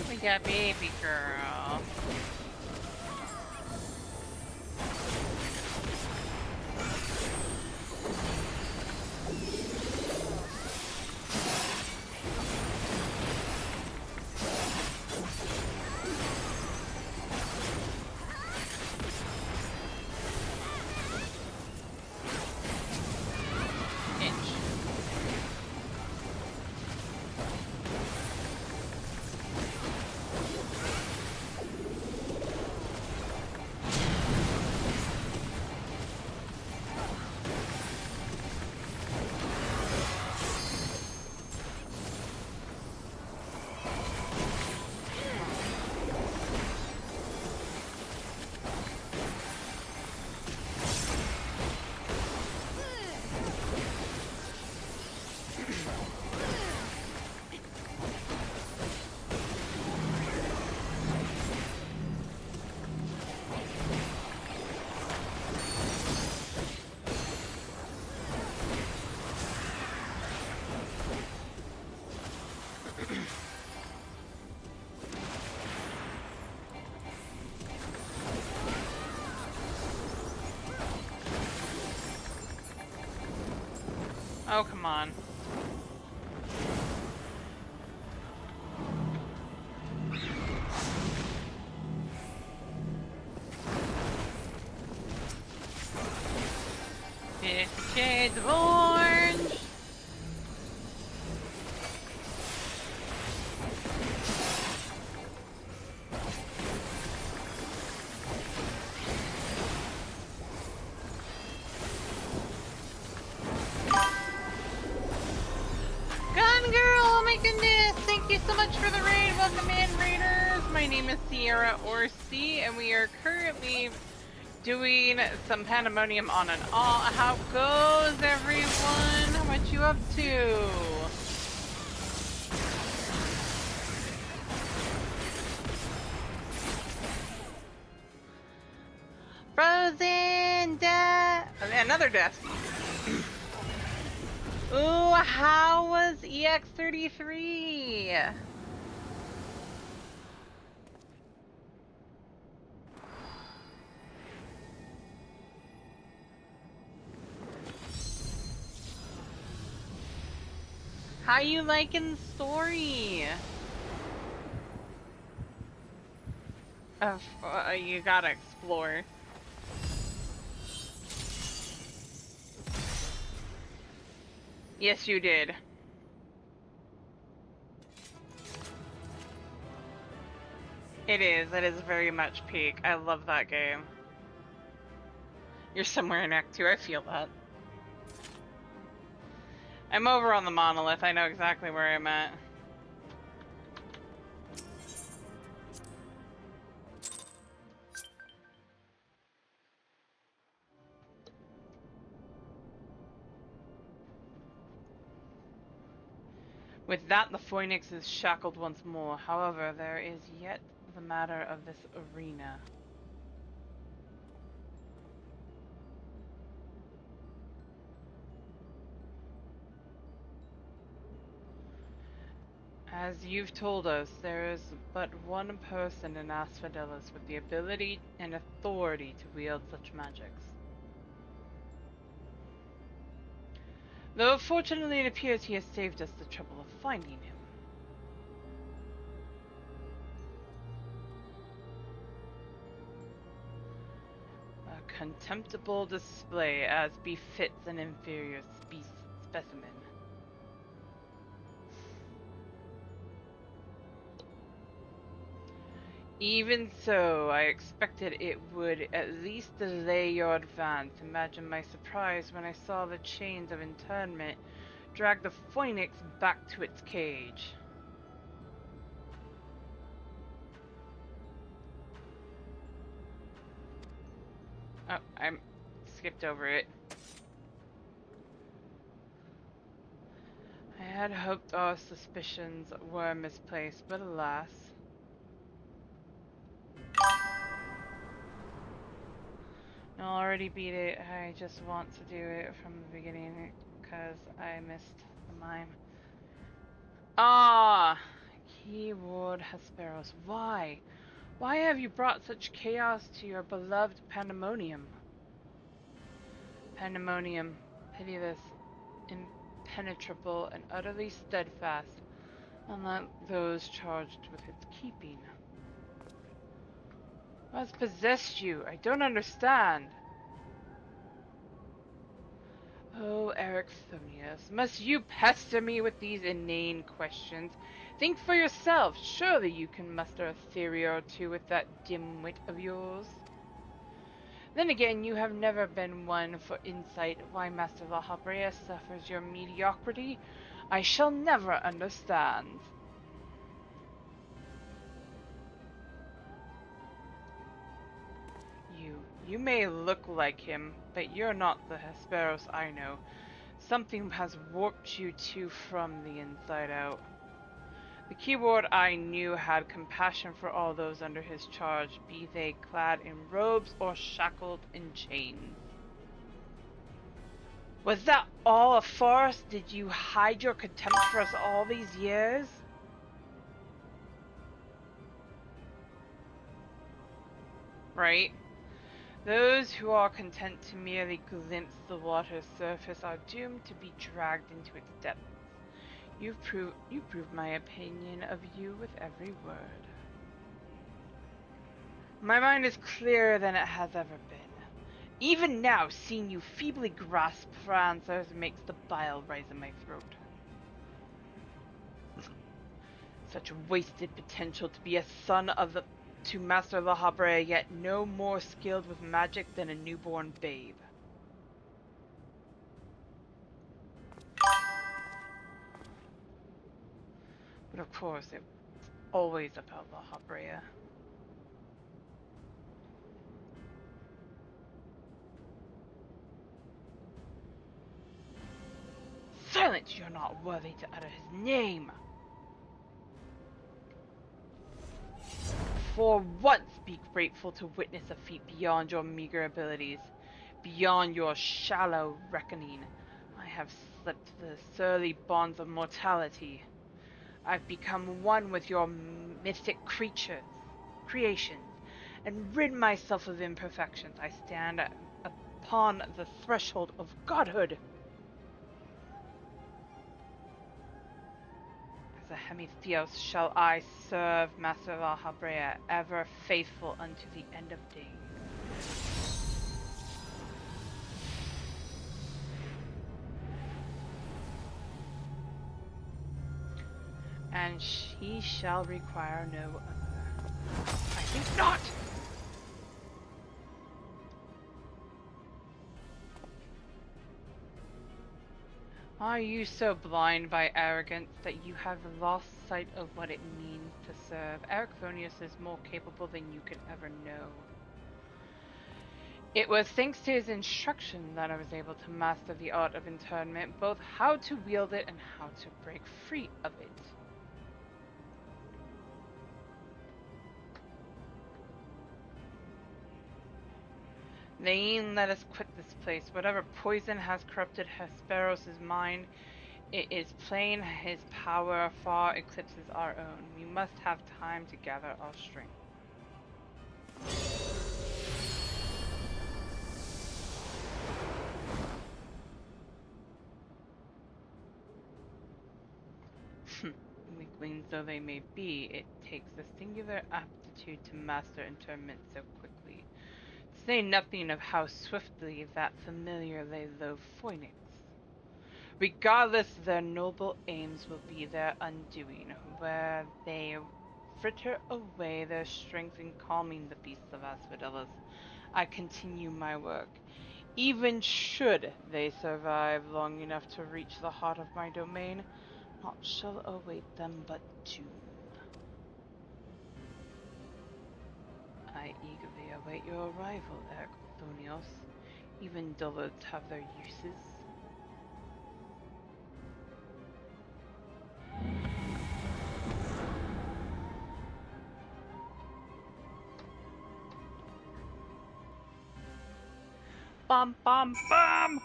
We got baby girl. Oh, come on. Shades of orange. Gun girl, oh my goodness! Thank you so much for the raid. Welcome in, raiders. My name is Sierra Orsi, and we are currently doing some Pandaemonium on and off. How goes, everyone? What you up to? Frozen death. Another death. Ooh, how was EX33? How you liking the story? You gotta explore. Yes, you did. It is very much peak. I love that game. You're somewhere in Act 2, I feel that. I'm over on the monolith, I know exactly where I'm at. With that, the Phoenix is shackled once more. However, there is yet the matter of this arena. As you've told us, there is but one person in Asphodelos with the ability and authority to wield such magics. Though fortunately it appears he has saved us the trouble of finding him. contemptible display as befits an inferior specimen. Even so, I expected it would at least delay your advance. Imagine my surprise when I saw the chains of internment drag the phoenix back to its cage. Oh, I skipped over it. I had hoped our suspicions were misplaced, but alas. I'll already beat it. I just want to do it from the beginning because I missed the mime. Ah! Keyword Hesperos. Why? Why have you brought such chaos to your beloved Pandemonium? Pandemonium, pitiless, impenetrable, and utterly steadfast, unlike those charged with its keeping. What's possessed you? I don't understand. Oh, Ericthonius, must you pester me with these inane questions? Think for yourself. Surely you can muster a theory or two with that dim wit of yours. Then again, you have never been one for insight. Why Master Lahabrea suffers your mediocrity, I shall never understand. You may look like him, but you're not the Hesperos I know. Something has warped you two from the inside out. The keyword I knew had compassion for all those under his charge, be they clad in robes or shackled in chains. Was that all a farce? Did you hide your contempt for us all these years? Right? Those who are content to merely glimpse the water's surface are doomed to be dragged into its depths. You prove my opinion of you with every word. My mind is clearer than it has ever been. Even now, seeing you feebly grasp for answers makes the bile rise in my throat. Such wasted potential to be a son of to Master Lahabrea, yet no more skilled with magic than a newborn babe. But of course, it's always about Lahabrea. Silence! You're not worthy to utter his name! For once be grateful to witness a feat beyond your meager abilities, beyond your shallow reckoning. I have slipped the surly bonds of mortality. I've become one with your mythic creations, and rid myself of imperfections. I stand upon the threshold of godhood. As a Hemitheos shall I serve Master Lahabrea, ever faithful unto the end of days. And she shall require no other. I think not! Are you so blind by arrogance that you have lost sight of what it means to serve? Ericthonius is more capable than you could ever know. It was thanks to his instruction that I was able to master the art of internment, both how to wield it and how to break free of it. Nain, let us quit this place. Whatever poison has corrupted Hesperos' mind, it is plain his power far eclipses our own. We must have time to gather our strength. Weaklings though they may be, it takes a singular aptitude to master internment so quickly. say nothing of how swiftly that familiar lay low phoenix. Regardless, their noble aims will be their undoing, where they fritter away their strength in calming the beasts of Asphodelos. I continue my work. Even should they survive long enough to reach the heart of my domain, naught shall await them but doom. I eagerly await your arrival, Erchthonios. Even dullards have their uses. Bum bum bum!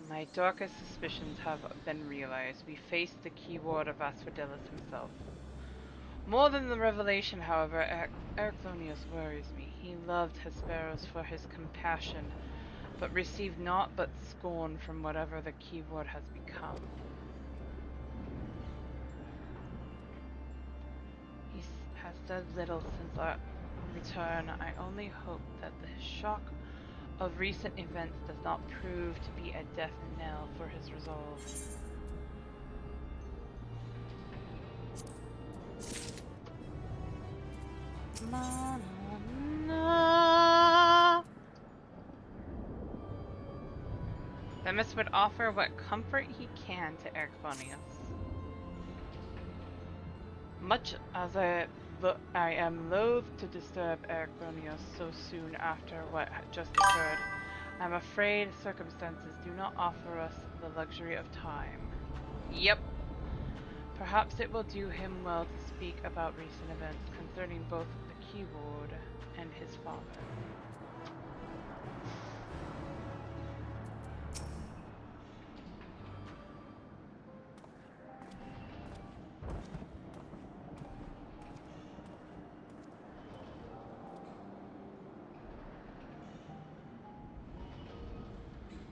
My darkest suspicions have been realized. We face the keyword of Asphodelos himself. More than the revelation, however, Erchthonius worries me. He loved Hesperos for his compassion, but received naught but scorn from whatever the keyword has become. He has said little since our return. I only hope that the shock of recent events does not prove to be a death knell for his resolve. Na, na, na. Themis would offer what comfort he can to Erchthonius. Much as I am loath to disturb Erchthonius so soon after what had just occurred, I'm afraid circumstances do not offer us the luxury of time. Yep. Perhaps it will do him well to speak about recent events concerning both the keyword and his father.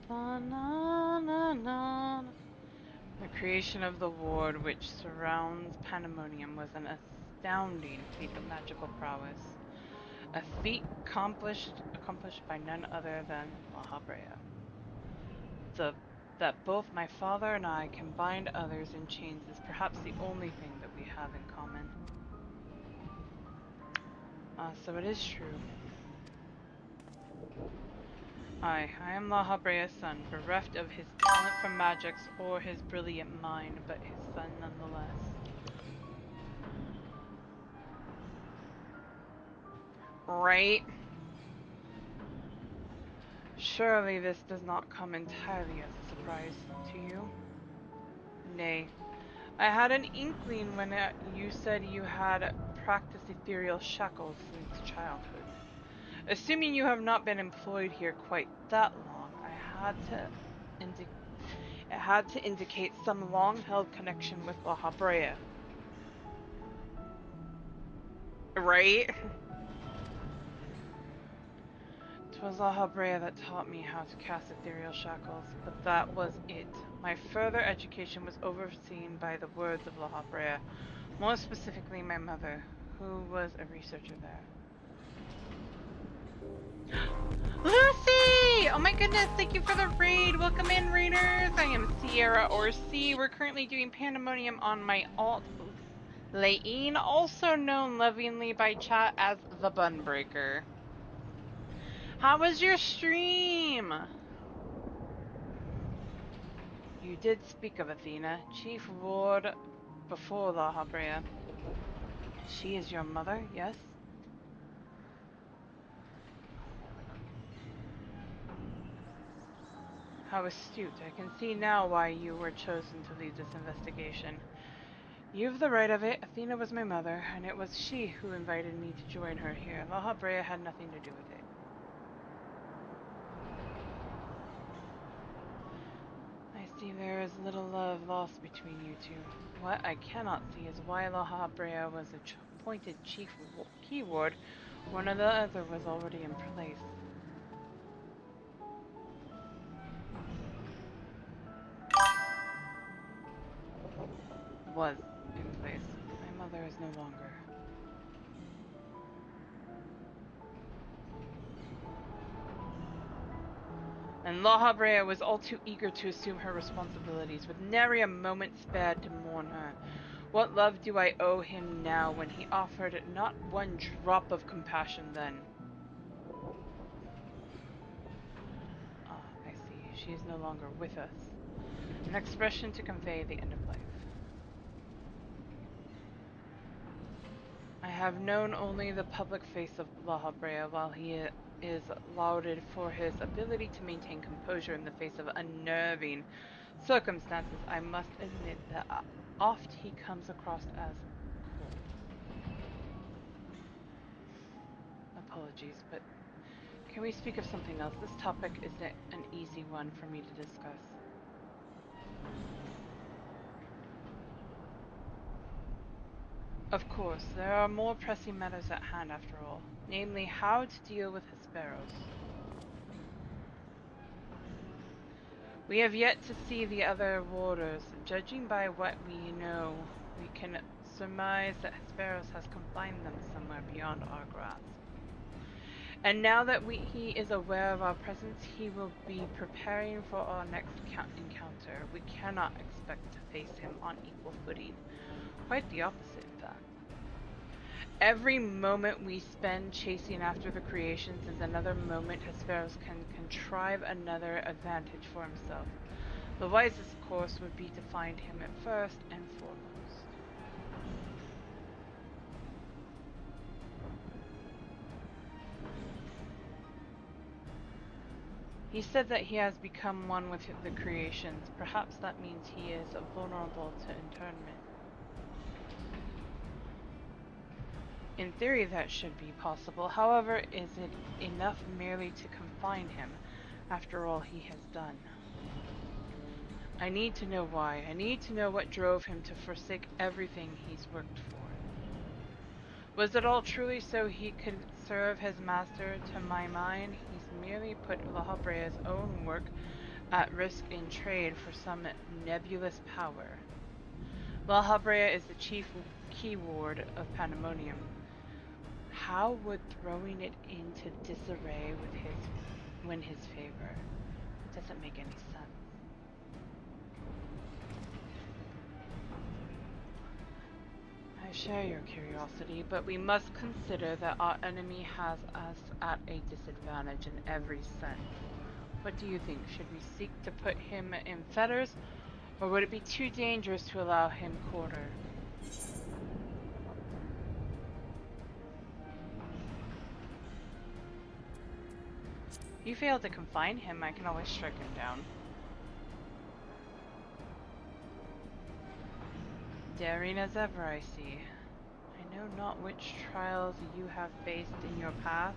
Na, na, na, na. The creation of the ward which surrounds Pandaemonium was an astounding feat of magical prowess. A feat accomplished by none other than La Habrea. That both my father and I can bind others in chains is perhaps the only thing that we have in common. So it is true. I am La Habrea's son, bereft of his talent for magics or his brilliant mind, but his son nonetheless. Right? Surely this does not come entirely as a surprise to you. Nay, I had an inkling when you said you had practiced ethereal shackles since childhood. Assuming you have not been employed here quite that long, it had to indicate some long-held connection with La Habrea. Right? 'Twas La Habrea that taught me how to cast ethereal shackles, but that was it. My further education was overseen by the words of La Habrea, more specifically my mother, who was a researcher there. Lucy! Oh my goodness, thank you for the raid. Welcome in, raiders. I am Sierra or C. We're currently doing Pandaemonium on my alt Laine, also known lovingly by chat as the Bunbreaker. How was your stream? You did speak of Athena, Chief Ward before La Habrea. She is your mother, yes? How astute. I can see now why you were chosen to lead this investigation. You've the right of it. Athena was my mother, and it was she who invited me to join her here. La Habrea had nothing to do with it. I see there is little love lost between you two. What I cannot see is why La Habrea was appointed chief keyword when the other was already in place. Was in place. My father is no longer. And La Habrea was all too eager to assume her responsibilities, with nary a moment spared to mourn her. What love do I owe him now when he offered not one drop of compassion then? Ah, I see. She is no longer with us. An expression to convey the end of life. I have known only the public face of La Habrea, while he is lauded for his ability to maintain composure in the face of unnerving circumstances. I must admit that oft he comes across as cold. Apologies, but can we speak of something else? This topic isn't an easy one for me to discuss. Of course, there are more pressing matters at hand after all, namely how to deal with Hesperos. We have yet to see the other warders. Judging by what we know, we can surmise that Hesperos has confined them somewhere beyond our grasp. And now that he is aware of our presence, he will be preparing for our next encounter. We cannot expect to face him on equal footing. Quite the opposite, in fact. Every moment we spend chasing after the creations is another moment Hesperos can contrive another advantage for himself. The wisest course would be to find him at first and foremost. He said that he has become one with the creations. Perhaps that means he is vulnerable to internment. In theory, that should be possible. However, is it enough merely to confine him after all he has done? I need to know why. I need to know what drove him to forsake everything he's worked for. Was it all truly so he could serve his master? To my mind, he's merely put La Habrea's own work at risk in trade for some nebulous power. La Habrea is the chief key ward of Pandaemonium. How would throwing it into disarray with win his favor? Doesn't make any sense. I share your curiosity, but we must consider that our enemy has us at a disadvantage in every sense. What do you think? Should we seek to put him in fetters, or would it be too dangerous to allow him quarter? If you fail to confine him, I can always strike him down. Daring as ever, I see. I know not which trials you have faced in your path,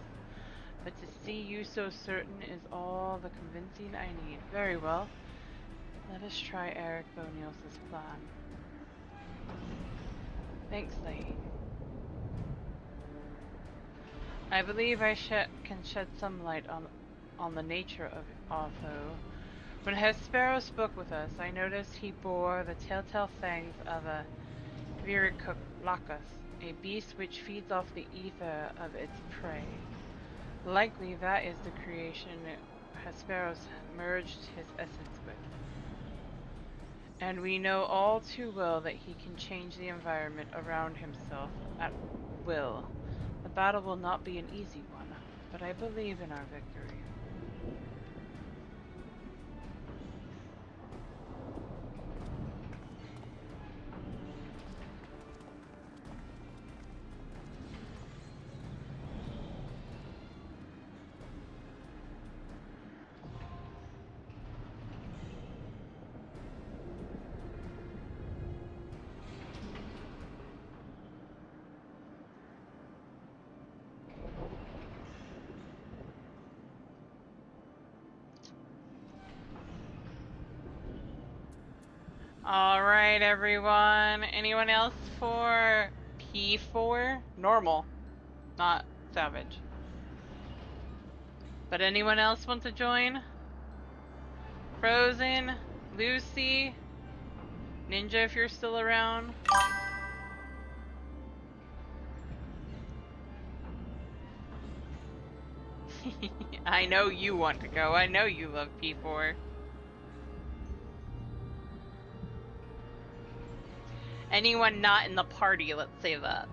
but to see you so certain is all the convincing I need. Very well. Let us try Eric Bonios' plan. Thanks, Thane. I believe I can shed some light on the nature of Otho. When Hespero spoke with us, I noticed he bore the telltale fangs of a Viricoclacus, a beast which feeds off the ether of its prey. Likely that is the creation Hesperos merged his essence with. And we know all too well that he can change the environment around himself at will. The battle will not be an easy one, but I believe in our victory. Alright, everyone. Anyone else for P4? Normal, not savage. But anyone else want to join? Frozen, Lucy, Ninja if you're still around. I know you want to go. I know you love P4. Anyone not in the party, let's say that.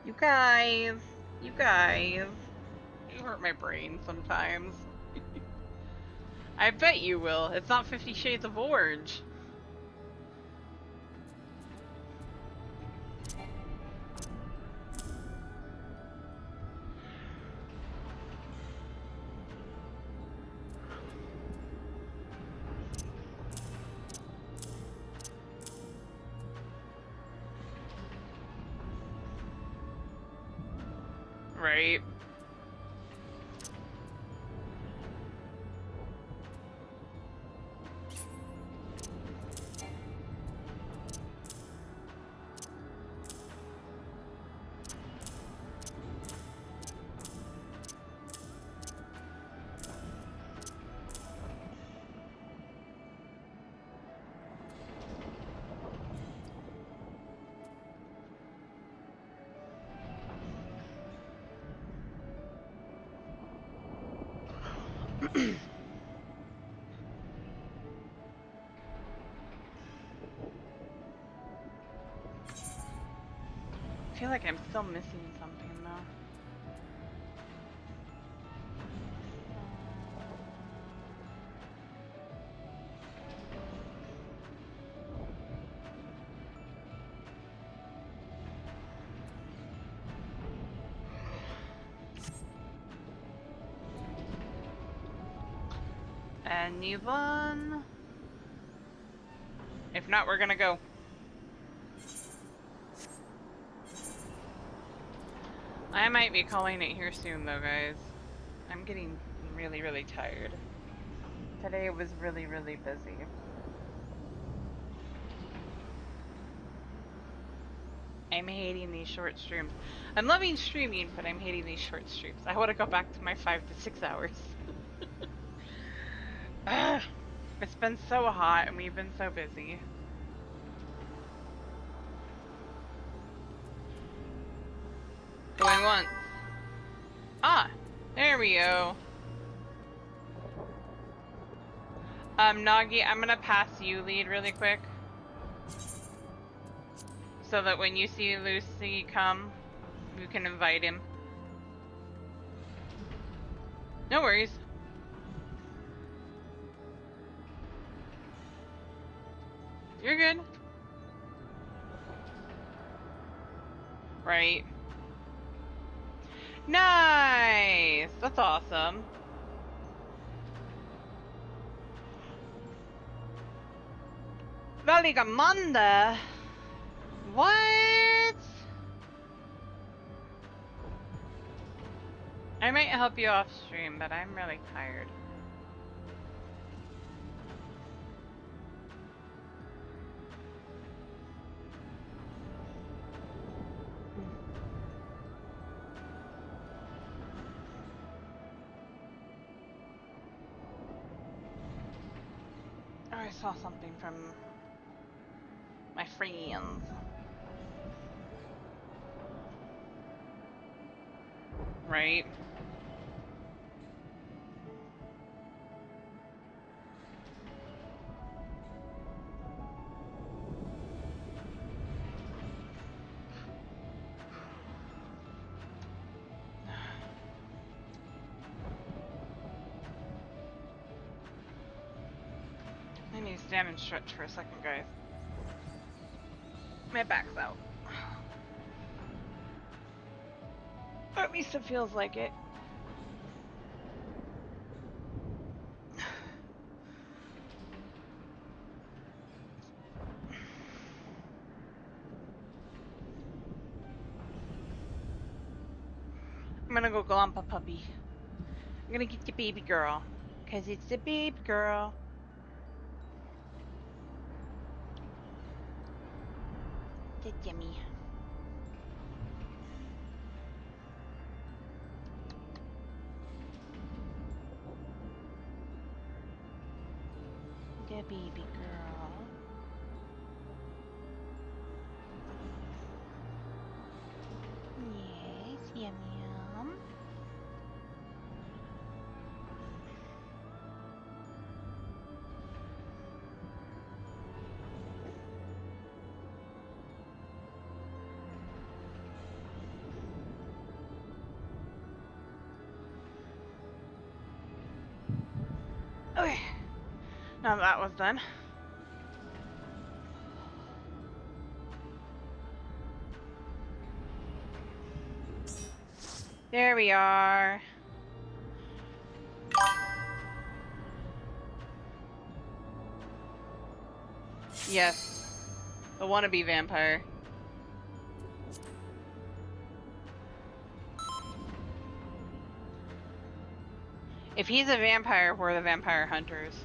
You guys. You guys. You hurt my brain sometimes. I bet you will. It's not 50 Shades of Orange. Right. I feel like I'm still missing something though. Anyone? If not, we're gonna go. I might be calling it here soon though, guys. I'm getting really, really tired. Today was really, really busy. I'm hating these short streams. I'm loving streaming, but I'm hating these short streams. I want to go back to my 5 to 6 hours. Ugh. It's been so hot and we've been so busy. Going once. Ah, there we go. Nagi, I'm gonna pass you lead really quick. So that when you see Lucy come, you can invite him. No worries. You're good. Right. Nice! That's awesome. Valigamanda? What? I might help you off stream, but I'm really tired. Oh, I saw something from my friends. Right? I need to stand and stretch for a second, guys. My back's out. Or at least it feels like it. I'm gonna go glomp a puppy. I'm gonna get the baby girl. Cause it's the baby girl. The Jimmy. The baby girl. Now that was done. There we are. Yes. The wannabe vampire. If he's a vampire, we're the vampire hunters.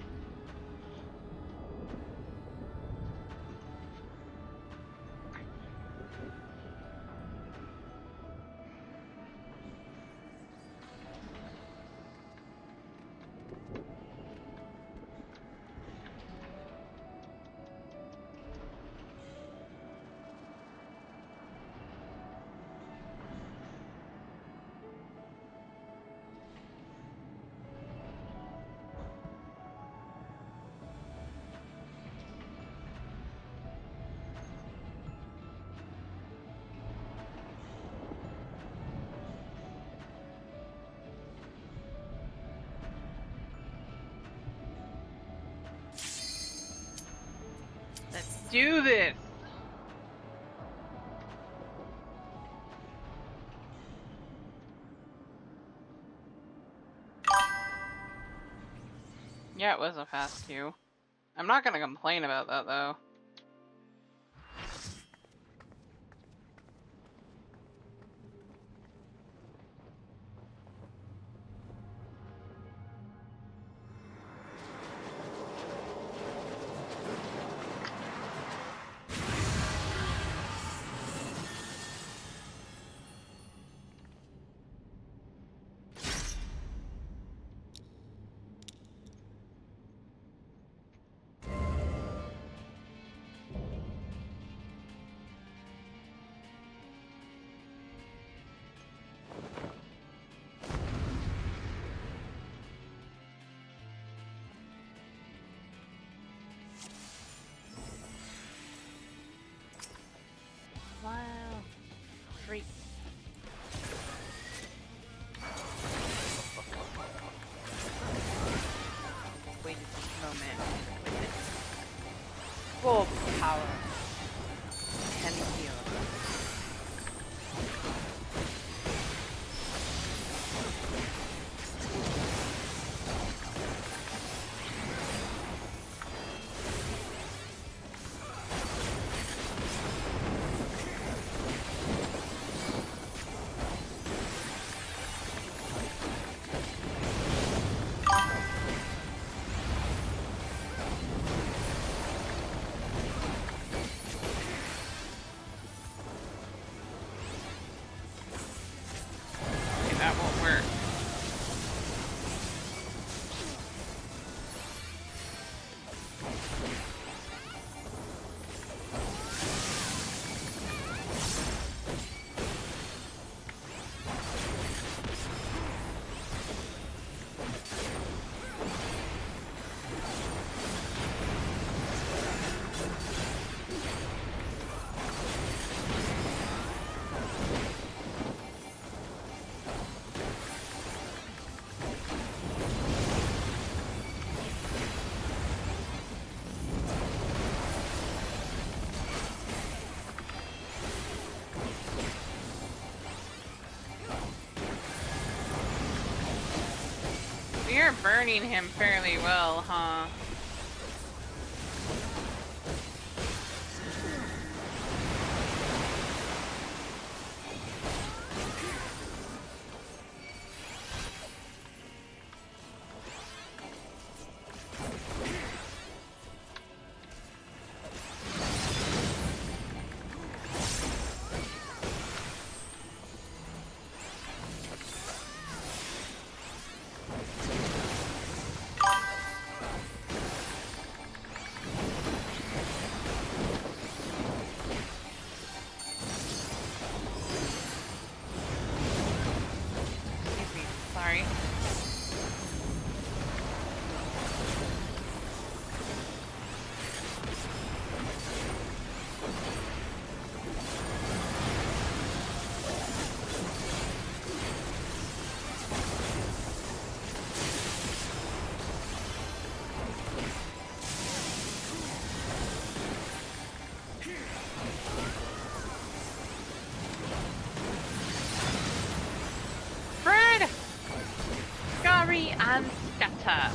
Let's do this! Yeah, it was a fast queue. I'm not gonna complain about that, though. Wow. Freak. Wait a moment. With its full power. Can heal. That won't work. We are burning him fairly well, huh? and scatter.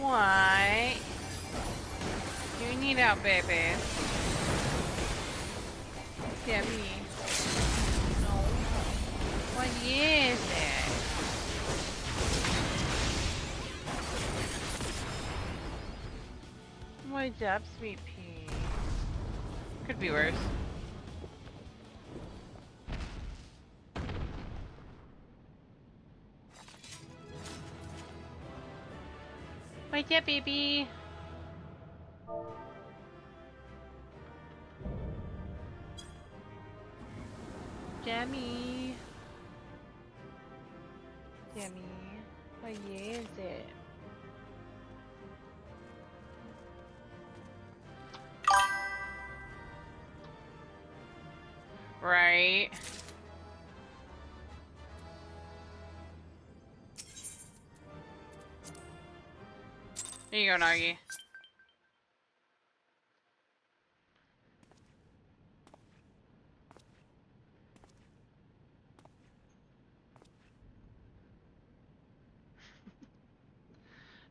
Why? You need out, baby. Yeah, me. No. What is it? What's up, sweet pea? Could be worse. What's up, baby? Jammy. Jammy. What is it? Right. Here you go, Nagi.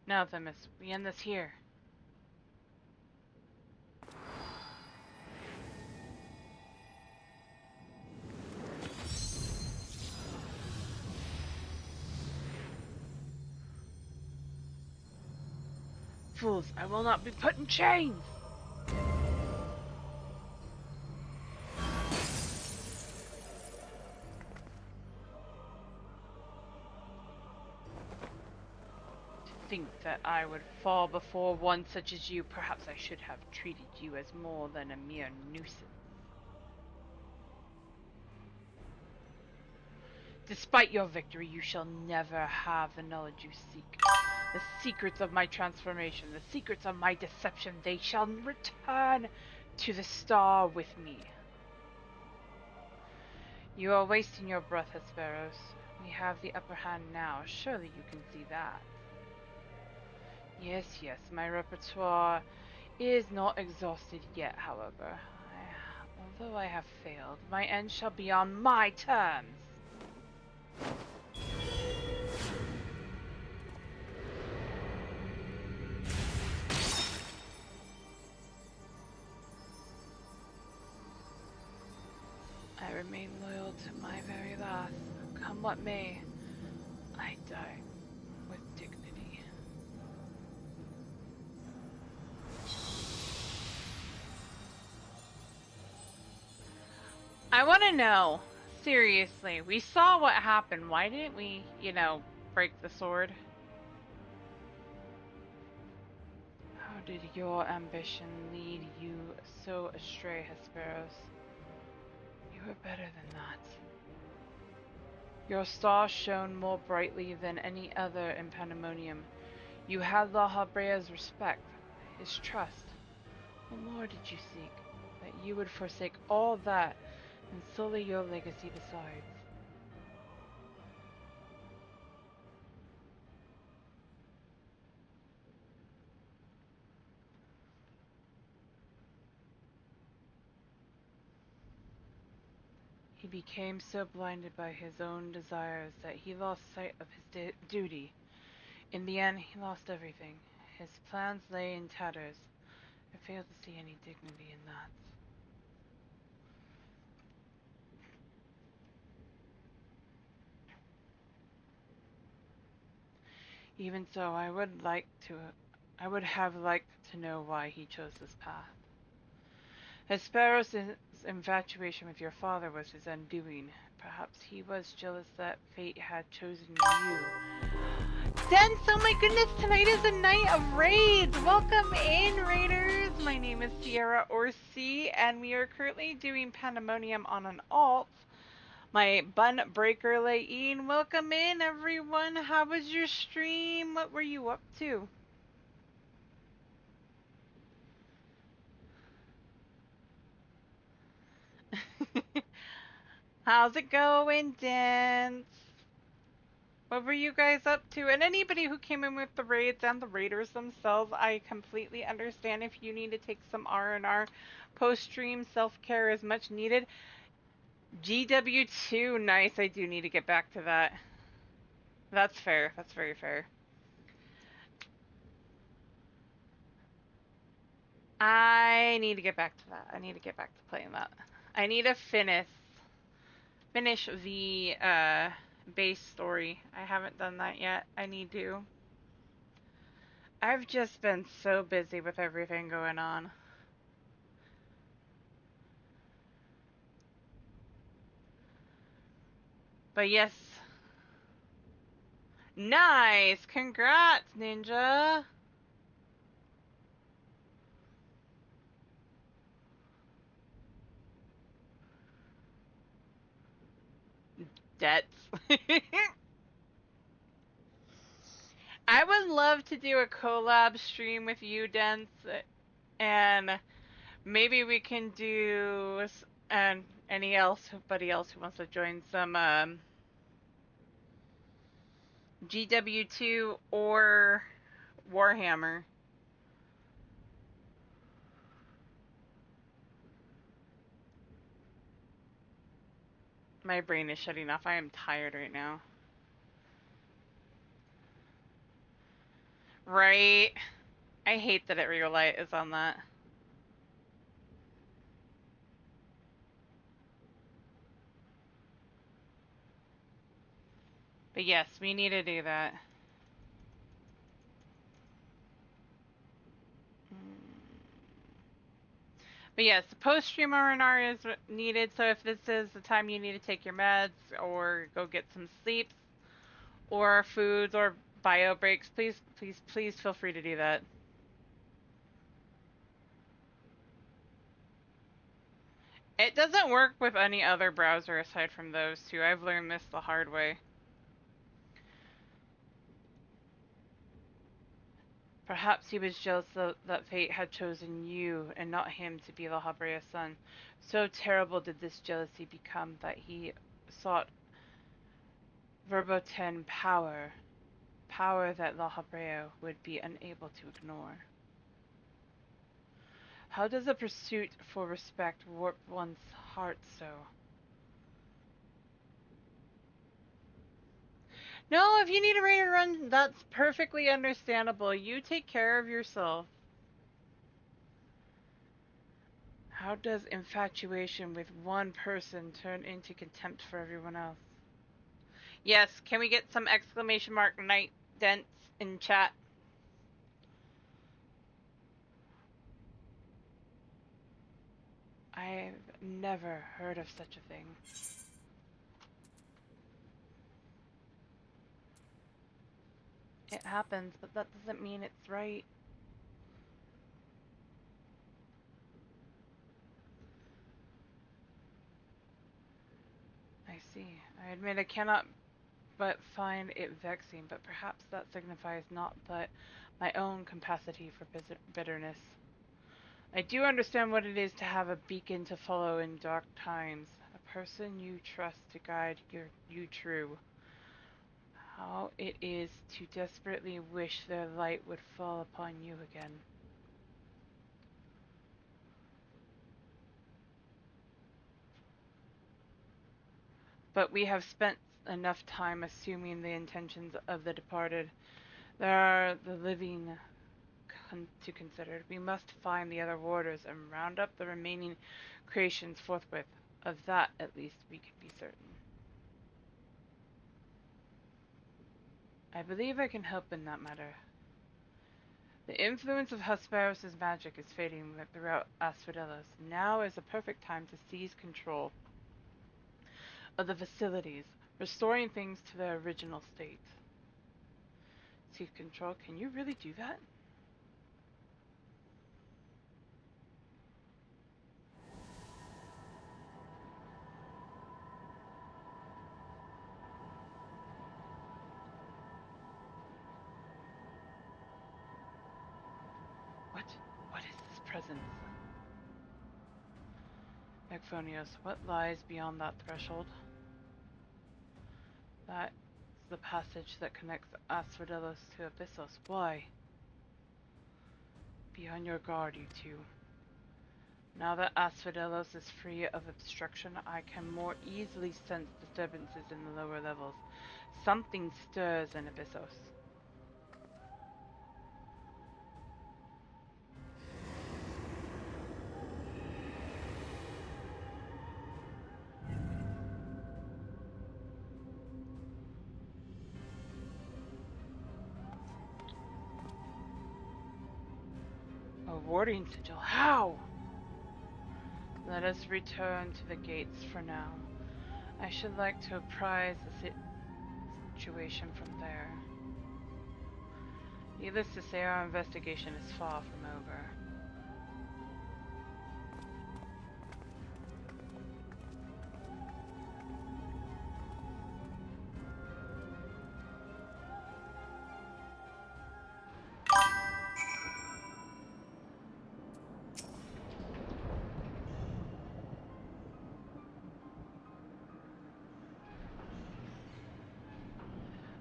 Now, Themis, we end this here. Fools, I will not be put in chains! To think that I would fall before one such as you, perhaps I should have treated you as more than a mere nuisance. Despite your victory, you shall never have the knowledge you seek. The secrets of my transformation, the secrets of my deception, they shall return to the star with me. You are wasting your breath, Hesperos. We have the upper hand now. Surely you can see that. Yes, yes, my repertoire is not exhausted yet, however. Although I have failed, my end shall be on my terms. I remain loyal to my very last. Come what may, I die with dignity. I want to know, seriously, we saw what happened. Why didn't we, break the sword? did your ambition lead you so astray, Hesperos? You were better than that. Your star shone more brightly than any other in Pandemonium. You had La Habrea's respect, his trust. What more did you seek? That you would forsake all that and sully your legacy besides. He became so blinded by his own desires that he lost sight of his duty. In the end, he lost everything. His plans lay in tatters. I fail to see any dignity in that. Even so, I would have liked to know why he chose this path. Hesperos' infatuation with your father was his undoing. Perhaps he was jealous that fate had chosen you. Dense, oh my goodness, tonight is a night of raids! Welcome in, raiders! My name is Sierra Orsi, and we are currently doing Pandemonium on an alt. My bun breaker Laine, welcome in, everyone! How was your stream? What were you up to? How's it going, Dance? What were you guys up to? And anybody who came in with the raids and the raiders themselves, I completely understand if you need to take some R&R. Post-stream self-care is much needed. GW2, nice. I do need to get back to that. That's fair. That's very fair. I need to get back to that. I need to get back to playing that. I need to finish the base story. I haven't done that yet. I need to. I've just been so busy with everything going on. But yes. Nice! Congrats, Ninja! Debts. I would love to do a collab stream with you, Dents, and maybe we can do, and anybody else who wants to join some GW2 or Warhammer. My brain is shutting off. I am tired right now. Right? I hate that real light is on that. But yes, we need to do that. But yes, post-stream R&R is needed, so if this is the time you need to take your meds or go get some sleep or foods or bio breaks, please feel free to do that. It doesn't work with any other browser aside from those two. I've learned this the hard way. Perhaps he was jealous that fate had chosen you and not him to be La Habrea's son. So terrible did this jealousy become that he sought verboten power that La Habrea would be unable to ignore. How does a pursuit for respect warp one's heart so? No, if you need a raid run, that's perfectly understandable. You take care of yourself. How does infatuation with one person turn into contempt for everyone else? Yes, can we get some exclamation mark night dents in chat? I've never heard of such a thing. It happens, but that doesn't mean it's right. see. I admit I cannot but find it vexing, but perhaps that signifies not but my own capacity for bitterness. I do understand what it is to have a beacon to follow in dark times, a person you trust to guide you true. How it is to desperately wish their light would fall upon you again. But we have spent enough time assuming the intentions of the departed. There are the living to consider. We must find the other warders and round up the remaining creations forthwith. Of that, at least, we can be certain. I believe I can help in that matter. The influence of Hesperos' magic is fading throughout Asphodelos. Now is the perfect time to seize control of the facilities, restoring things to their original state. Seize control? Can you really do that? What is this presence? Ekphonios, what lies beyond that threshold? That is the passage that connects Asphodelos to Abyssos. Why? Be on your guard, you two. Now that Asphodelos is free of obstruction, I can more easily sense disturbances in the lower levels. Something stirs in Abyssos. A warding sigil. How? Let us return to the gates for now. I should like to apprise the situation from there. Needless to say, our investigation is far from over.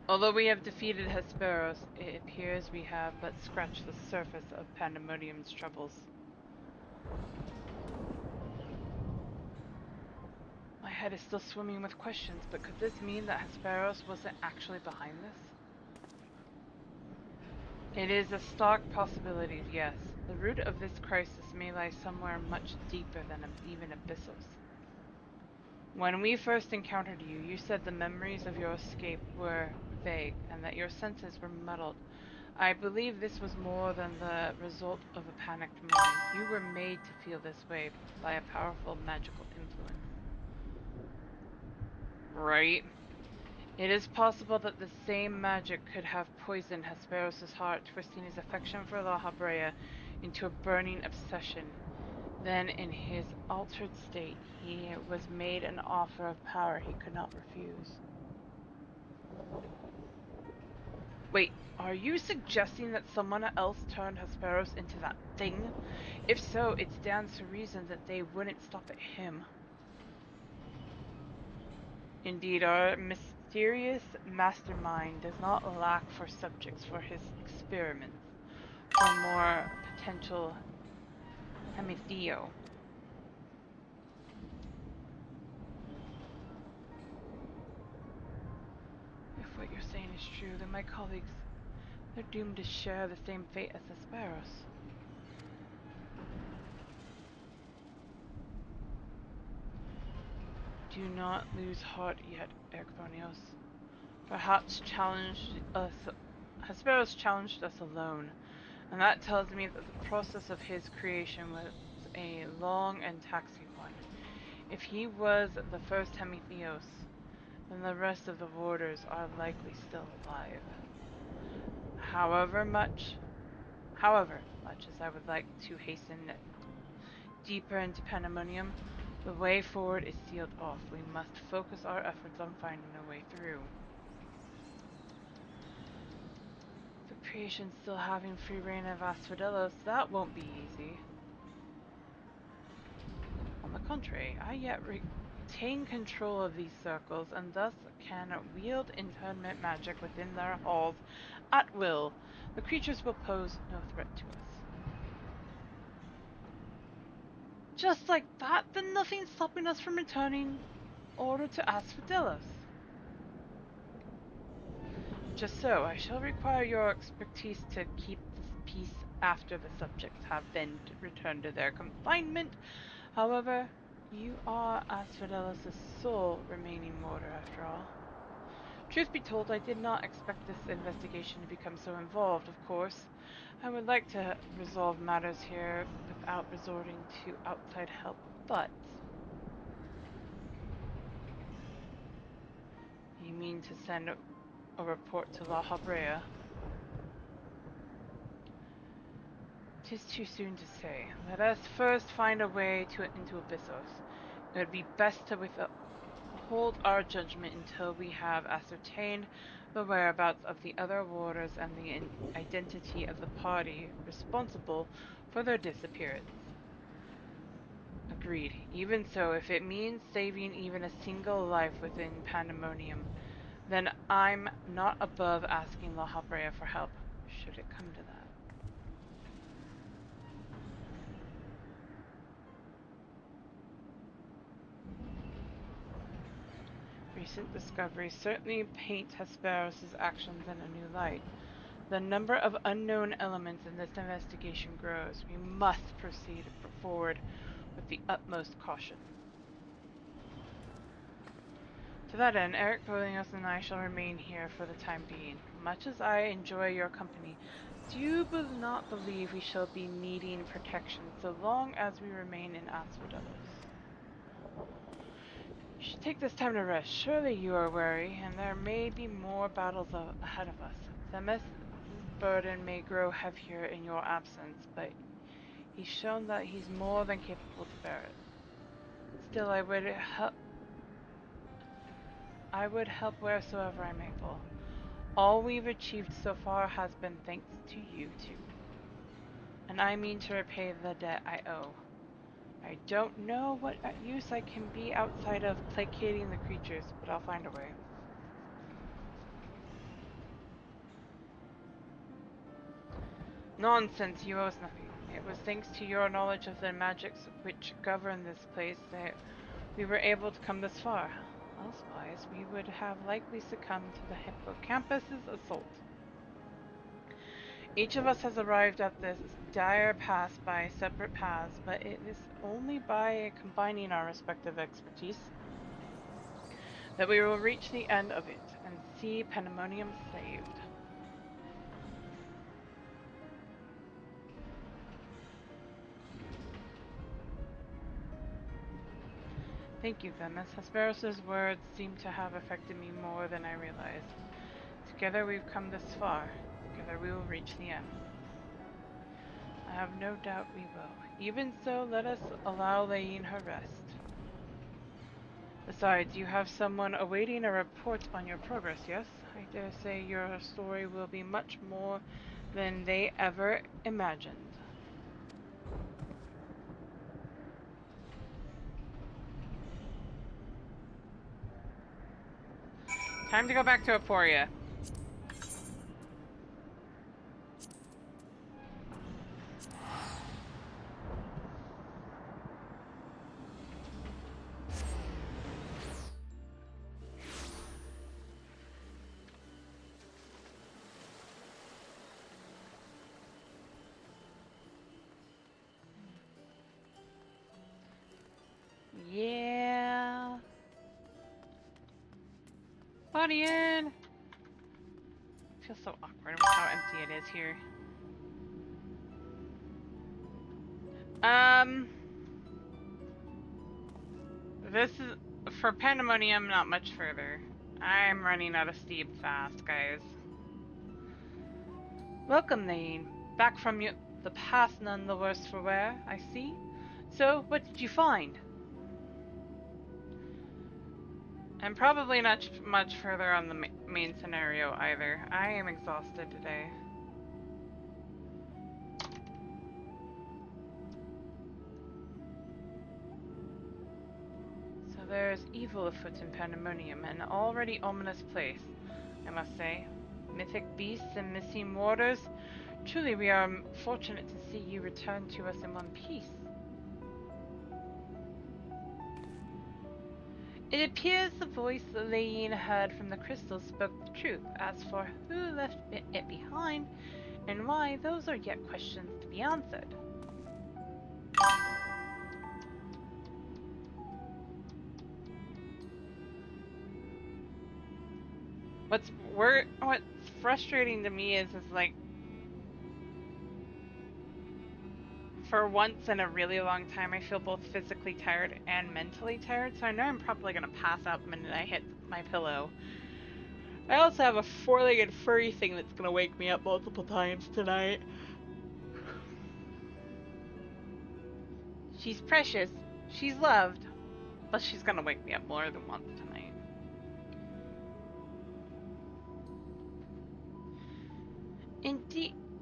Although we have defeated Hesperos, it appears we have but scratched the surface of Pandaemonium's troubles. My head is still swimming with questions, but could this mean that Hesperos wasn't actually behind this? It is a stark possibility, yes. The root of this crisis may lie somewhere much deeper than even Abyssos. When we first encountered you, you said the memories of your escape were vague and that your senses were muddled. I believe this was more than the result of a panicked mind. You were made to feel this way by a powerful magical influence. Right? It is possible that the same magic could have poisoned Hesperos' heart, twisting his affection for La Habrea into a burning obsession. Then, in his altered state, he was made an offer of power he could not refuse. Wait, are you suggesting that someone else turned Hesperos into that thing? If so, it stands to reason that they wouldn't stop at him. Indeed, our mysterious mastermind does not lack for subjects for his experiments, or more potential Hemithio. If what you're saying is true, then my colleagues, they're doomed to share the same fate as Hesperos. Do not lose heart yet, Erchthonios. Perhaps Hesperos challenged us alone, and that tells me that the process of his creation was a long and taxing one. If he was the first Hemitheos, then the rest of the warders are likely still alive. However much as I would like to hasten deeper into Pandaemonium, The way forward is sealed off. We must focus our efforts on finding a way through. The creation still having free reign of Asphodelos, that won't be easy. On the contrary, I yet retain control of these circles and thus can wield internment magic within their halls at will. The creatures will pose no threat to us. Just like that, then nothing's stopping us from returning order to Asphodelos. Just so, I shall require your expertise to keep this peace after the subjects have been returned to their confinement. However, you are Asphodelos' sole remaining warder after all. Truth be told, I did not expect this investigation to become so involved, of course. I would like to resolve matters here without resorting to outside help, but... You mean to send a report to La Habrea? 'Tis too soon to say. Let us first find a way into Abyssos. It would be best to withhold our judgment until we have ascertained the whereabouts of the other warders and the identity of the party responsible for their disappearance. Agreed. Even so, if it means saving even a single life within Pandaemonium, then I'm not above asking La Habrea for help, should it come to that. Recent discoveries certainly paint Hesperos's actions in a new light. The number of unknown elements in this investigation grows. We must proceed forward with the utmost caution. To that end, Eric Polinos and I shall remain here for the time being. Much as I enjoy your company, do not believe we shall be needing protection so long as we remain in Asphodelos. You should take this time to rest. Surely you are weary, and there may be more battles ahead of us. Themis' burden may grow heavier in your absence, but he's shown that he's more than capable to bear it. Still, I would help wheresoever I'm able. All we've achieved so far has been thanks to you two. And I mean to repay the debt I owe. I don't know what use I can be outside of placating the creatures, but I'll find a way. Nonsense, you owe us nothing. It was thanks to your knowledge of the magics which govern this place that we were able to come this far. Elsewise, we would have likely succumbed to the hippocampus's assault. Each of us has arrived at this dire pass by separate paths, but it is only by combining our respective expertise that we will reach the end of it and see Pandaemonium saved. Thank you, Themis. Hesperos's words seem to have affected me more than I realized. Together we've come this far. Together we will reach the end. I have no doubt we will. Even so, let us allow Layene her rest. Besides, you have someone awaiting a report on your progress, yes? I dare say your story will be much more than they ever imagined. Time to go back to Aporia. Yeah. Buddy in. Feels so awkward with how empty it is here. This is for Pandaemonium, not much further. I'm running out of steam fast, guys. Welcome, Layene. Back from the past, none the worse for wear, I see. So, what did you find? And probably not much further on the main scenario either. I am exhausted today. So there's evil afoot in Pandaemonium, an already ominous place, I must say. Mythic beasts and missing waters. Truly we are fortunate to see you return to us in one piece. It appears the voice that Layene heard from the crystal spoke the truth. As for who left it behind, and why, those are yet questions to be answered. What's frustrating to me is like, for once in a really long time, I feel both physically tired and mentally tired, so I know I'm probably gonna pass out the minute I hit my pillow. I also have a four-legged furry thing that's gonna wake me up multiple times tonight. She's precious, she's loved, but she's gonna wake me up more than once tonight.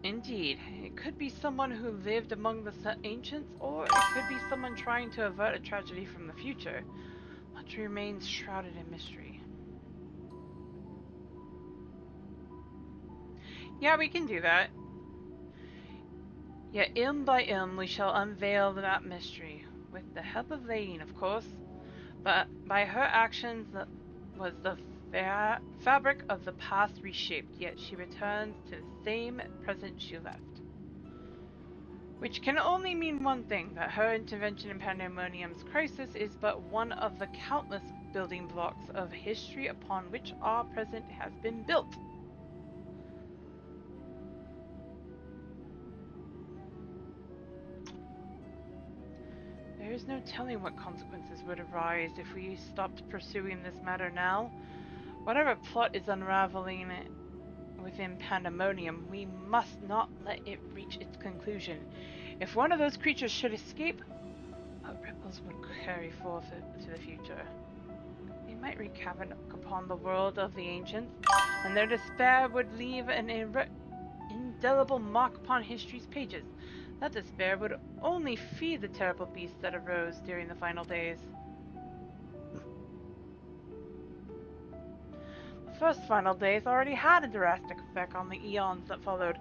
Indeed. It could be someone who lived among the ancients, or it could be someone trying to avert a tragedy from the future. Much remains shrouded in mystery. Yeah, we can do that. Yet ilm by ilm we shall unveil that mystery, with the help of Layene, of course. But by her actions was the fabric of the past reshaped, yet she returns to the same present she left. Which can only mean one thing, that her intervention in Pandaemonium's crisis is but one of the countless building blocks of history upon which our present has been built. There is no telling what consequences would arise if we stopped pursuing this matter now. Whatever plot is unraveling within Pandaemonium, we must not let it reach its conclusion. If one of those creatures should escape, what ripples would carry forth to the future? They might wreak havoc upon the world of the ancients, and their despair would leave an indelible mark upon history's pages. That despair would only feed the terrible beasts that arose during the final days. The first final days already had a drastic effect on the eons that followed.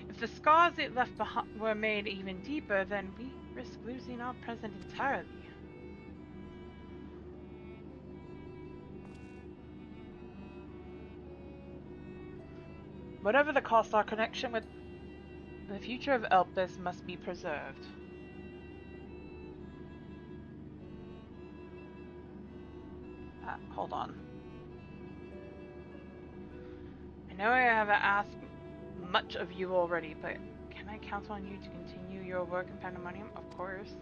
If the scars it left behind were made even deeper, then we risk losing our present entirely. Whatever the cost, our connection with the future of Elpis must be preserved. Hold on. I know I haven't asked much of you already, but can I count on you to continue your work in Pandaemonium? Of course.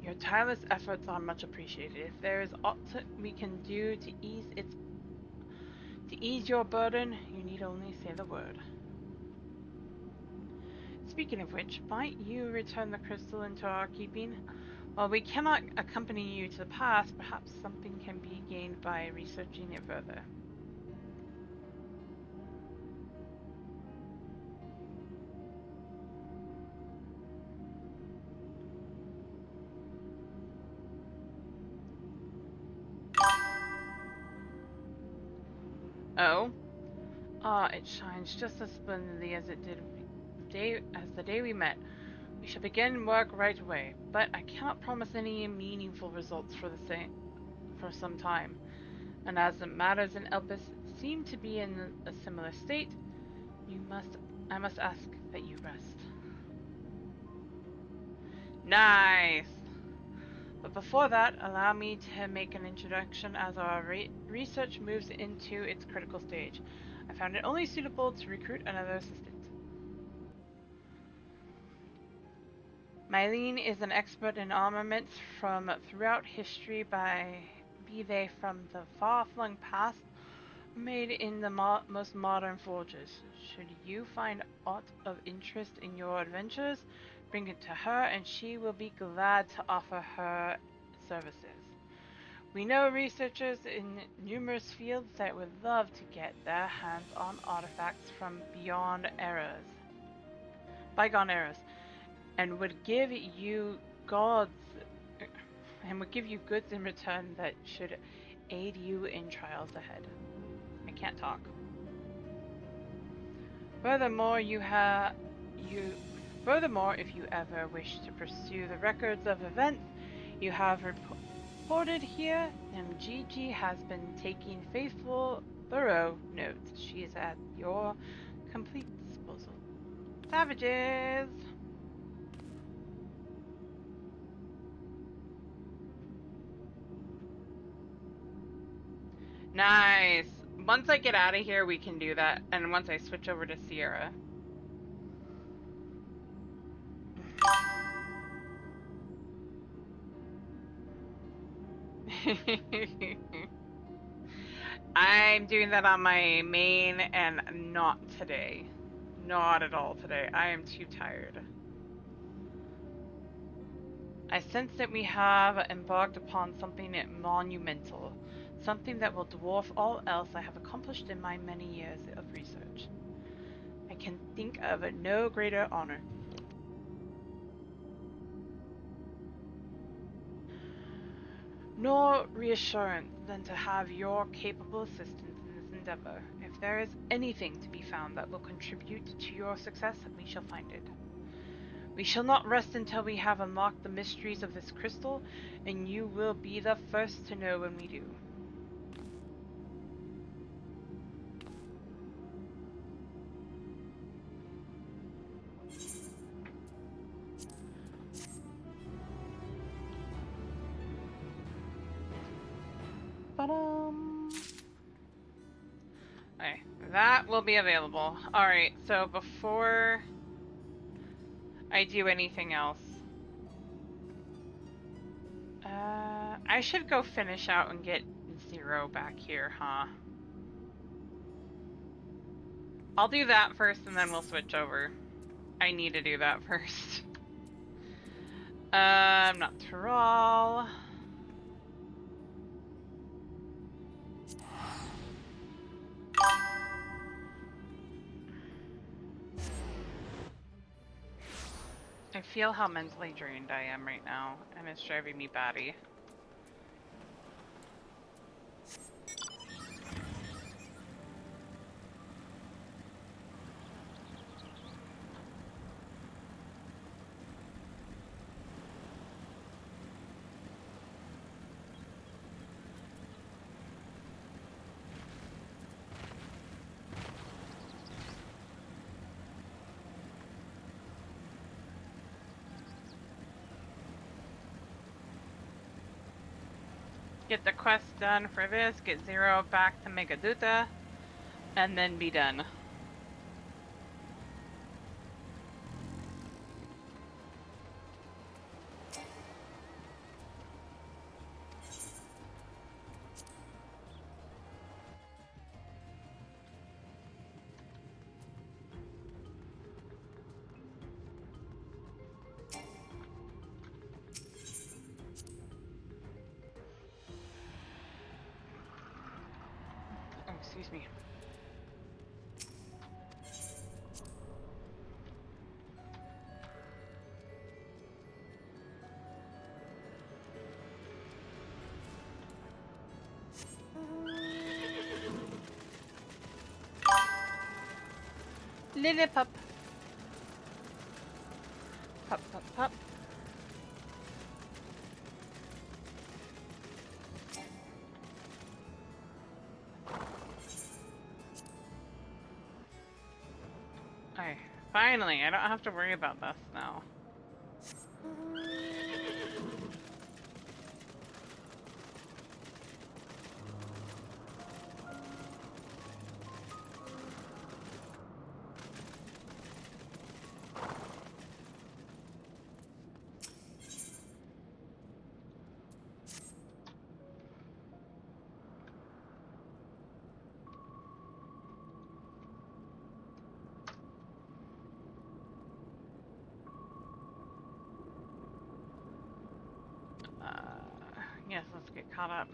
Your tireless efforts are much appreciated. If there is aught we can do to ease your burden, you need only say the word. Speaking of which, might you return the crystal into our keeping? While we cannot accompany you to the past, perhaps something can be gained by researching it further. Oh? Ah, it shines just as splendidly as it did the day we met. We shall begin work right away, but I cannot promise any meaningful results for some time. And as the matters in Elpis seem to be in a similar state, I must ask that you rest. Nice! But before that, allow me to make an introduction as our research moves into its critical stage. I found it only suitable to recruit another assistant. Mylene is an expert in armaments from throughout history, be they from the far-flung past or made in the most modern forges. Should you find aught of interest in your adventures, Bring it to her, and she will be glad to offer her services. We know researchers in numerous fields that would love to get their hands on artifacts from bygone eras, and would give you goods in return that should aid you in trials ahead. I can't talk. Furthermore, if you ever wish to pursue the records of events you have reported here, MGG has been taking faithful, thorough notes. She is at your complete disposal. Savages! Nice! Once I get out of here, we can do that, and once I switch over to Sierra. I'm doing that on my main, and not today. Not at all today. I am too tired. I sense that we have embarked upon something monumental. Something that will dwarf all else I have accomplished in my many years of research. I can think of no greater honor. Nor reassurance than to have your capable assistance in this endeavor. If there is anything to be found that will contribute to your success, we shall find it. We shall not rest until we have unlocked the mysteries of this crystal, and you will be the first to know when we do. Okay, that will be available. Alright, so before I do anything else, I should go finish out and get Zero back here, huh? I'll do that first and then we'll switch over. I need to do that first. Not Thrall. I feel how mentally drained I am right now, and it's driving me batty. Get the quest done for this, get Zero back to Megaduta, and then be done. Oh, excuse me. Lillipup. Pup, pup, pup. Alright, finally, I don't have to worry about this now. Yes, let's get caught up.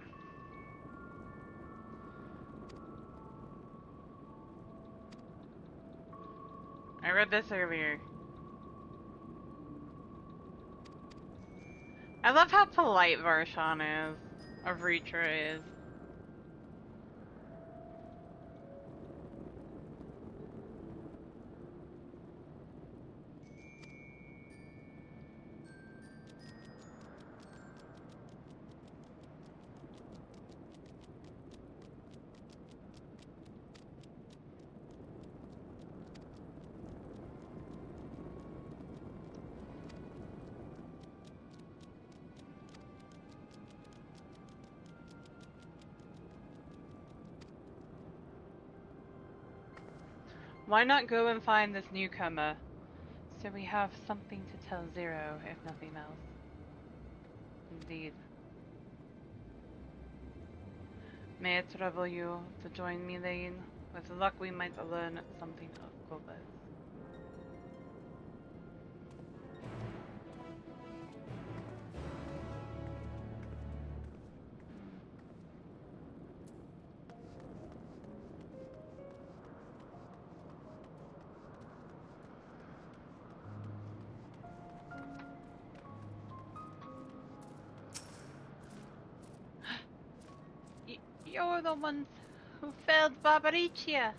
I read this earlier. I love how polite Varshan is, or Vritra is. Why not go and find this newcomer, so we have something to tell Zero, if nothing else? Indeed. May it trouble you to join me, Lane? With luck we might learn something of Gobez. You're the ones who failed Barbaricia.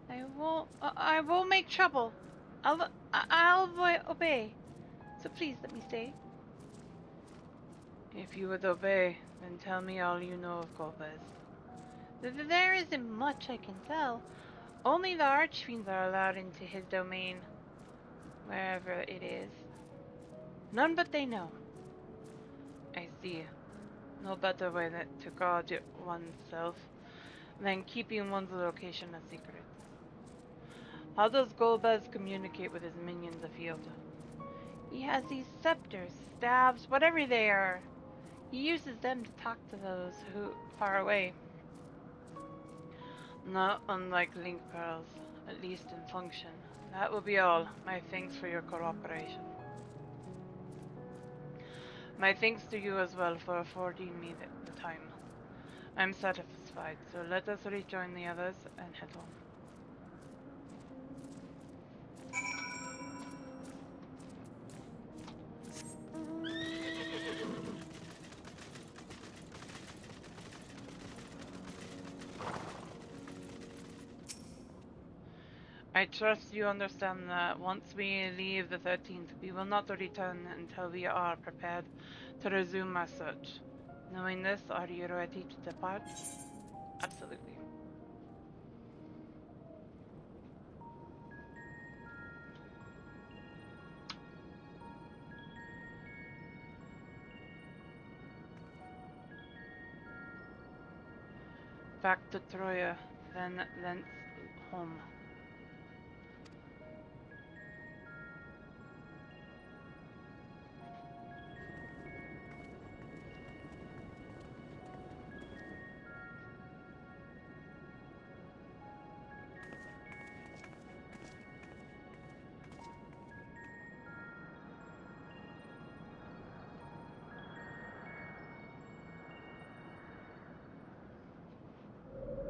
I won't make trouble. I'll obey. So please let me stay. If you would obey, then tell me all you know of Gomez. There isn't much I can tell. Only the archfiends are allowed into his domain, wherever it is. None but they know. I see. No better way to guard oneself than keeping one's location a secret. How does Golbez communicate with his minions afield? He has these scepters, staves, whatever they are. He uses them to talk to those who far away. Not unlike link pearls, at least in function. That will be all. My thanks for your cooperation. My thanks to you as well for affording me the time. I'm satisfied, so let us rejoin the others and head home. I trust you understand that once we leave the 13th, we will not return until we are prepared to resume our search. Knowing this, are you ready to depart? Absolutely. Back to Troya, then thence home.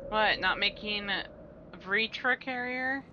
What, not making a Vritra carrier?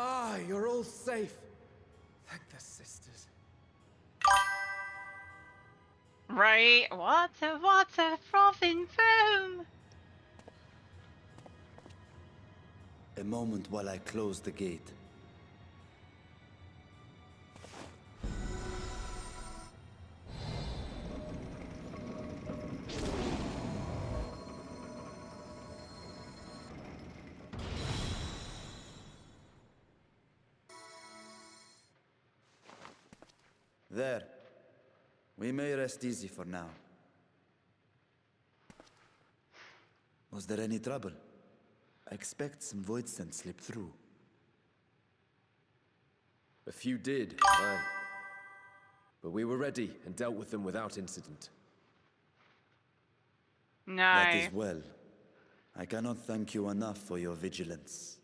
Ah, you're all safe. Thank the sisters. Right, water, frothing foam! A moment while I close the gate. There. We may rest easy for now. Was there any trouble? I expect some void scent slipped through. A few did, aye. But we were ready and dealt with them without incident. That Nice. is well. I cannot thank you enough for your vigilance.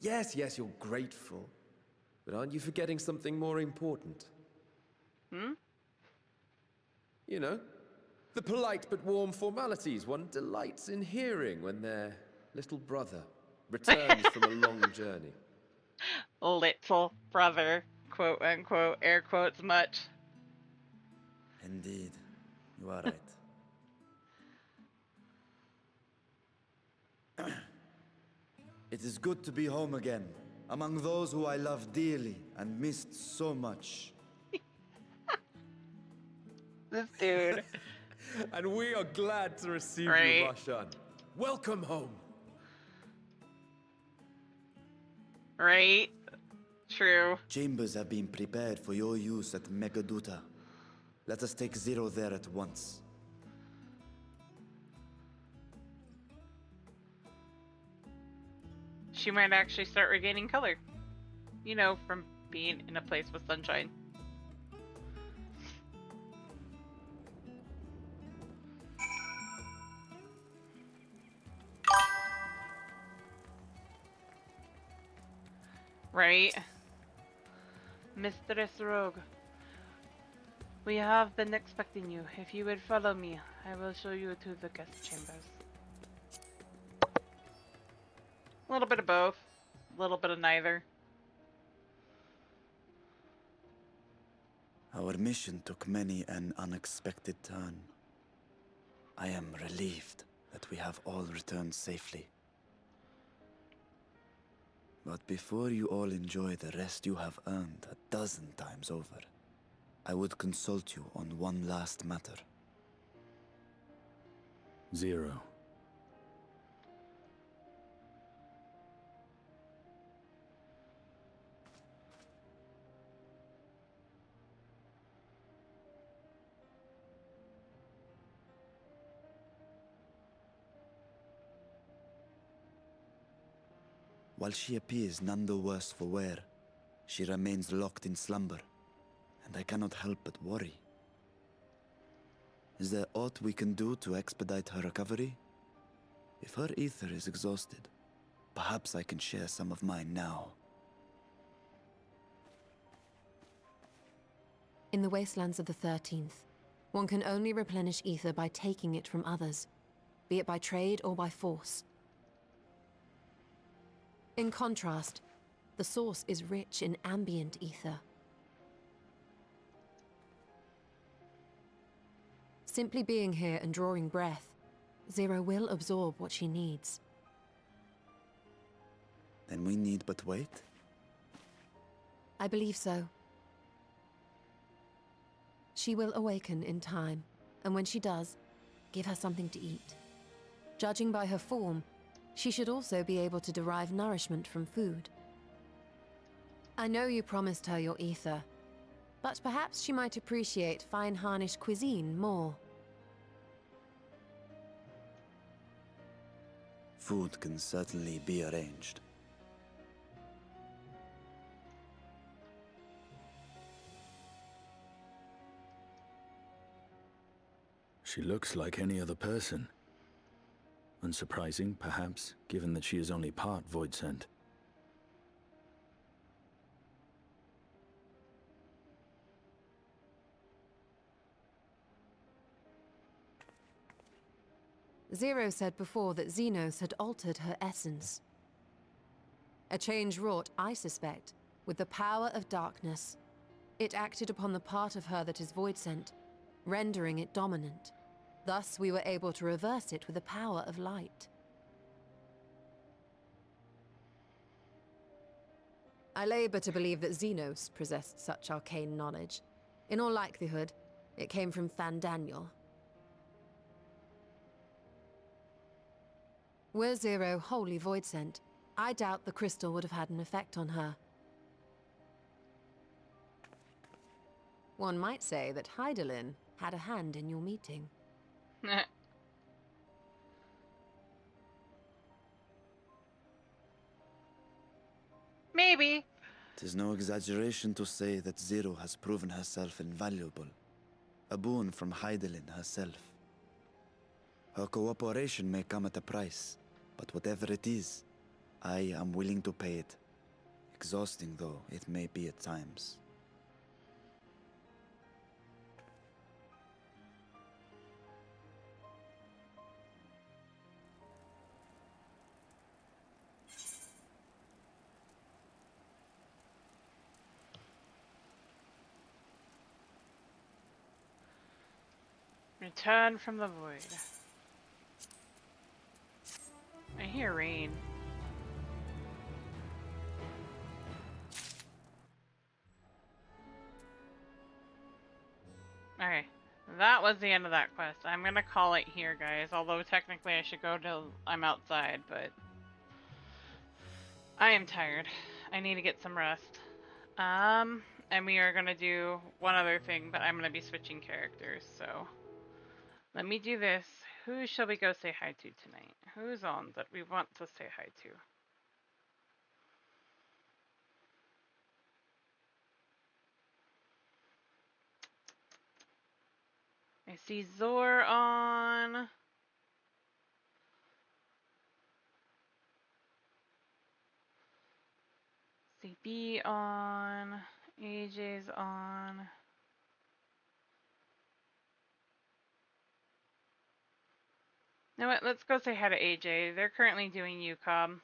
Yes, you're grateful. But aren't you forgetting something more important? Hmm? You know, the polite but warm formalities one delights in hearing when their little brother returns from a long journey. Little brother, quote unquote, air quotes much. Indeed. You are right. It is good to be home again, among those who I love dearly and missed so much. This dude. And we are glad to receive Right. you, Varshan. Welcome home. Right? True. Chambers have been prepared for your use at Megaduta. Let us take Zero there at once. She might actually start regaining color. You know, from being in a place with sunshine. Right? Mistress Rogue. We have been expecting you. If you would follow me, I will show you to the guest chambers. A little bit of both. A little bit of neither. Our mission took many an unexpected turn. I am relieved that we have all returned safely. But before you all enjoy the rest you have earned 12 times over, I would consult you on one last matter. Zero. While she appears none the worse for wear, she remains locked in slumber, and I cannot help but worry. Is there aught we can do to expedite her recovery? If her ether is exhausted, perhaps I can share some of mine now. In the wastelands of the 13th, one can only replenish ether by taking it from others, be it by trade or by force. In contrast, the source is rich in ambient ether. Simply being here and drawing breath, Zero will absorb what she needs. Then we need but wait? I believe so. She will awaken in time, and when she does, give her something to eat. Judging by her form, she should also be able to derive nourishment from food. I know you promised her your ether, but perhaps she might appreciate fine harnish cuisine more. Food can certainly be arranged. She looks like any other person. Unsurprising, perhaps, given that she is only part void scent. Zero said before that Xenos had altered her essence. A change wrought, I suspect, with the power of darkness. It acted upon the part of her that is void scent, rendering it dominant. Thus, we were able to reverse it with the power of light. I labor to believe that Xenos possessed such arcane knowledge. In all likelihood, it came from Pandaemonium. Were Zero wholly void scent, I doubt the crystal would have had an effect on her. One might say that Hydaelyn had a hand in your meeting. Maybe. Tis no exaggeration to say that Zero has proven herself invaluable. A boon from Hydaelyn herself. Her cooperation may come at a price, but whatever it is, I am willing to pay it. Exhausting though it may be at times. Return from the void. I hear rain. Okay, that was the end of that quest. I'm gonna call it here, guys. Although technically I should go till I'm outside, but I am tired. I need to get some rest. And we are gonna do one other thing, but I'm gonna be switching characters, so let me do this. Who shall we go say hi to tonight? Who's on that we want to say hi to? I see Zor on. CB on. AJ's on. You know what? Let's go say hi to AJ. They're currently doing UCOM.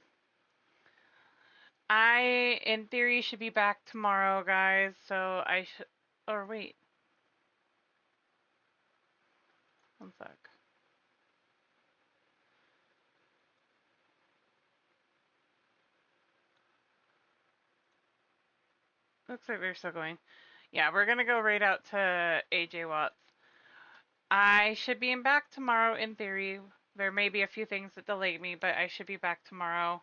I, in theory, should be back tomorrow, guys. So I should. Or wait. One sec. Looks like they're still going. Yeah, we're gonna go right out to AJ Watts. I should be back tomorrow in theory. There may be a few things that delay me, but I should be back tomorrow.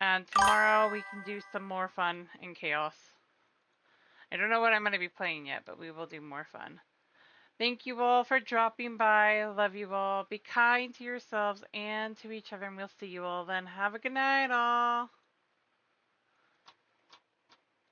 And tomorrow we can do some more fun in Chaos. I don't know what I'm going to be playing yet, but we will do more fun. Thank you all for dropping by. Love you all. Be kind to yourselves and to each other, and we'll see you all then. Have a good night, all.